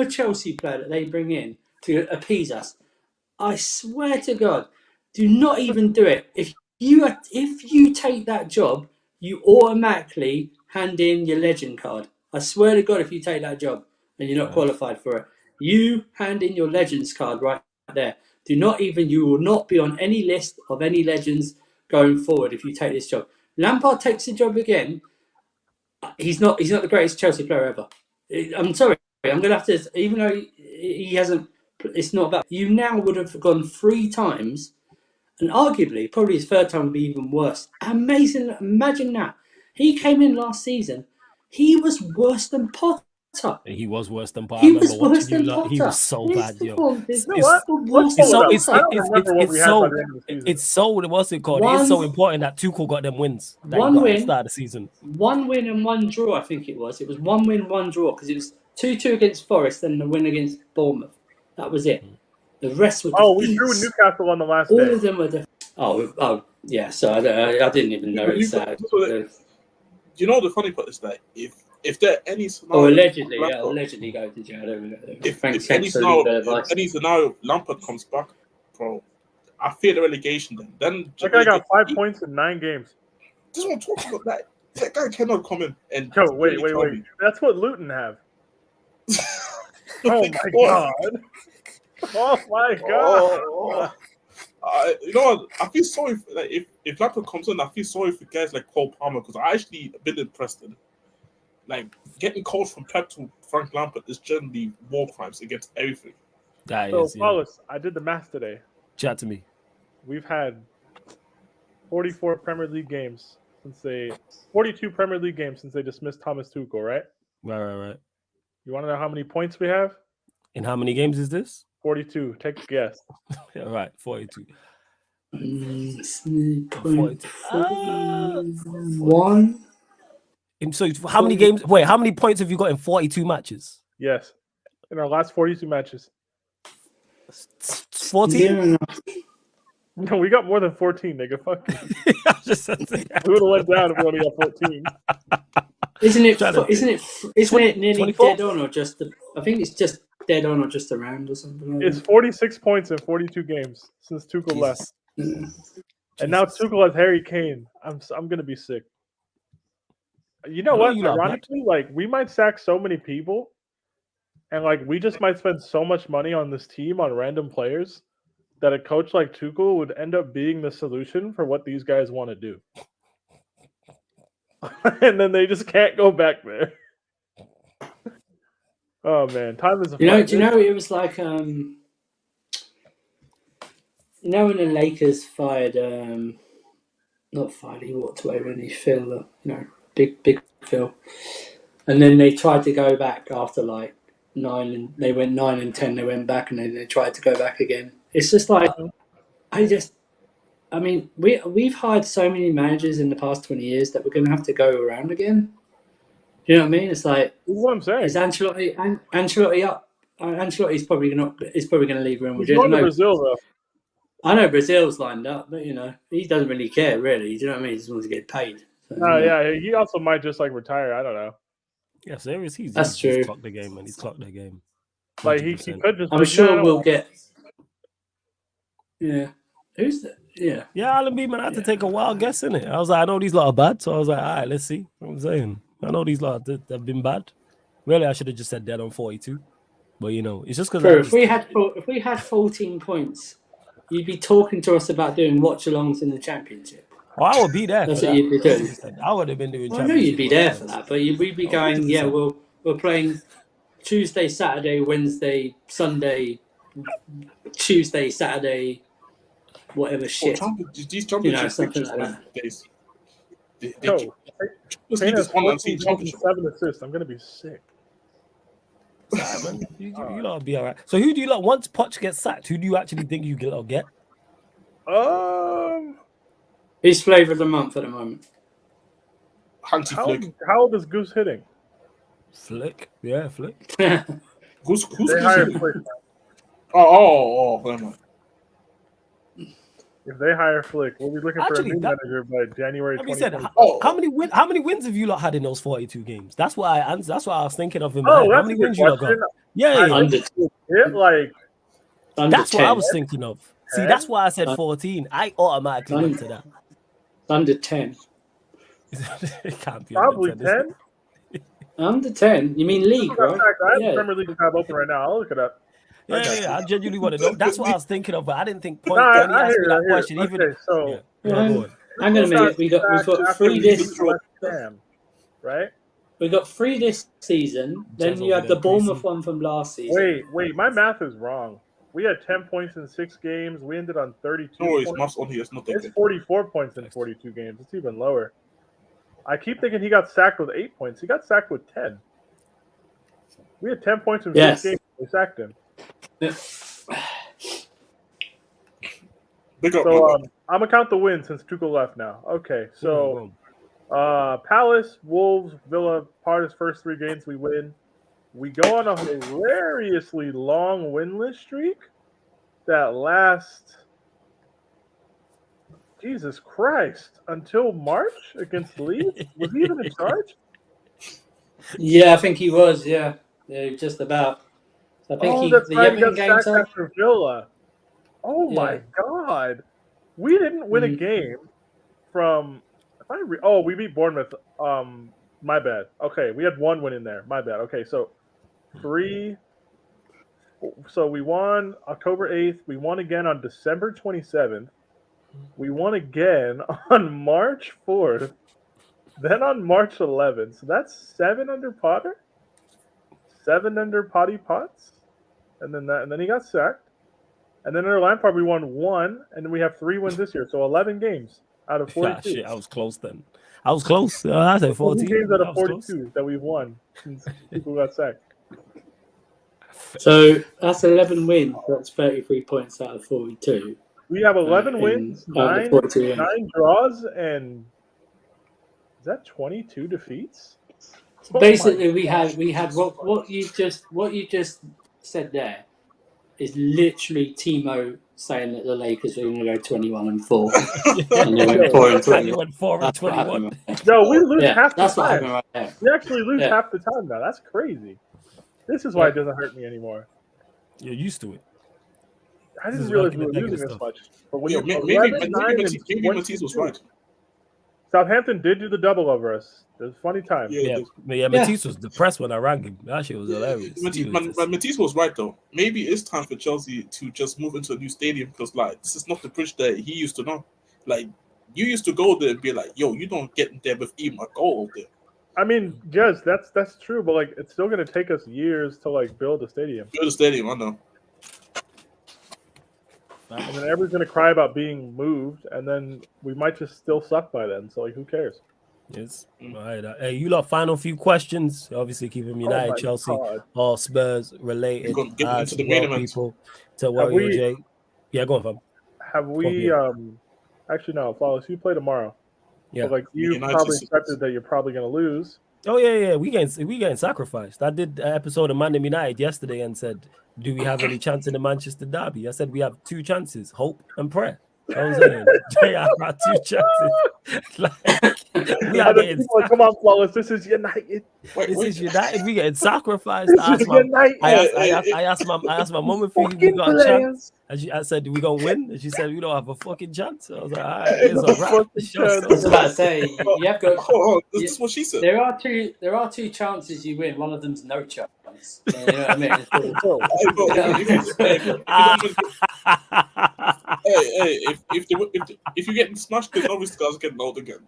Chelsea player that they bring in to appease us. I swear to God, do not even do it. If you take that job, you automatically hand in your legend card. I swear to God, if you take that job and you're not qualified for it, you hand in your legends card right there. You will not be on any list of any legends going forward if you take this job. Lampard takes the job again. He's not the greatest Chelsea player ever. I'm sorry. I'm going to have to, even though he hasn't, it's not about, you now would have gone 3 times, and arguably, probably his third time would be even worse. Amazing. Imagine that. He came in last season. He was worse than Potter. He was worse than Potter. He was worse than Potter. He was so bad, yo. It's so what's it called? It's so important that Tuchel got them wins. At the start of the season. 1 win and 1 draw, I think it was. It was 1 win, 1 draw because it was 2-2 against Forest and the win against Bournemouth. That was it. The rest were we drew Newcastle on the last day. All of them were yeah. So I didn't even notice that. you know the funny part is that if there are any scenario, Oh, allegedly, Lampard, allegedly go to jail. if Thanks any for legal scenario, advice. Lampard comes back, bro, I fear the relegation. Then That guy got 5 points in 9 games. This is what I'm talking about. That guy cannot come in and Yo, wait. me. That's what Luton have. Oh Like, my what? god. Oh my god. You know what? I feel sorry if Lampard comes in. I feel sorry for guys like Cole Palmer because I actually been impressed. Like getting coached from Pep to Frank Lampard is generally war crimes against everything. That So, is, yeah. Paulus, I did the math today. Chat to me. We've had 44 Premier League games 42 Premier League games since they dismissed Thomas Tuchel, right? Right. You want to know how many points we have? In how many games is this? 42. Take a guess. Yeah, right, 42. 42. 1. So how many games? Wait, how many points have you got in 42 matches? Yes. In our last 42 matches. 14? No, we got more than 14, nigga. Fuck you. I just said that. We would have went down if we only got 14. Isn't it nearly 24? dead on or just? I think it's just dead on or just around or something. Like It's 46 points in 42 games since Tuchel left. that. And now Tuchel has Harry Kane. I'm gonna be sick. You know I know what? you lot Ironically, like we might sack so many people, and like we just might spend so much money on this team on random players that a coach like Tuchel would end up being the solution for what these guys want to do. And then they just can't go back there. Oh man, time is a Do you know it was like when the Lakers fired not fired, he walked away when he Phil, big Phil. And then they tried to go back after like 9 and they went 9 and 10, they went back and then they tried to go back again. It's just like we've hired so many managers in the past 20 years that we're gonna have to go around again. Do you know what I mean? It's like That's what I'm saying. is Ancelotti up? Ancelotti's probably gonna leave Real He's Madrid. going to Brazil though. I know Brazil's lined up, but he doesn't really care really. Do you know what I mean? He just wants to get paid. So, Yeah, he also might just like retire. I don't know. Yeah, serious. That's true. He's clocked the game, man. He's clocked the game. Like he 100%. could just. I'm sure we'll get. Yeah. Who's that? Yeah. Yeah, Alan B, man, I had to take a wild guess in it. I was like, I know these lot are bad, so I was like, all right, let's see. You know what I'm saying, I know these lot have been bad. Really, I should have just said dead on 42, but it's just because. If we had 14 points, you'd be talking to us about doing watch-alongs in the championship. Oh, I would be there. That's what you'd be doing. I would have been doing. Well, I know you'd be there for that, but we'd be going. 100%. Yeah, we're playing Tuesday, Saturday, Wednesday, Sunday, Tuesday, Saturday, whatever shit. These championship something fixtures like that. days. Yo, Kane has 14 goals and 7 assists. I'm gonna be sick. Sorry, man. You lot will be all right. So who do you lot once Poch gets sacked? Who do you actually think you lot get? His flavour of the month at the moment. Hansi Flick. How old is Goose hitting? Flick. Yeah, Flick. Who's They hired Flick. Oh, never mind. If they hire Flick, we'll be looking for a new manager by January 2020. How many wins have you lot had in those 42 games? That's what I was thinking of him. Oh, how many wins you lot got? Yeah. That's what I was thinking of. See, that's why I said 14. I automatically went to that. Under 10. It can't be Probably under 10. 10. Under 10? You mean league, right? I have the Premier League tab open right now. I'll look it up. Yeah, I genuinely want to know. That's what I was thinking of, but I didn't think No, I hear that it. question. Okay, Even so hang on a minute. We've got 3 this. Right? We got 3 this season. Then you had the Bournemouth one from last season. Wait. My math is wrong. We had 10 points in 6 games. We ended on 32 points. It's 44 points in 42 games. It's even lower. I keep thinking he got sacked with 8 points. He got sacked with 10. We had 10 points in 6 games. We sacked him. Yeah. So I'm gonna count the wins since Tuchel left now. Okay, so Palace, Wolves, Villa, part of his first 3 games we win. We go on a hilariously long winless streak that lasts. Jesus Christ! Until March against Leeds, was he even in charge? Yeah, I think he was. Yeah, just about. I think That's the right. He Everton got games sacked after Villa. Oh Yeah. my God! We didn't win a game from. we beat Bournemouth. My bad. Okay, we had one win in there. My bad. Okay, so 3. So we won October 8th. We won again on December 27th. We won again on March 4th. Then on March 11th. So that's 7 under Potter. 7 under Potty Potts. And then he got sacked. And then under Lampard we won 1, and then we have 3 wins this year. So 11 games out of 42. Ah, shit, I was close then. I was close. I said 14 games out I of was close. 42 that we've won since people got sacked. So that's 11 wins. That's 33 points out of 42. We have 11 wins, out of 9 42 draws, and is that 22 defeats? Basically, we had what you just said there is literally Timo saying that the Lakers were going to go 21-4, and they went 4-20. You went 4-21. No, we lose half the That's what time. happened right there. We actually lose half the time now. That's crazy. This is why it doesn't hurt me anymore. You're used to it. I didn't realize we were losing this much. But when maybe Matisse was right. Southampton did do the double over us. It was a funny time. Matisse was depressed when I rang him. That shit was hilarious. Matisse was right though. Maybe it's time for Chelsea to just move into a new stadium because this is not the bridge that he used to know. Like you used to go there and be like, yo, you don't get there with even a goal there. I mean, yes, that's true, but it's still gonna take us years to build a stadium. Build a stadium, I know. And then everyone's gonna cry about being moved, and then we might just still suck by then. So who cares? Yes. All right. Hey, you lot. Final few questions. Obviously, keep them United, Chelsea, all Spurs related. Get into the main event. People to Warrior J. Yeah, go on, fam. Have we? Actually, no. Flawless. You play tomorrow. Yeah. So, you probably expected that you're probably gonna lose. Oh yeah. We getting sacrificed. I did an episode of Man United yesterday and said, do we have any chance in the Manchester derby? I said we have 2 chances: hope and prayer. I was saying, I got 2 chances. We are getting come on, Flawless. This is United. This is United. We getting sacrificed. I asked my mom if we got a chance. And I said, we gonna win? And she said, we don't have a fucking chance. I was like, all right, it's a wrap. I was about to say, you have got. This is what she said. There are two chances you win. One of them's no chance. You know what I mean? If you get smashed, then obviously guys getting old again.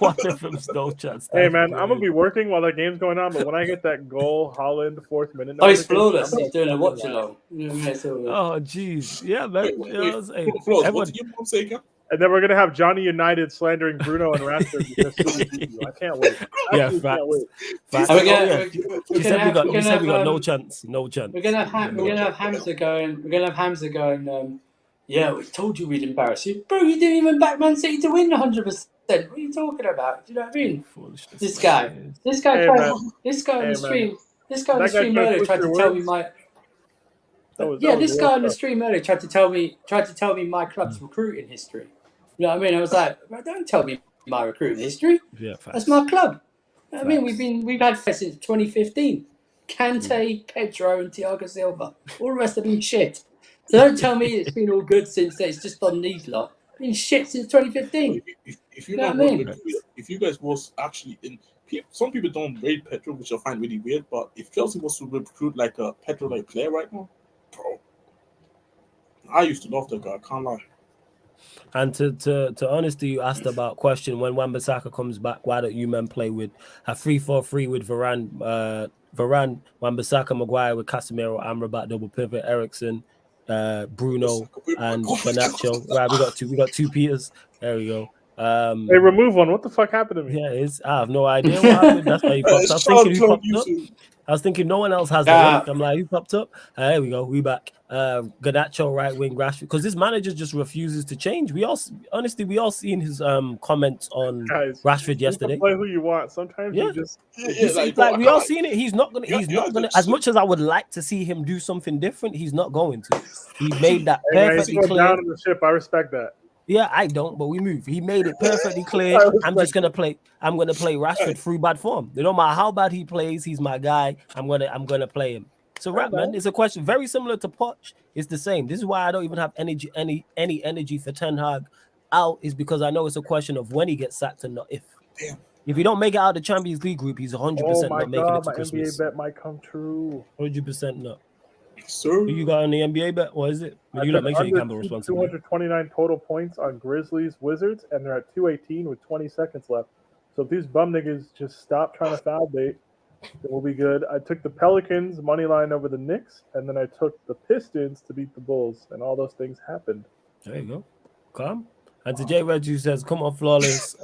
One of them's no chance. Hey man, I'm gonna be working while that game's going on, but when I get that goal, Holland, 4th minute. Oh, he's flawless. He's doing a watch along. Oh jeez, yeah, man. What did your mom say again? And then we're gonna have Johnny United slandering Bruno and Rashford. I can't wait. You said we got no chance. No chance. We're gonna have Hamza going. Yeah, we told you we'd embarrass you, bro. You didn't even back Man City to win 100%. What are you talking about? Do you know what I mean? This guy on the stream earlier tried to tell me my. This guy on the stream earlier tried to tell me my club's recruiting history. You know what I mean? I was like, don't tell me my recruiting history. Yeah, that's my club. You know what I mean, we've had since 2015. Kante, Pedro, and Thiago Silva. All the rest of them shit. So don't tell me it's been all good since then. It's just on these lot. It's been shit since 2015. If you guys was actually in, some people don't rate Pedro, which I find really weird. But if Chelsea was to recruit like a Pedro-like player right now, bro, I used to love that guy. I can't lie. And to honesty, you asked about question when Wan-Bissaka comes back. Why don't you men play with a 3-4-3 with Varane, Wan-Bissaka, Maguire with Casemiro, Amrabat, double pivot, Eriksen, Bruno, and Garnacho. Right, we got 2 Peters. There we go. They remove one. What the fuck happened to me? Yeah, I have no idea what happened. That's why he popped up. I was thinking no one else has it. I'm like, who popped up? There we go. We back. Garnacho, right wing, Rashford. Because this manager just refuses to change. We all seen his comments on Rashford yesterday. You can play who you want. Sometimes you just we all seen it. He's not gonna. As much as I would like to see him do something different, he's not going to. He made that perfectly clear. Down on the ship. I respect that. Yeah, I don't, but we move. He made it perfectly clear. I respect I'm gonna play Rashford through bad form. No matter how bad he plays, he's my guy. I'm gonna play him. So Fair rap, man, enough. it's a question very similar to Poch. It's the same. This is why I don't even have any energy for Ten Hag out, is because I know it's a question of when he gets sacked and not if. Damn. If you don't make it out of the Champions League group, he's 100% Oh my not making it god, to my NBA Christmas. bet might come true. 100% not. Sir. Who you got on the NBA bet? What is it? I You bet lot make sure you under gamble responsibly. 229 total points on Grizzlies Wizards, and they're at 218 with 20 seconds left. So if these bum niggas just stop trying to foul bait, then we'll be good. I took the Pelicans money line over the Knicks, and then I took the Pistons to beat the Bulls, and all those things happened. There you go. Calm. And to Jay Reggie says, come on, flawless.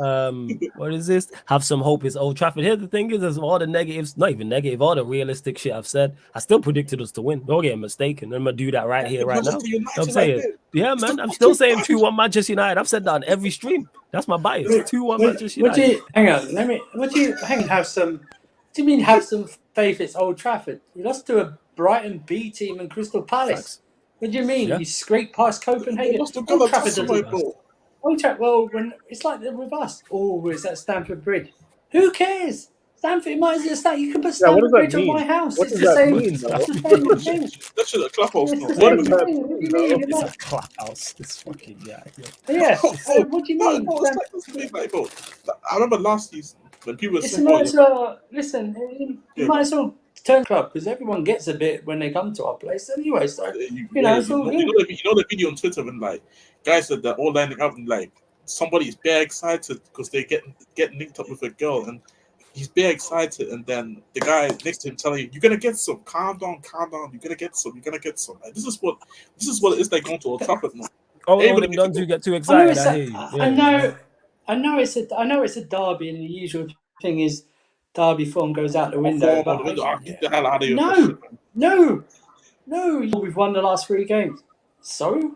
What is this? Have some hope. It's Old Trafford. Here, the thing is, there's all the negatives, not even negative, all the realistic shit I've said. I still predicted us to win. Don't get mistaken. I'm going to do that right here, right now. I'm saying, yeah, man, I'm still saying 2-1 Manchester United. I've said that on every stream. That's my bias. 2-1 Manchester What do United. you, hang on, let me, what do you, hang on, have some, what do you mean have some faith it's Old Trafford? You lost to a Brighton B team and Crystal Palace. Facts. What do you mean? Yeah. You scraped past Copenhagen. Lost to Old Trafford Galatasaray, doesn't. bro. Old Trafford, well, when it's like with us. Oh, it's at Stamford Bridge. Who cares? Stamford, it might as well start. You can put Yeah, what Stamford does that Bridge on mean? my house. What It's does the that same. mean, It's though? the same thing. That should have clubhouse. It's No. the What same does that thing. What do you mean, mean? though? It It's might- a clubhouse. This fucking guy. Yeah. So what do you mean? Bro, it's like this thing, like, bro. I remember last season when people were It's saying, might as well listen. You Yeah. might as well turn club because everyone gets a bit when they come to our place anyway. So you know, it's all you good. know the video on Twitter when like guys said they're all lining up and like somebody's bare excited because they get linked up with a girl and he's bare excited and then the guy next to him telling you, you're gonna get some, calm down, you're gonna get some. Like, this is what it is like going to Old Trafford now. All Everybody them gets dons to who go. get too I know excited. it's I hear you. Yeah. I know it's a derby, and the usual thing is derby form goes out the I'll window. fall out the window. I'll But get the hell out of here. with this shit, man. no, we've won the last 3 games. So,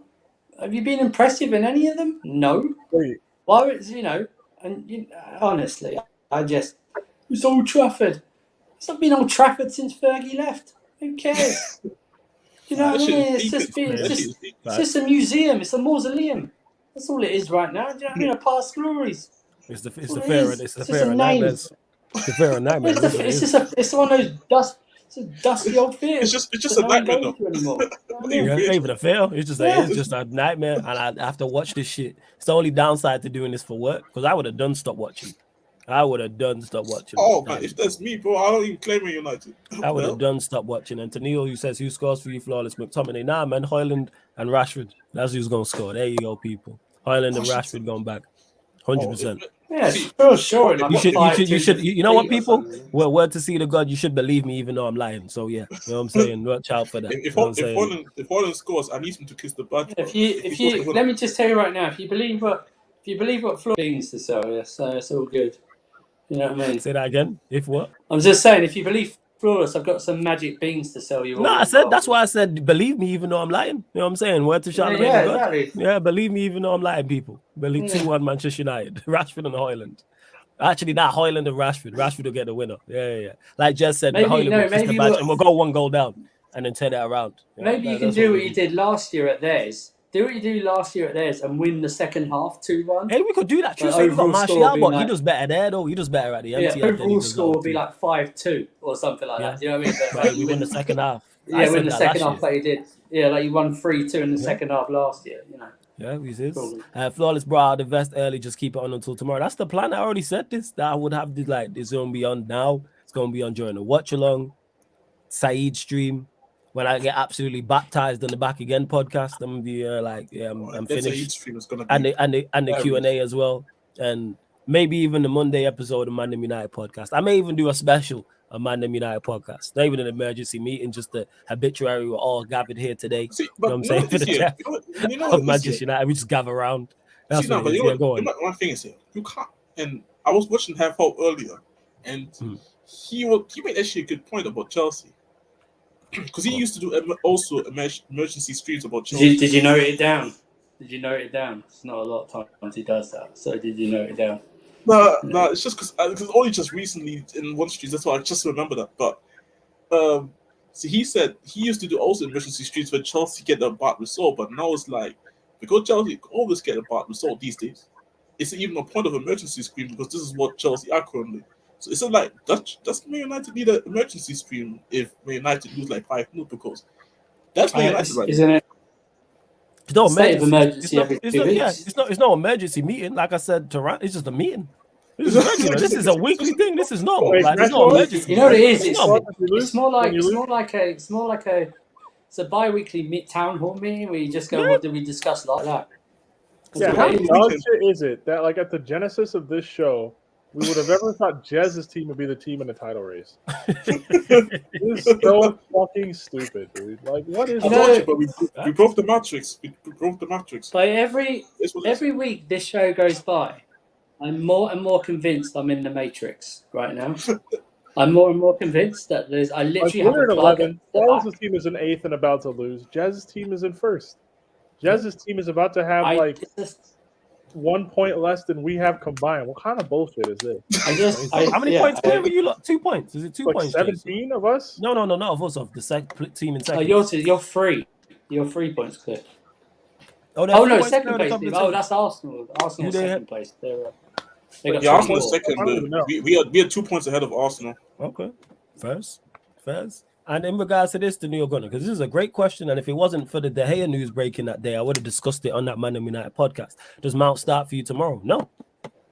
have you been impressive in any of them? No. Wait, Why was and honestly, it's Old Trafford. It's not been Old Trafford since Fergie left. Who cares? You know That what I shit mean? is It's peak. That shit just is peak. it's just a museum. It's a mausoleum. That's all it is right now. Do you know what I mean? A past glories. It's the What fair it is. it's the It's just fair a of name. nightmares. It's the fair of nightmares. That's what it is. It's one of those it's a dusty old theatre. It's just that a no one nightmare goes though. to anymore. You know what I mean? Yeah, not even a fail. It's just Yeah. it's just a nightmare, and I have to watch this shit. It's the only downside to doing this for work because I would have done stop watching. Oh man, if that's me, bro, I don't even claim Man United. I would have done stop watching. And to Neil, who says who scores for you, flawless McTominay? Nah, man, Hoyland and Rashford. That's who's gonna score. There you go, people. Hoyland and Rashford going back, 100%. Yeah, See, sure. Like, You should. You know what, people? Well, Well, word to see the God. You should believe me, even though I'm lying. So yeah, you know what I'm saying. Watch out for that. If You know what I'm saying? Holland scores, I need him to kiss the badge. if you let me just tell you right now, if you believe what Floyd means to sell, yes, so it's all good. You know what I mean? Say that again. If what? I'm just saying, if you believe Flawless, I've got some magic beans to sell you. No, all I said involved. that's why I said believe me, even though I'm lying. You know what I'm saying? Word to Charlemagne Yeah, the God. exactly. Yeah, believe me, even though I'm lying, people. Believe 2-1 Manchester United, Rashford and Hoyland. Actually, not Hoyland and Rashford. Rashford will get the winner. Yeah. Like Jess said, Hoyland will kiss the badge and we'll go 1 goal down and then turn it around. Maybe you can do what you did last year at theirs. Do what you do last year at theirs and win the second half 2-1. Hey, we could do that. True, so we got Martial, but he does better there, though. He does better at the empty. Yeah, overall score will be like 5-2 or something like that. Do you know what I mean? But like, we win the second half. Yeah, win the second half like you did. Yeah, like you won 3-2 in the second half last year, you know. Yeah, we did. Flawless brought out the vest early, just keep it on until tomorrow. That's the plan. I already said this, that I would have this, like, it's going to be on now. It's going to be on during the watch along, Saeed stream. When I get absolutely baptized on the Back Again podcast, I'm gonna be I'm finished. And the Q&A as well. And maybe even the Monday episode of Man United podcast. I may even do a special of Man United podcast. Not even an emergency meeting, just the habituary. We're all gathered here today. See, you know what I'm saying? For the chat of Manchester United, we just gather around. That's what it is. Go on. One thing is here, you can't. And I was watching Half Out earlier, and he made actually a good point about Chelsea. Because he used to do also emergency streams about Chelsea. Did you note it down? It's not a lot of times he does that. So did you note it down? No, it's just because only just recently in one stream. That's why I just remember that. But see, he said he used to do also emergency streams when Chelsea get their bad result, but now it's like because Chelsea always get about result these days. It's even a point of emergency screen because this is what Chelsea are currently. So it's not like does Man United need an emergency screen if Man United lose like 5-0 because that's Man United right now. Isn't it? It's no State of emergency. emergency every 2 weeks. It's no emergency meeting. Like I said to Ryan, it's just a meeting. This is regular. This is a weekly thing. This is normal. Wait, Like there's no emergency. You know what it is? It's normal. It's more like it's a bi-weekly town hall meeting where you just go, what did we discuss like that? Yeah, how dog shit is it that like at the genesis of this show, we would have ever thought Jez's team would be the team in the title race? This is so fucking stupid, dude. Like, what is that? But we broke the matrix. We broke the matrix. But every week this show goes by, I'm more and more convinced I'm in the matrix right now. I'm more and more convinced that I literally have a plug. 11. Wallace's team is in 8th and about to lose. Jez's team is in 1st. Jez's team is about to have 1 point less than we have combined. What kind of bullshit is this? How many points were you lot? 2 points. Is it 2 points? 17 of us? No, not of us. Of the team in second. You're 3. You're 3 points clear. Oh no, second place. Oh, that's Arsenal. Arsenal's second place. Arsenal second. We are 2 points ahead of Arsenal. Okay, first. And in regards to this, the New York Gunner, because this is a great question, and if it wasn't for the De Gea news breaking that day, I would have discussed it on that Man United podcast. Does Mount start for you tomorrow? No,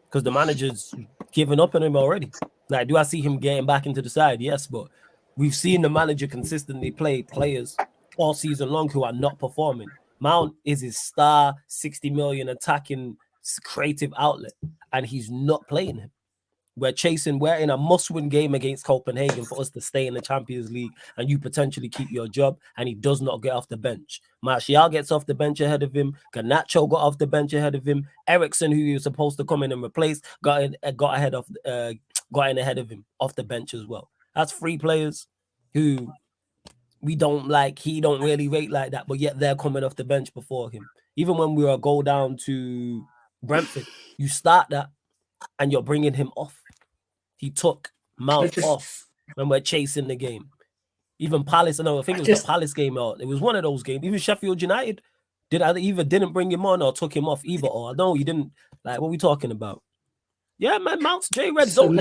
because the manager's given up on him already. Like, do I see him getting back into the side? Yes, but we've seen the manager consistently play players all season long who are not performing. Mount is his star, 60 million attacking creative outlet, and he's not playing him. We're in a must-win game against Copenhagen for us to stay in the Champions League and you potentially keep your job, and he does not get off the bench. Martial gets off the bench ahead of him. Garnacho got off the bench ahead of him. Ericsson, who he was supposed to come in and replace, got in ahead of him off the bench as well. That's 3 players who we don't like. He don't really rate like that, but yet they're coming off the bench before him. Even when we go down to Brentford, you start that and you're bringing him off. He took Mount off when we're chasing the game. Even Palace, I think it was the Palace game. It was one of those games. Even Sheffield United didn't bring him on or took him off either. Or no, you didn't. Like, what are we talking about? Yeah, man, Mount's J-Red. Don't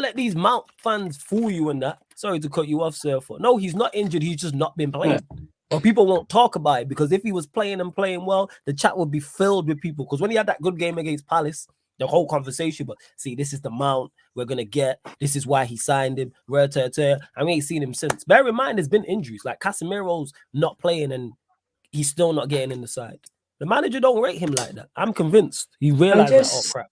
let these Mount fans fool you in that. Sorry to cut you off, sir. No, he's not injured. He's just not been playing. But people won't talk about it because if he was playing and playing well, the chat would be filled with people. Because when he had that good game against Palace, the whole conversation, but see, this is the Mount we're gonna get. This is why he signed him. And we ain't seen him since. Bear in mind, there's been injuries. Like Casemiro's not playing, and he's still not getting in the side. The manager don't rate him like that. I'm convinced he realized that. Oh crap!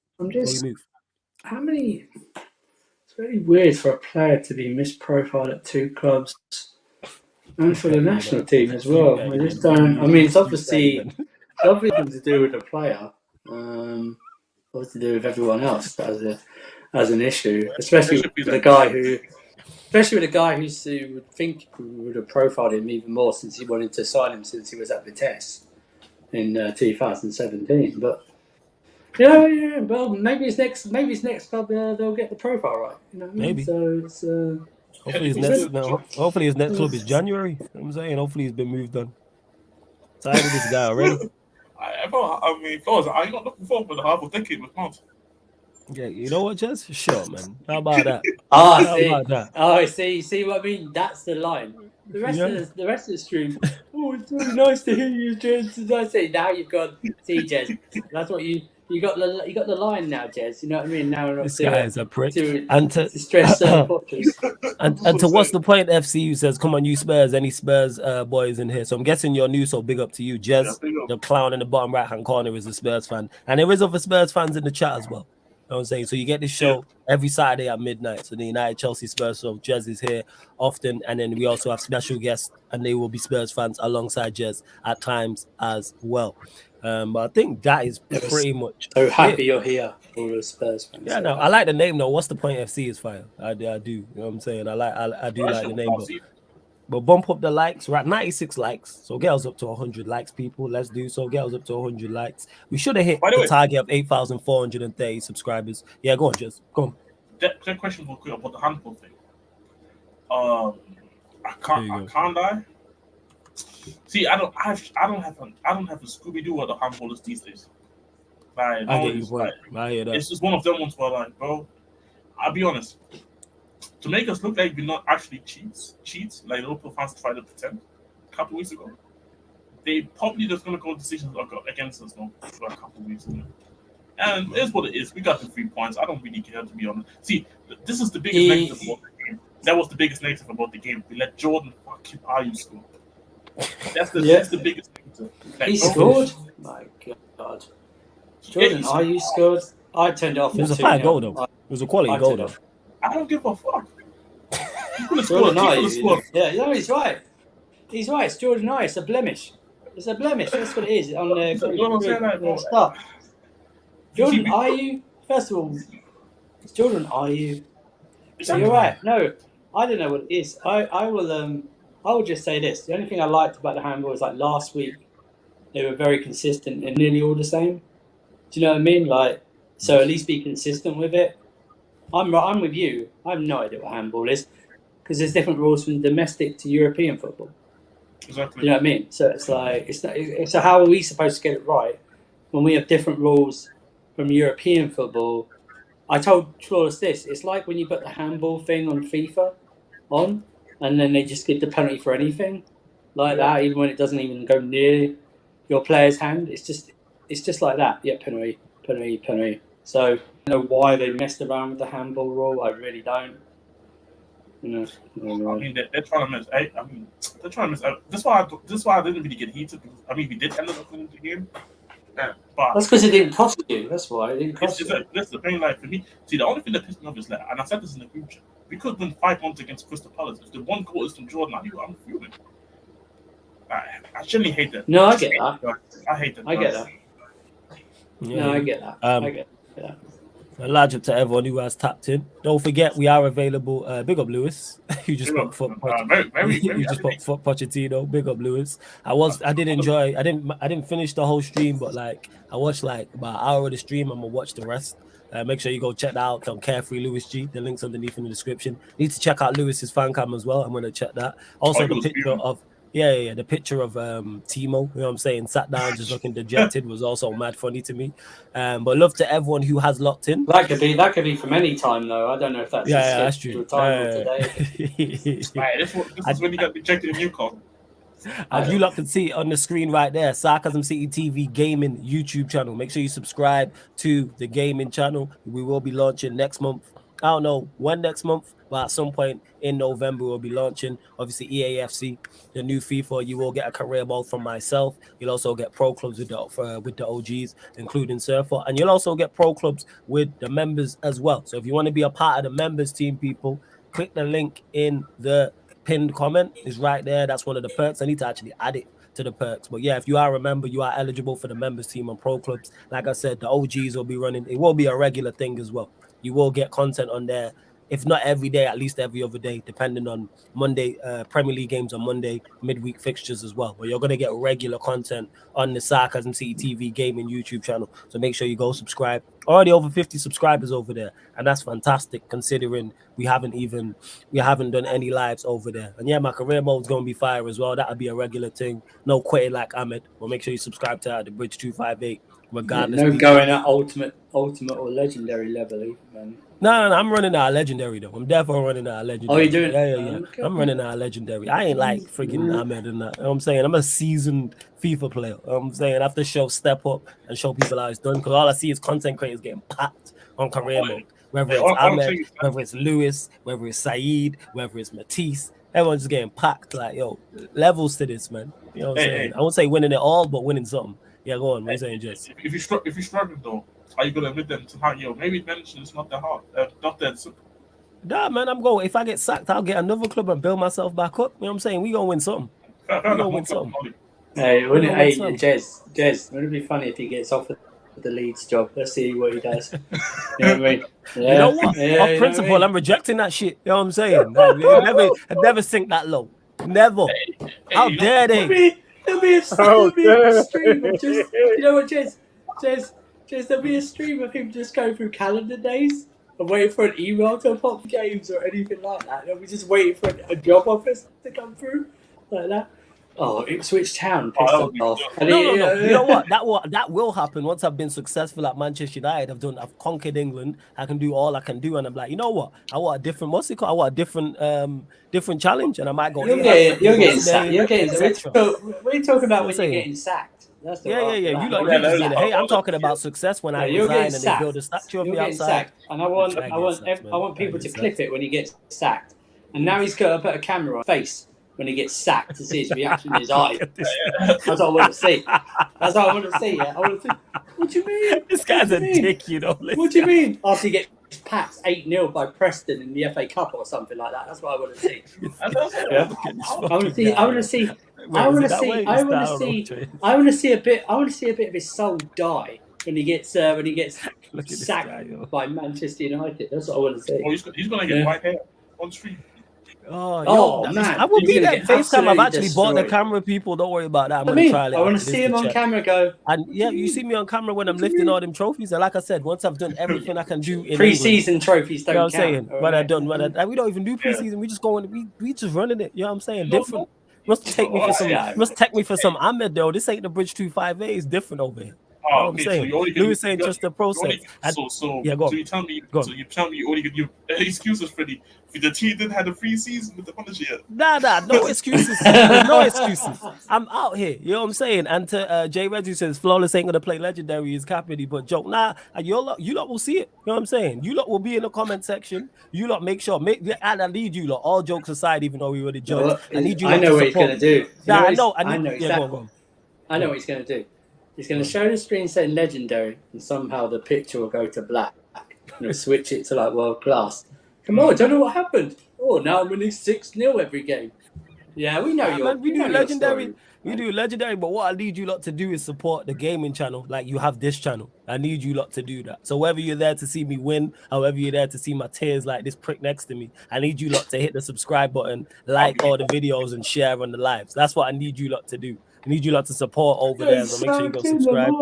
How many? It's really weird for a player to be misprofiled at 2 clubs and for the national team as well. I just don't. I mean, it's obviously to do with the player. What to do with everyone else as an issue, especially with the guy who would think would have profiled him even more since he wanted to sign him since he was at Vitesse in 2017. But yeah. Well, maybe his next club they'll get the profile right. You know what I mean? Maybe. So it's hopefully his next club is January. You know what I'm saying, hopefully he's been moved on. Tired of this guy already. I'm not looking forward for the half a decade with Mount. Yeah, you know what, Jez? Sure, man. How about that? See what I mean? That's the line. The rest of the stream. Oh, it's really nice to hear you, Jez. I say now you've got Jez. That's what you got the line now, Jez. You know what I mean? Now this guy is a prick. To stress and to what's the point? FCU says, "Come on, you Spurs. Any Spurs boys in here?" So I'm guessing you're new. So big up to you, Jez. The clown in the bottom right hand corner is a Spurs fan, and there is other Spurs fans in the chat as well. You know what I'm saying? So you get this show every Saturday at midnight. So the United Chelsea Spurs show. Jez is here often, and then we also have special guests, and they will be Spurs fans alongside Jez at times as well. But I think that is pretty much. So happy you're here, all the Spurs fans. Yeah, no, I like the name though. What's the point? FC is fire. I do. You know what I'm saying? I do like the name. But bump up the likes. We're at 96 likes. So get us up to 100 likes, people. Let's do so. Get us up to 100 likes. We should have hit the target of 8,430 subscribers. Yeah, go on, Jez. Go on. That question was quick about the handball thing. I can't lie. See, I don't have a Scooby Doo or the handballers these days. Like, I no, get your point. I hear that. it's just one of them ones where, like, bro, I'll be honest. To make us look like we're not actually cheats, like Liverpool fans tried to pretend a couple of weeks ago, they probably just gonna go decisions against us now for a couple of weeks. And it's what it is. We got the 3 points. I don't really care, to be honest. See, this is the biggest negative about the game. That was the biggest negative about the game. We let Jordan fucking Ayew score. That's the biggest negative. Like, He scored. My God. Jordan Ayew scored. I turned it off. It was a fine goal, though. It was a quality goal, though. I don't give a fuck. Jordan Ayew. Yeah, no, he's right. He's right. It's Jordan Ayew. It's a blemish. It's a blemish. That's what it is on the start. Jordan Ayew. First of all, it's Jordan Ayew. So you're right. No, I don't know what it is. I will just say this. The only thing I liked about the handball is like last week, they were very consistent and nearly all the same. Do you know what I mean? Like, so at least be consistent with it. I'm with you. I have no idea what handball is because there's different rules from domestic to European football. Exactly. You know what I mean? So it's like so how are we supposed to get it right when we have different rules from European football? I told Flawless this. It's like when you put the handball thing on FIFA on, and then they just give the penalty for anything like that, even when it doesn't even go near your player's hand. It's just like that. Yeah, penalty. So I don't know why they messed around with the handball rule. I really don't. You know. I mean, they're trying to mess. They're trying to mess. This is why I didn't really get heated. Because, I mean, we did end up winning the game. Yeah, but that's because it didn't cost you. That's why it didn't cost you. That's the thing. Like for me, see, the only thing that pissed me off is that, and I said this in the group chat, we could win 5-1 against Crystal Palace. If the one goal is from Jordan Ayew, I'm fuming. I shouldn't hate that. No, I get that. I hate that. I get that. Yeah. No, I get that. I get that. A large up to everyone who has tapped in. Don't forget, we are available. Big up, Lewis. You just put Pochettino. Big up, Lewis. I didn't finish the whole stream, but like I watched like about an hour of the stream. I'm gonna watch the rest. Make sure you go check that out on Carefree Lewis G. The link's underneath in the description. Need to check out Lewis's fan cam as well. I'm gonna check that. Also, the picture of. Yeah. The picture of Timo, you know what I'm saying, sat down just looking dejected was also mad funny to me. But love to everyone who has locked in. That could be from any time though. I don't know if that's that's true. Time or today. This is when you got rejected in Newcastle. As you lot can see on the screen right there, Sarcasm City TV Gaming YouTube channel. Make sure you subscribe to the gaming channel. We will be launching next month. I don't know when next month, but at some point in November we'll be launching obviously EAFC, the new FIFA. You will get a career mode from myself. You'll also get pro clubs with the OGs, including Surfer, and you'll also get pro clubs with the members as well. So if you want to be a part of the members team, people, click the link in the pinned comment. It's right there. That's one of the perks. I need to actually add it to the perks, but yeah, if you are a member, you are eligible for the members team on pro clubs. Like I said, the OGs will be running. It will be a regular thing as well. You will get content on there, if not every day, at least every other day, depending on Monday, Premier League games on Monday, midweek fixtures as well. But you're going to get regular content on the Sarcasm City TV Gaming YouTube channel. So make sure you go subscribe. Already over 50 subscribers over there. And that's fantastic considering we haven't done any lives over there. And yeah, my career mode is going to be fire as well. That'll be a regular thing. No quitting like Ahmed. Well, make sure you subscribe to the Bridge 258. Regardless, no going at ultimate or legendary level, even, man. No, I'm running out legendary though. I'm definitely running out legendary. Oh, you doing? Yeah. Okay. I'm running out legendary. I ain't like freaking Ahmed and that. You know what I'm saying? I'm a seasoned FIFA player. You know what I'm saying? I have to step up and show people how it's done because all I see is content creators getting packed on career mode. Whether it's Ahmed, whether it's Lewis, whether it's Saeed, whether it's Matisse, everyone's just getting packed. Like, yo, levels to this, man. You know what I'm saying? I won't say winning it all, but winning something. Yeah, go on. What are you saying, Jess? If you struggle though, are you gonna admit them to how maybe mention it's not that hard, not that simple? Nah, man, I'm going. If I get sacked, I'll get another club and build myself back up. You know what I'm saying? We gonna win something. We gonna win something. Hey, Jez, wouldn't it be funny if he gets offered the Leeds job? Let's see what he does. You know what I mean? Yeah. You know what? Off principle, I'm rejecting that shit. You know what I'm saying? I'd never sink that low. Never. How dare they? There'll be a stream of just, you know what, Jez, there'll be a stream of him just going through calendar days and waiting for an email to pop games or anything like that. They'll be just waiting for a job offer to come through like that. Oh, Ipswich Town Oh, pissed that us would be off. good. And No. You know what? That will happen once I've been successful at Manchester United. I've conquered England. I can do all I can do, and I'm like, you know what? I want a different. What's it called? I want a different challenge, and I might go. You're here, getting sacked. Spain, You're getting. etc. We're talking about I'm when saying. you're getting sacked. That's the Yeah. You Right. lot, Yeah, you just no, mean, hey, I'm talking about success when I You're getting resign and they build sacked. a statue of You're me getting outside. sacked, and I want people to clip it when he gets sacked. And now he's got to put a camera on his face when he gets sacked to see his reaction in his eyes. That's what I want to see. That's what I want to see. Yeah, I want to see. What do you mean? This guy's a dick, you know. What do you mean? After he gets packed 8-0 by Preston in the FA Cup or something like that. That's what I want to see. I want to see. I want to see. I want to see a bit of his soul die when he gets sacked by Manchester United. That's what I want to see. Oh, he's gonna get white hair on stream. Man, I will be there. FaceTime. I've actually bought the destroyed. camera, people. Don't worry about that. I'm I gonna try it. want to see him on camera go. And yeah, you see me on camera when I'm lifting all them trophies. And like I said, once I've done everything I can do in Pre-season trophies don't count. You know what I'm saying? Right. We don't even do pre-season. We just go in. We just running it. You know what I'm saying? Different. Must take me for some. Must take me for some Ahmed though. This ain't the Bridge 258. It's different over here. You know what I'm saying? Louis saying just the process. So you tell me you only can give excuses for the team didn't have a free season with the Punisher yet. Nah, no excuses. No excuses. I'm out here. You know what I'm saying? And to Jay Reggie says Flawless ain't gonna play Legendary is cappity, but joke. Nah, you lot will see it. You know what I'm saying? You lot will be in the comment section. You lot make sure. And I need you lot. All jokes aside, even though we were the judge, I need you. I know what he's gonna do. I know. Yeah, go on. I know what he's gonna do. He's going to show the screen saying Legendary, and somehow the picture will go to black. And he'll switch it to like world class. Come on, don't know what happened. Oh, now I'm winning 6-0 every game. Yeah, we know we do Legendary. We do Legendary, but what I need you lot to do is support the gaming channel. Like you have this channel. I need you lot to do that. So whether you're there to see me win, however you're there to see my tears like this prick next to me, I need you lot to hit the subscribe button, like all the videos, and share on the lives. That's what I need you lot to do. I need you lot to support over there, so make sure you go subscribe.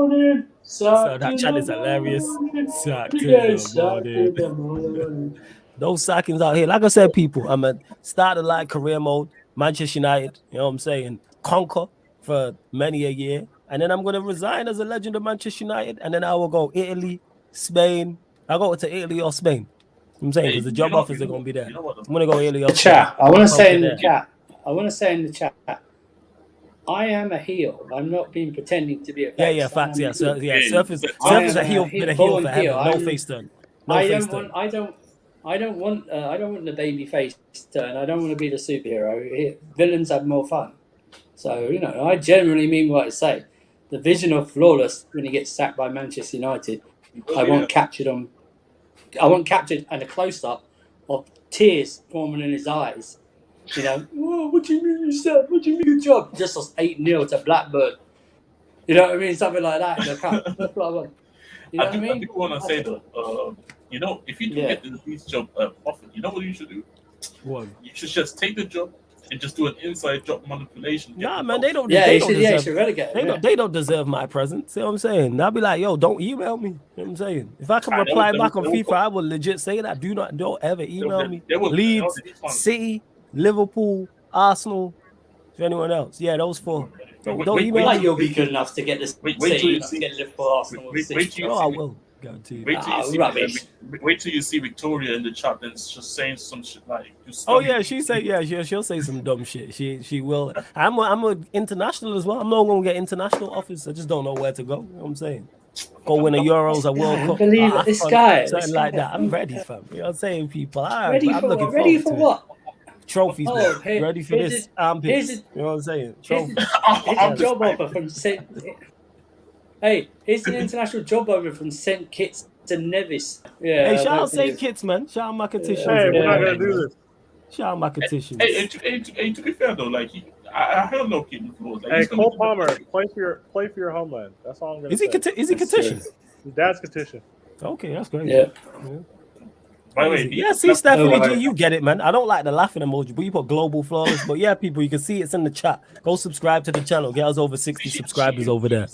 So that channel is hilarious. Those sackings out here. Like I said, people, I'm a start of like career mode, Manchester United, you know what I'm saying? Conquer for many a year. And then I'm going to resign as a legend of Manchester United. And then I will go Italy, Spain. I'll go to Italy or Spain. I'm saying because the job offers are going to be there. I'm going to go Italy or Spain. Chat. I want to say in the chat. I am a heel. I'm not being pretending to be a face. Yeah, facts. Yeah, Surf is a heel, been a heel forever. No face turn. I don't want the baby face turn. I don't want to be the superhero. Villains have more fun. So I generally mean what I say. The vision of Flawless when he gets sacked by Manchester United, I want captured and a close up of tears forming in his eyes. Whoa, what do you mean you said? What do you mean good job? Just lost 8-0 to Blackburn. You know what I mean? Something like that in the cup. That's what I want. You know what I mean? I do want to say though, if you do get this job offer, you know what you should do? What? You should just take the job and just do an inside job manipulation. Nah, man, they don't. Yeah, you should relegate. They don't deserve my presence. See what I'm saying? I'll be like, yo, don't email me. You know what I'm saying? If I can reply back on FIFA, I will legit say that. Don't ever email me. Leeds, City, Liverpool, Arsenal, to anyone else. Yeah, those four. Don't email me. You'll be good enough to get this. Wait till you see Liverpool, Arsenal. I will. Guaranteed. Wait till you see Victoria in the chat and just saying some shit like. Oh yeah, she'll say some dumb shit. She will. I'm an international as well. I'm not gonna get international offers. I just don't know where to go. You know what I'm saying? Go win a Euros, a World Cup. Believe it, this guy, something like that. I'm ready, fam. You know what I'm saying, people? Ready for what? Trophies, ready for this armpits. You know what I'm saying? Here's a job offer from here's an international job offer from St. Kitts to Nevis. Yeah. Hey, shout out St. Kitts, man. Shout out my competition. Hey, we're not gonna do this. Shout out my competition. Hey, to be fair though, like I heard no kid before. Hey, Cole Palmer, play for your homeland. That's all I'm gonna say. Is he competition? His dad's competition. Okay, that's great. Yeah. By the way, yeah, see, Stephanie G, you get it, man. I don't like the laughing emoji, but you put global flawless. But yeah, people, you can see it's in the chat. Go subscribe to the channel. Get us over 60 subscribers over there.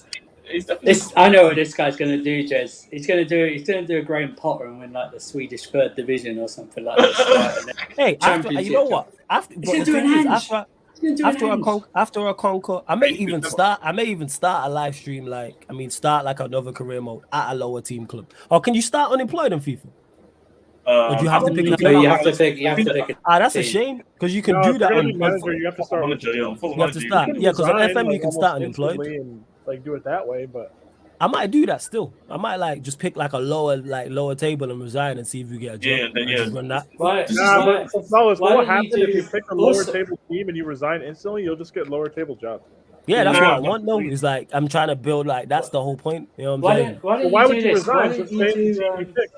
I know what this guy's gonna do, Jez. He's gonna do a Graham Potter and win like the Swedish 3rd division or something like that. Hey, you know what? after a conquer, I may even start a live stream start like another career mode at a lower team club. Or can you start unemployed in FIFA? Or do you have to pick a team? You have to pick a that's a team. shame because you can No, do if that you're on gonna be manager. You have to start. Manager, yeah, You have to manager. start. Yeah, because on FM you can almost start unemployed. instantly and like do it that way, but I might do that still. I might like just pick like a lower table and resign and see if you get a job. Yeah, then and yeah. just run that. Why, nah, why, but Flawless, why what don't happens you if you do- pick a lower also- table team and you resign instantly? You'll just get lower table jobs. Yeah, that's Yeah, what I want though. It's like I'm trying to build like that's the whole point. You know what I'm why saying? don't, why don't Why you would do you this? resign? Why It's don't the you same do? team you pick.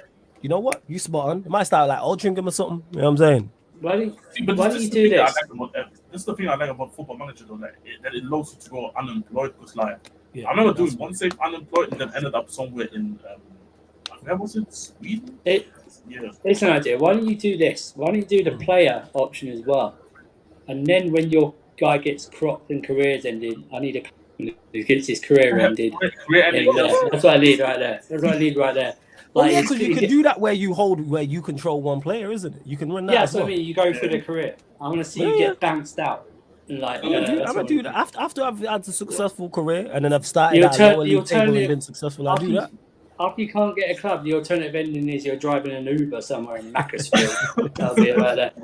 You know what? You spot on. It might start like Altrincham or something. You know what I'm saying? Why don't But why this don't is you the do thing I this? like about this is the thing I like about Football Manager though, like that it allows you to go unemployed because like Yeah, I remember that's doing one save unemployed and then ended up somewhere in I forget, was it Sweden? Yeah. It's an idea. Why don't you do this? Why don't you do the player option as well? And then when your guy gets cropped and careers ended, I need a who gets his career ended. Career ending, In there. That's what I need right there. That's what I need right there. Oh Like, yeah, it's- because you can do that where you control one player, isn't it? You can run that. Yeah, as so well. I mean, you go through the career. I want to see you Yeah. get bounced out. Like, I'm gonna do that after I've had a successful career and then I've The started at a lower the league table and alternative- been successful. I'll do that. After you can't get a club, the alternative ending is you're driving an Uber somewhere in Macclesfield. That'll be about that.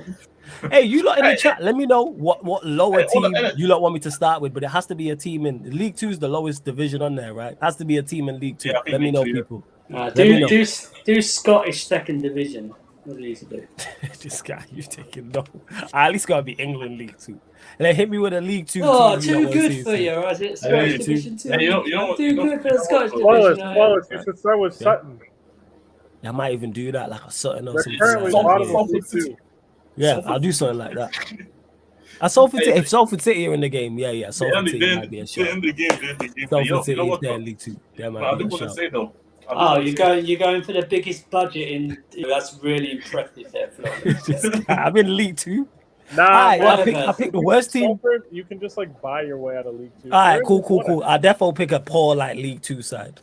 Hey, you lot in the chat, let me know what lower Hey, hold team on, you lot want me to start with, but it has to be a team in League 2 is the lowest division on there, right? Has to be a team in League 2. Yeah, I think Let me League know, 2, yeah. people. Do me know. do Scottish second division. What do you do? This guy, you taking no. I at least gotta be England League 2. And then hit me with a League 2 Oh, team. too good for you, or is it Scottish Yeah, division too? Yeah, you know what- Too you know- good for the Scottish Flawless, division. Flawless. You should start with Yeah. Sutton. I might even do that like a Sutton or They're something. currently like that. bottom Yeah. of League 2. Yeah, I'll do something like that. If Salford City are in the game, yeah, Salford City might be a the shot. end of the game, the end of the game. Salford You know City what, is there though? in League 2. That But I might be do a want to shot. say though. Oh, you're going for the biggest budget in. That's really impressive there, Florence. I'm in League 2. Nah, Alright, whatever. I picked the worst team. Salford, you can just like buy your way out of League 2. Alright, They're cool. in the I definitely pick a poor like League 2 side.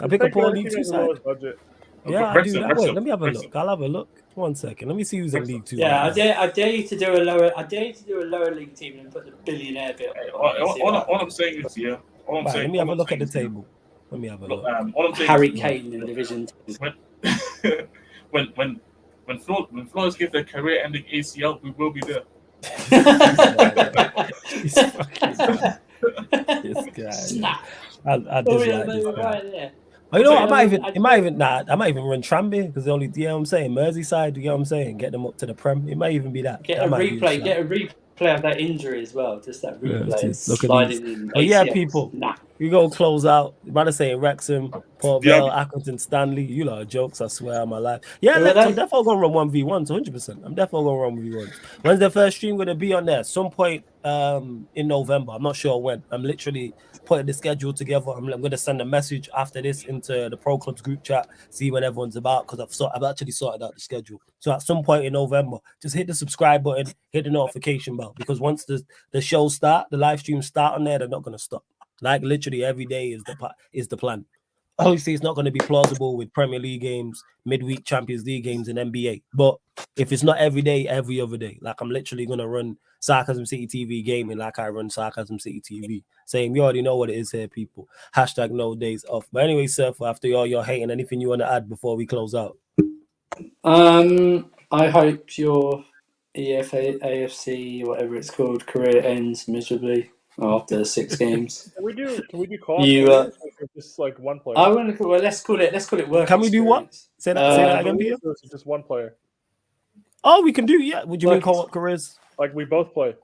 I pick a Take poor your League team 2 at the side. lowest budget. Yeah, I'll do Brentford, that. Wait, Brentford, let me have a Brentford. look. I'll have a look. 1 second. Let me see who's in League 2. Yeah, right now. I dare you to do a lower. I dare you to do a lower league team and put the billionaire bit. All I'm saying is, yeah. All I'm Right, saying. let me have all a I'm look at the saying is, table. Let me have a Look, look. all I'm saying Harry is, Kane in Division 2. when Flores gave their career-ending ACL, we will be there. He's fucking this guy. Snap. I Oh, dislike yeah, this baby, guy. right there. Oh, you know, Okay, I might I even run Tranby because only, you know what I'm saying, Merseyside, you know what I'm saying, get them up to the Prem. It might even be that. Get That a might be replay. shot. Get a replay of that injury as well. Just that Yeah, replay. just look at sliding in. Oh yeah, ACL. people. Nah. We go close out. Man, saying Wrexham, Port Yeah. Vale, Accrington, Stanley. You lot are jokes, I swear on my life. Yeah, Who Lex, are I'm they? definitely gonna run 1v1s, 100%. I'm definitely gonna run 1v1s. When's the first stream gonna be on there? Some point in November. I'm not sure when. I'm literally putting the schedule together. I'm gonna send a message after this into the Pro Clubs group chat, see when everyone's about, because I've actually sorted out the schedule. So at some point in November, just hit the subscribe button, hit the notification bell, because once the shows start, the live streams start on there, they're not gonna stop. Like literally every day is the plan. Obviously, it's not going to be plausible with Premier League games, midweek Champions League games, and NBA. But if it's not every day, every other day, like I'm literally going to run Sarcasm City TV gaming like I run Sarcasm City TV. Saying you already know what it is here, people. Hashtag no days off. But anyway, Surf, after all your hating, anything you want to add before we close out? I hope your EFA, AFC, whatever it's called, career ends miserably after 6 games. Can we do co-op You, players or just like one player? I want to. Well, let's call it work. Can we do what? experience. Say that again, Peter. Or is it just one player? Oh, we can do, yeah. Would you mean Like- co-op careers? Like we both play.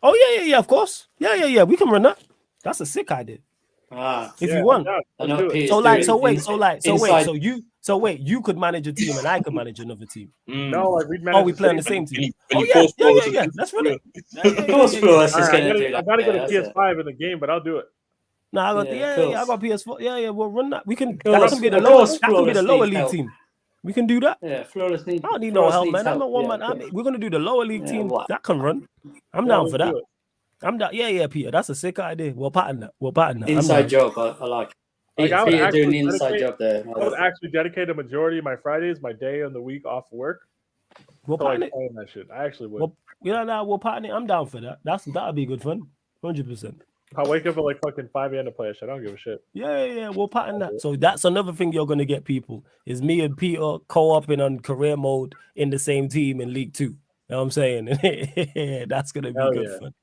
Oh, yeah, of course. Yeah. We can run that. That's a sick idea. If Yeah, you want. yeah, I let's know do it. Peter's So wait, you could manage a team and I could manage another team. No, like we'd manage. Oh, we play on the same team. When you Oh, force Flores yeah. to- Let's run it. Of course, Flores is Alright, going to do that. I gotta go to Yeah, that's it. PS5 in the game, but I'll do it. No, I got Yeah, I got PS4. Yeah, we'll run that. We can. course, That can be the of lower. course, That can be the Flores lower needs league help. team. We can do that. Yeah, Flores needs. I don't need no Flores help, needs man. I'm help. a one man Yeah, army. We're gonna do the lower league Yeah, team. what? That can run. I'm Yeah, down let's for do that. it. I'm down. Yeah, Peter. That's a sick idea. We'll pattern that. I'm Inside down. job, I like. Like, I would Peter doing the actually inside dedicate- job there. I would actually dedicate a majority of my Fridays, my day on the week off work, We'll to like pattern it. playing that shit. I actually would. Yeah, nah, we'll partner. I'm down for that. That'll be good fun. 100%. I'll wake up at like fucking 5 a.m. to play a shit. I don't give a shit. Yeah. We'll pattern that. So that's another thing you're gonna get, people. Is me and Peter co-oping on career mode in the same team in League 2. You know what I'm saying? That's gonna be Hell good yeah. fun.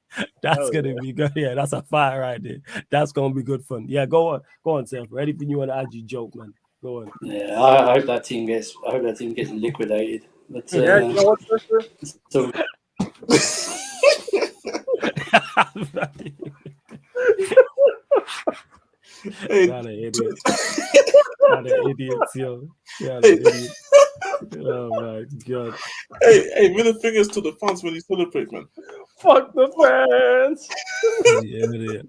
That's Hell gonna be good. Yeah, that's a fire right there. That's gonna be good fun. Yeah, go on, Seth. Anything you want to add, you joke, man. Go on. Yeah, I hope that team gets liquidated. But Yeah, you know what, sister? so Hey, Not an idiot. Not an idiots, yo. Yeah, an idiot. Oh my god. hey, middle fingers to the fans when you celebrate, man. Fuck the fans. Yeah, idiot.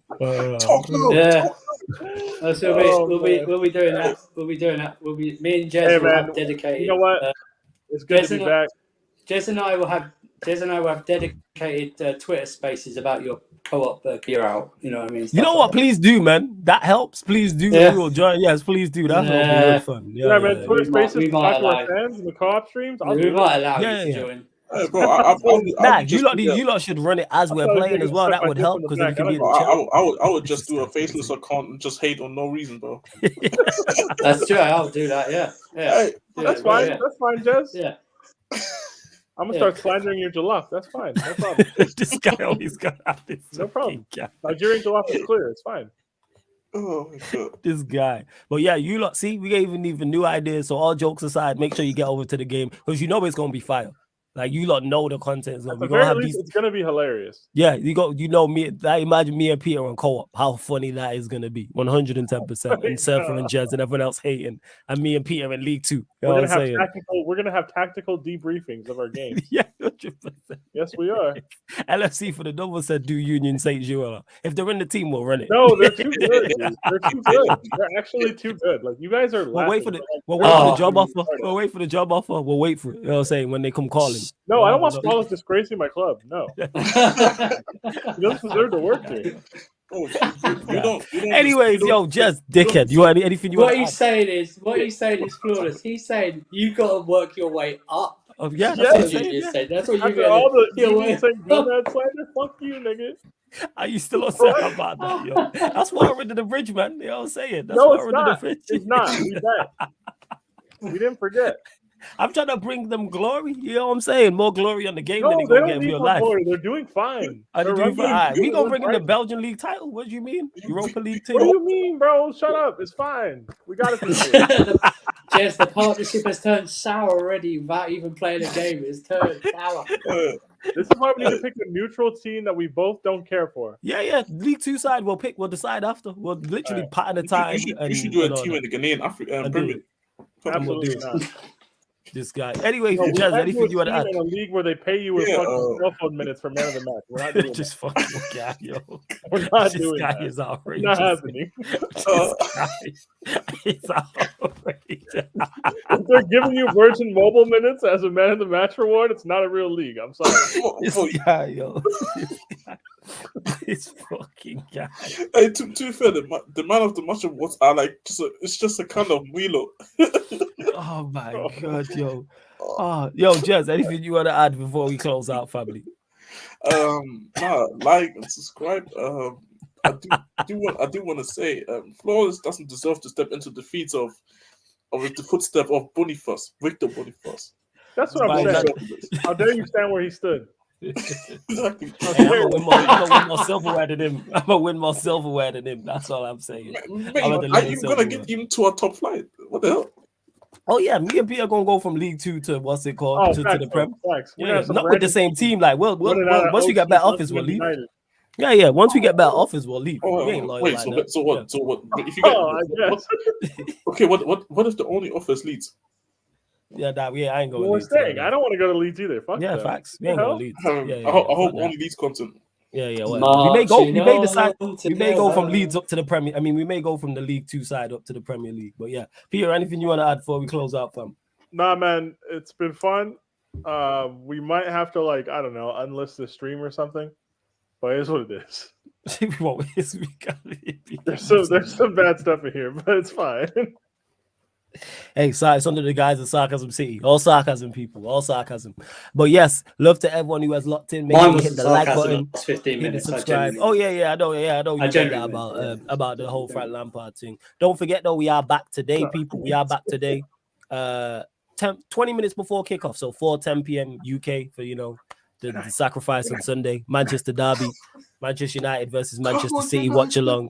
Talk now. yeah, so Oh, we'll be doing that. We'll be doing that. Me and Jez Hey, will man, have dedicated. You know what? It's good to be back. Jez and I will have dedicated Twitter spaces about your co-op gear out. You know what I mean? You know what? Please do, man. That helps. Please do. Yeah. We will join. Yes, please do. That's gonna be good fun. Yeah, man. Twitter Spaces we to might talk to our allow- fans in the co-op streams. I'll We do it. might allow Yeah, you yeah. to join. Hey, bro, Nah, you you lot should run it as we're thought playing you as well. suck That my would dick help from the because then you back. can be in bro, the chat. I would just do a faceless account and just hate on no reason, bro. That's true. I'll do that. Yeah. Hey, That's fine. Yeah. That's fine, Jez. Yeah. I'm gonna start slandering your jollof. That's fine. No problem. This guy always got out this. No problem. fucking guy. Nigerian jollof is clear. It's fine. oh my god. This guy. But yeah, you lot see, we gave even new ideas. So all jokes aside, make sure you get over to the game because you know it's gonna be fire. Like you lot know the content is gonna At be the gonna very have least, these. it's gonna be hilarious. Yeah, you know me. I imagine me and Peter on co-op. How funny that is gonna be. 110%. And Surfer and Jez and everyone else hating, and me and Peter in League 2. You know We're what gonna I'm have saying? We're gonna have tactical debriefings of our game. Yeah, 100%. Yes, we are. LFC for the double said do Union St. Joel. If they're in the team, we'll run it. No, they're too good. Dude. They're too good. They're actually too good. Like you guys are. We'll wait for laughing, the but, like, we'll wait for the job oh, offer. We'll wait for the job offer. We'll wait for it. You know what I'm saying? When they come calling. No, I don't want Spalletti disgracing my club. No, he doesn't deserve to work here. Oh, you don't. Anyways, yo, just dickhead. You want anything you What want? he's saying is flawless. He's saying you got to work your way up. Oh, yeah, That's that's what what you I'm just saying. said. That's what you After all the your way Union St. John's slander, fuck you, nigga. Are you still upset about that, yo? That's water under the bridge, man. You know what I'm saying? That's No, water it's under the not. bridge. It's not. We bet. We didn't forget. I'm trying to bring them glory. You know what I'm saying? More glory on the game No, than they they gonna don't get in need real more life. glory. They're doing fine. Are they They're doing running fine? We good. gonna bring in the Right. Belgian league title. What do you mean? Europa League What do too? you mean, bro? Shut up. It's fine. We got it this year. Jess, the partnership has turned sour already without even playing a game. It's turned sour. This is why we need to pick a neutral team that we both don't care for. Yeah. League 2 side, we'll decide after. We'll literally pattern the time. You should do a team in the Ghanaian African and do Premier. it. Absolutely not. This guy. Anyway, No, we Jez, can't do anything a you want to team add? in a league where they pay you with fucking cell phone minutes for man of the match. We're not doing Just fucking guy, yo. We're not This doing guy that. is outrageous. Not happening. This guy is outrageous. If they're giving you Virgin Mobile minutes as a man of the match reward, it's not a real league. I'm sorry. This guy, yo. This fucking guy. Hey, to be fair, the man of the match awards are like it's just a kind of Milo. Oh my god, yo. Oh, yo, Jez, anything you want to add before we close out, family? Like and subscribe. I do want to say, Flores doesn't deserve to step into the feet of the footstep of Boniface, Victor Boniface. That's what I'm saying. How dare you stand where he stood? Exactly. Hey, I'm gonna win more silverware than him. I'm gonna win more silverware than him. That's all I'm saying. Are you gonna get him to a top flight? What the hell? Oh yeah, me and Peter gonna go from League 2 to what's it called to the Prem. Yeah, not with the same team. Like we'll once we get better offers, we'll leave. Yeah. Once we get better offers, we'll leave. We ain't loyal like that. So what? If you get, okay, what if the only offers Leeds? Yeah, I ain't going. Well, staying. I don't want to go to Leeds either. Fuck yeah, that. Facts. We ain't going to Leeds. I hope only Leeds content. Yeah. Well, we may go. We may decide. We may go from Leeds up to the Premier. I mean, we may go from the League 2 side up to the Premier League. But yeah, Peter, anything you want to add before we close out, fam? Nah, man, it's been fun. We might have to unlist the stream or something. But it is what it is. There's some bad stuff in here, but it's fine. Hey, sorry, it's under the guise of Sarcasm City. All sarcasm, people. All sarcasm. But yes, love to everyone who has locked in. Make Mine sure you was hit the like sarcasm. button, Last 15 hit the minutes. subscribe. Oh yeah, I know you meant that genuinely, about the whole Frank Lampard thing. Don't forget though, we are back today, people. We are back today. 20 minutes before kickoff, so 4:10 p.m. UK for the sacrifice on Sunday. Manchester derby, Manchester United versus Manchester City. Watch along.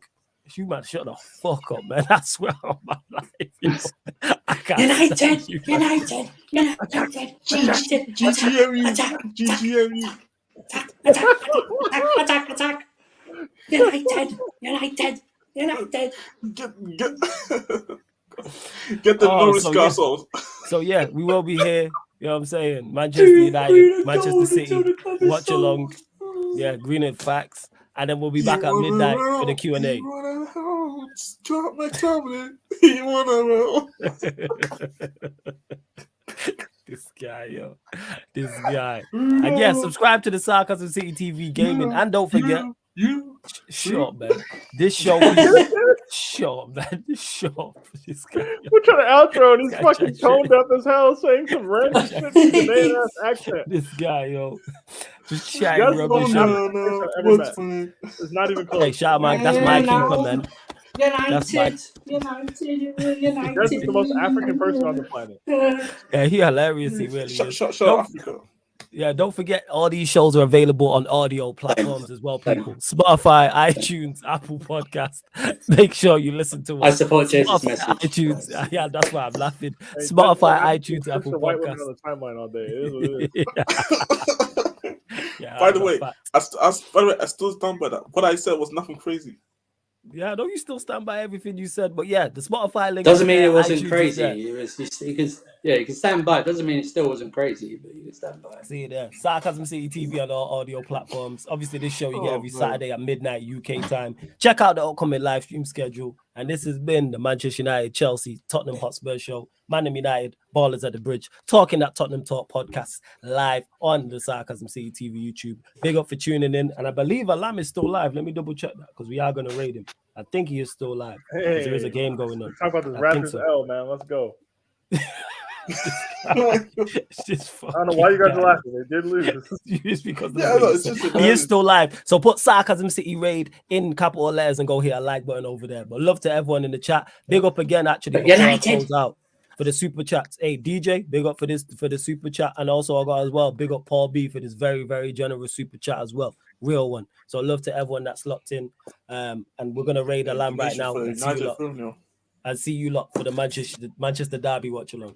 You man, shut the fuck up, man. I swear on my life. I can't stand you, man. GGMU. Attack. United. Get the Norris so Castle. So yeah, we will be here. You know what I'm saying? Manchester United, Manchester City. Watch along. Yeah, Green and Facts. And then we'll be back at midnight for the Q&A. Drop my tablet. You wanna This guy, yo. This guy. And yeah, subscribe to the Sarcasm City TV Gaming. And don't forget, shut up, man. This show, shut up, man. Shut up. This guy, yo. We're trying to outro, and he's fucking toned up as hell, saying some random shit in the ass accent. This guy, yo. Just chatting rubbish. It's not even close. Hey, shout out, Mike. That's my keeper, man. United. That's the most African person on the planet. Yeah, he hilarious. He really is. Shut Africa. Yeah, don't forget all these shows are available on audio platforms as well, people. Spotify, iTunes, Apple Podcast. Make sure you listen to us. I support Jason's Spotify, message. iTunes. Yeah, that's why I'm laughing. Hey, Spotify, that's iTunes, why Apple the white women Podcast. on the timeline all day. It is what it is. Yeah, By the way, I still stand by that. What I said was nothing crazy. Yeah, no, you still stand by everything you said, but yeah, the Spotify link Doesn't mean there, it wasn't iTunes is crazy. there. It was just, you can stand by it. Doesn't mean it still wasn't crazy, but you can stand by it. See you there. Sarcasm City TV on all audio platforms. Obviously, this show you get every Saturday at midnight UK time. Check out the upcoming live stream schedule. And this has been the Manchester United, Chelsea, Tottenham Hotspur show. Man United, Ballers at the Bridge, talking that Tottenham Talk podcast live on the Sarcasm City TV YouTube. Big up for tuning in. And I believe Alam is still live. Let me double check that because we are going to raid him. I think he is still live. Hey, there is a game going on. Talk about this I think Raptors so. L, man. Let's go. It's just I don't know why you guys are laughing. They did lose. It's because he is still live. So put Sarcasm City Raid in capital letters and go hit a like button over there. But love to everyone in the chat. Big up again, actually. Before I close out for the super chats. Hey DJ, big up for the super chat, and also I got as well. Big up Paul B for this very very generous super chat as well. Real one. So love to everyone that's locked in. And we're gonna raid the lamb right now. And see you lot for the Manchester derby. Watch along.